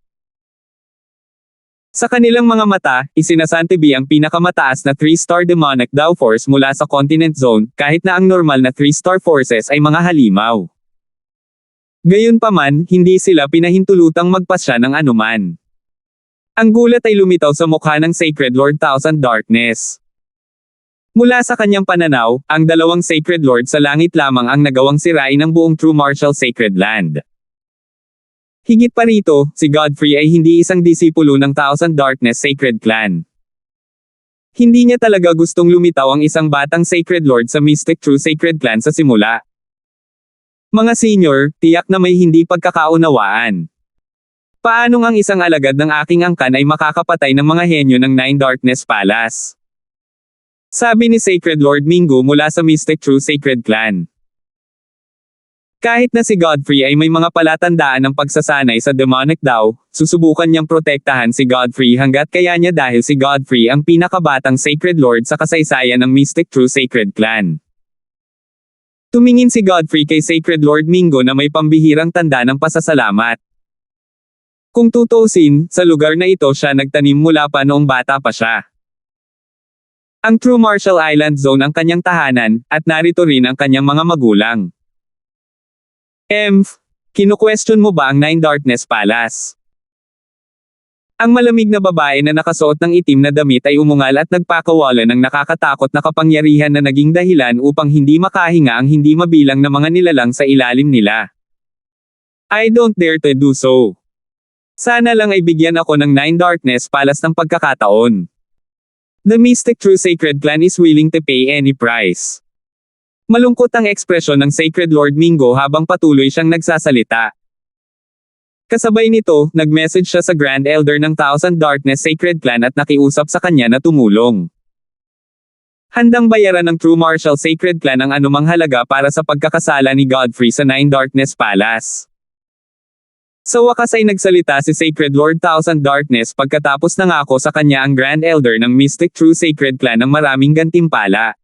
Sa kanilang mga mata, isinasantabi ang pinakamataas na 3-star demonic Dao Force mula sa Continent Zone, kahit na ang normal na 3-star forces ay mga halimaw. Gayunpaman, hindi sila pinahintulutang magpasya ng anuman. Ang gulat ay lumitaw sa mukha ng Sacred Lord Thousand Darkness. Mula sa kanyang pananaw, ang dalawang Sacred Lord sa langit lamang ang nagawang sirain ang buong True Martial Sacred Land. Higit pa rito, si Godfrey ay hindi isang disipulo ng Thousand Darkness Sacred Clan. Hindi niya talaga gustong lumitaw ang isang batang Sacred Lord sa Mystic True Sacred Clan sa simula. Mga senior, tiyak na may hindi pagkakaunawaan. Paanong ang isang alagad ng aking angkan ay makakapatay ng mga henyo ng Nine Darkness Palace? Sabi ni Sacred Lord Mingo mula sa Mystic True Sacred Clan. Kahit na si Godfrey ay may mga palatandaan ng pagsasanay sa demonic Dao, susubukan niyang protektahan si Godfrey hanggat kaya niya dahil si Godfrey ang pinakabatang Sacred Lord sa kasaysayan ng Mystic True Sacred Clan. Tumingin si Godfrey kay Sacred Lord Mingo na may pambihirang tanda ng pasasalamat. Kung tutuusin, sa lugar na ito siya nagtanim mula pa noong bata pa siya. Ang True Martial Island Zone ang kanyang tahanan, at narito rin ang kanyang mga magulang. Kinu-question mo ba ang Nine Darkness Palace? Ang malamig na babae na nakasuot ng itim na damit ay umungal at nagpakawala ng nakakatakot na kapangyarihan na naging dahilan upang hindi makahinga ang hindi mabilang na mga nilalang sa ilalim nila. I don't dare to do so. Sana lang ay bigyan ako ng Nine Darkness Palace ng pagkakataon. The Mystic True Sacred Clan is willing to pay any price. Malungkot ang ekspresyon ng Sacred Lord Mingo habang patuloy siyang nagsasalita. Kasabay nito, nag-message siya sa Grand Elder ng Thousand Darkness Sacred Clan at nakiusap sa kanya na tumulong. Handang bayaran ng True Martial Sacred Clan ang anumang halaga para sa pagkakasala ni Godfrey sa Nine Darkness Palace. Sa wakas ay nagsalita si Sacred Lord Thousand Darkness pagkatapos nangako sa kanya ang Grand Elder ng Mystic True Sacred Clan ng maraming gantimpala.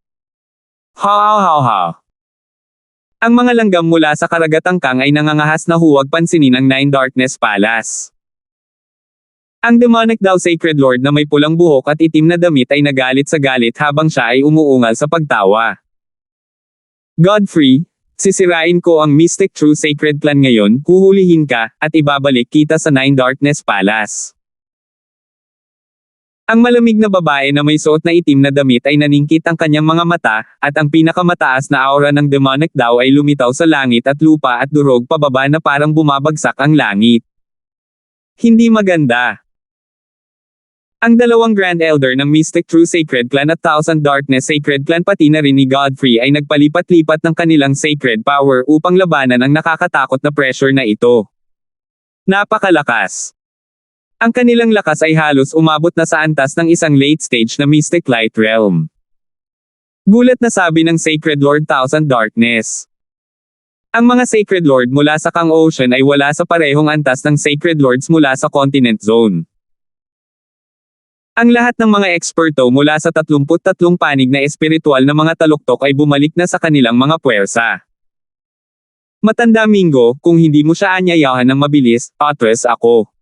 Ha. Ang mga langgam mula sa karagatang Kang ay nangangahas na huwag pansinin ang Nine Darkness Palace. Ang demonic Dao Sacred Lord na may pulang buhok at itim na damit ay nagalit sa galit habang siya ay umuungal sa pagtawa. Godfrey, sisirain ko ang Mystic True Sacred Clan ngayon, huhulihin ka, at ibabalik kita sa Nine Darkness Palace. Ang malamig na babae na may suot na itim na damit ay naningkit ang kanyang mga mata, at ang pinakamataas na aura ng demonic Dao ay lumitaw sa langit at lupa at durog pababa na parang bumabagsak ang langit. Hindi maganda. Ang dalawang Grand Elder ng Mystic True Sacred Clan at Thousand Darkness Sacred Clan pati na rin ni Godfrey ay nagpalipat-lipat ng kanilang sacred power upang labanan ang nakakatakot na pressure na ito. Napakalakas. Ang kanilang lakas ay halos umabot na sa antas ng isang late stage na Mystic Light Realm. Gulat na sabi ng Sacred Lord Thousand Darkness. Ang mga Sacred Lord mula sa Kang Ocean ay wala sa parehong antas ng Sacred Lords mula sa Continent Zone. Ang lahat ng mga eksperto mula sa 33 panig na espiritual na mga taluktok ay bumalik na sa kanilang mga puwersa. Matanda Mingo, kung hindi mo siya anyayahan ng mabilis, atras ako.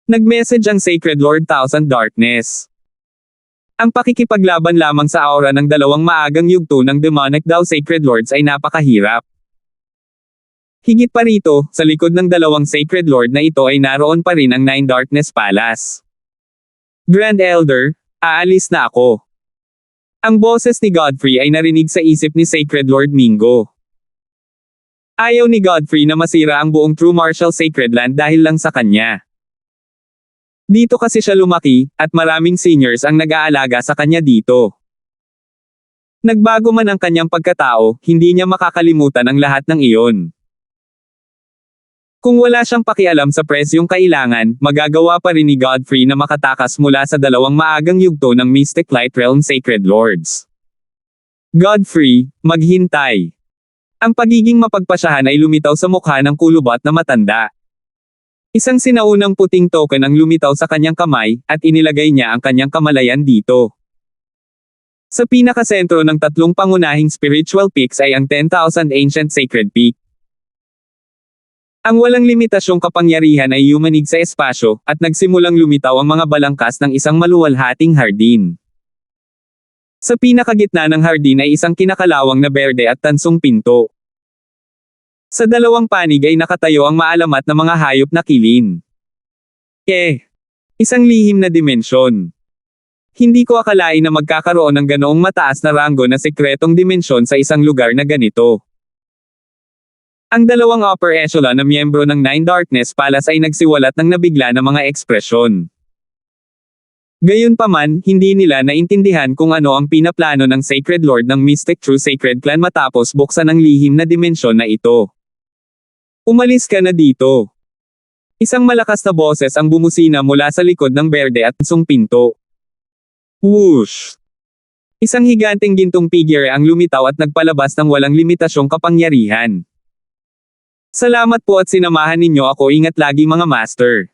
Nag-message ang Sacred Lord Thousand Darkness. Ang pakikipaglaban lamang sa aura ng dalawang maagang yugto ng demonic Dao Sacred Lords ay napakahirap. Higit pa rito, sa likod ng dalawang Sacred Lord na ito ay naroon pa rin ang Nine Darkness Palace. Grand Elder, aalis na ako. Ang boses ni Godfrey ay narinig sa isip ni Sacred Lord Mingo. Ayaw ni Godfrey na masira ang buong True Martial Sacred Land dahil lang sa kanya. Dito kasi siya lumaki, at maraming seniors ang nag-aalaga sa kanya dito. Nagbago man ang kanyang pagkatao, hindi niya makakalimutan ang lahat ng iyon. Kung wala siyang pakialam sa presyong kailangan, magagawa pa rin ni Godfrey na makatakas mula sa dalawang maagang yugto ng Mystic Light Realm Sacred Lords. Godfrey, maghintay. Ang pagiging mapagpasyahan ay lumitaw sa mukha ng kulubat na matanda. Isang sinaunang puting token ang lumitaw sa kanyang kamay, at inilagay niya ang kanyang kamalayan dito. Sa pinakasentro ng tatlong pangunahing spiritual peaks ay ang 10,000 Ancient Sacred Peak. Ang walang limitasyong kapangyarihan ay yumanig sa espasyo, at nagsimulang lumitaw ang mga balangkas ng isang maluwalhating hardin. Sa pinakagitna ng hardin ay isang kinakalawang na berde at tansong pinto. Sa dalawang panig ay nakatayo ang maalamat na mga hayop na kilin. Isang lihim na dimensyon. Hindi ko akalain na magkakaroon ng ganoong mataas na ranggo na sekretong dimensyon sa isang lugar na ganito. Ang dalawang upper echelon na miyembro ng Nine Darkness Palace ay nagsiwalat ng nabigla na mga ekspresyon. Gayunpaman, hindi nila naintindihan kung ano ang pinaplano ng Sacred Lord ng Mystic True Sacred Clan matapos buksan ang lihim na dimensyon na ito. Umalis ka na dito. Isang malakas na boses ang bumusina mula sa likod ng berde at tansong pinto. Whoosh! Isang higanteng gintong figure ang lumitaw at nagpalabas ng walang limitasyong kapangyarihan. Salamat po at sinamahan ninyo ako, ingat lagi mga master.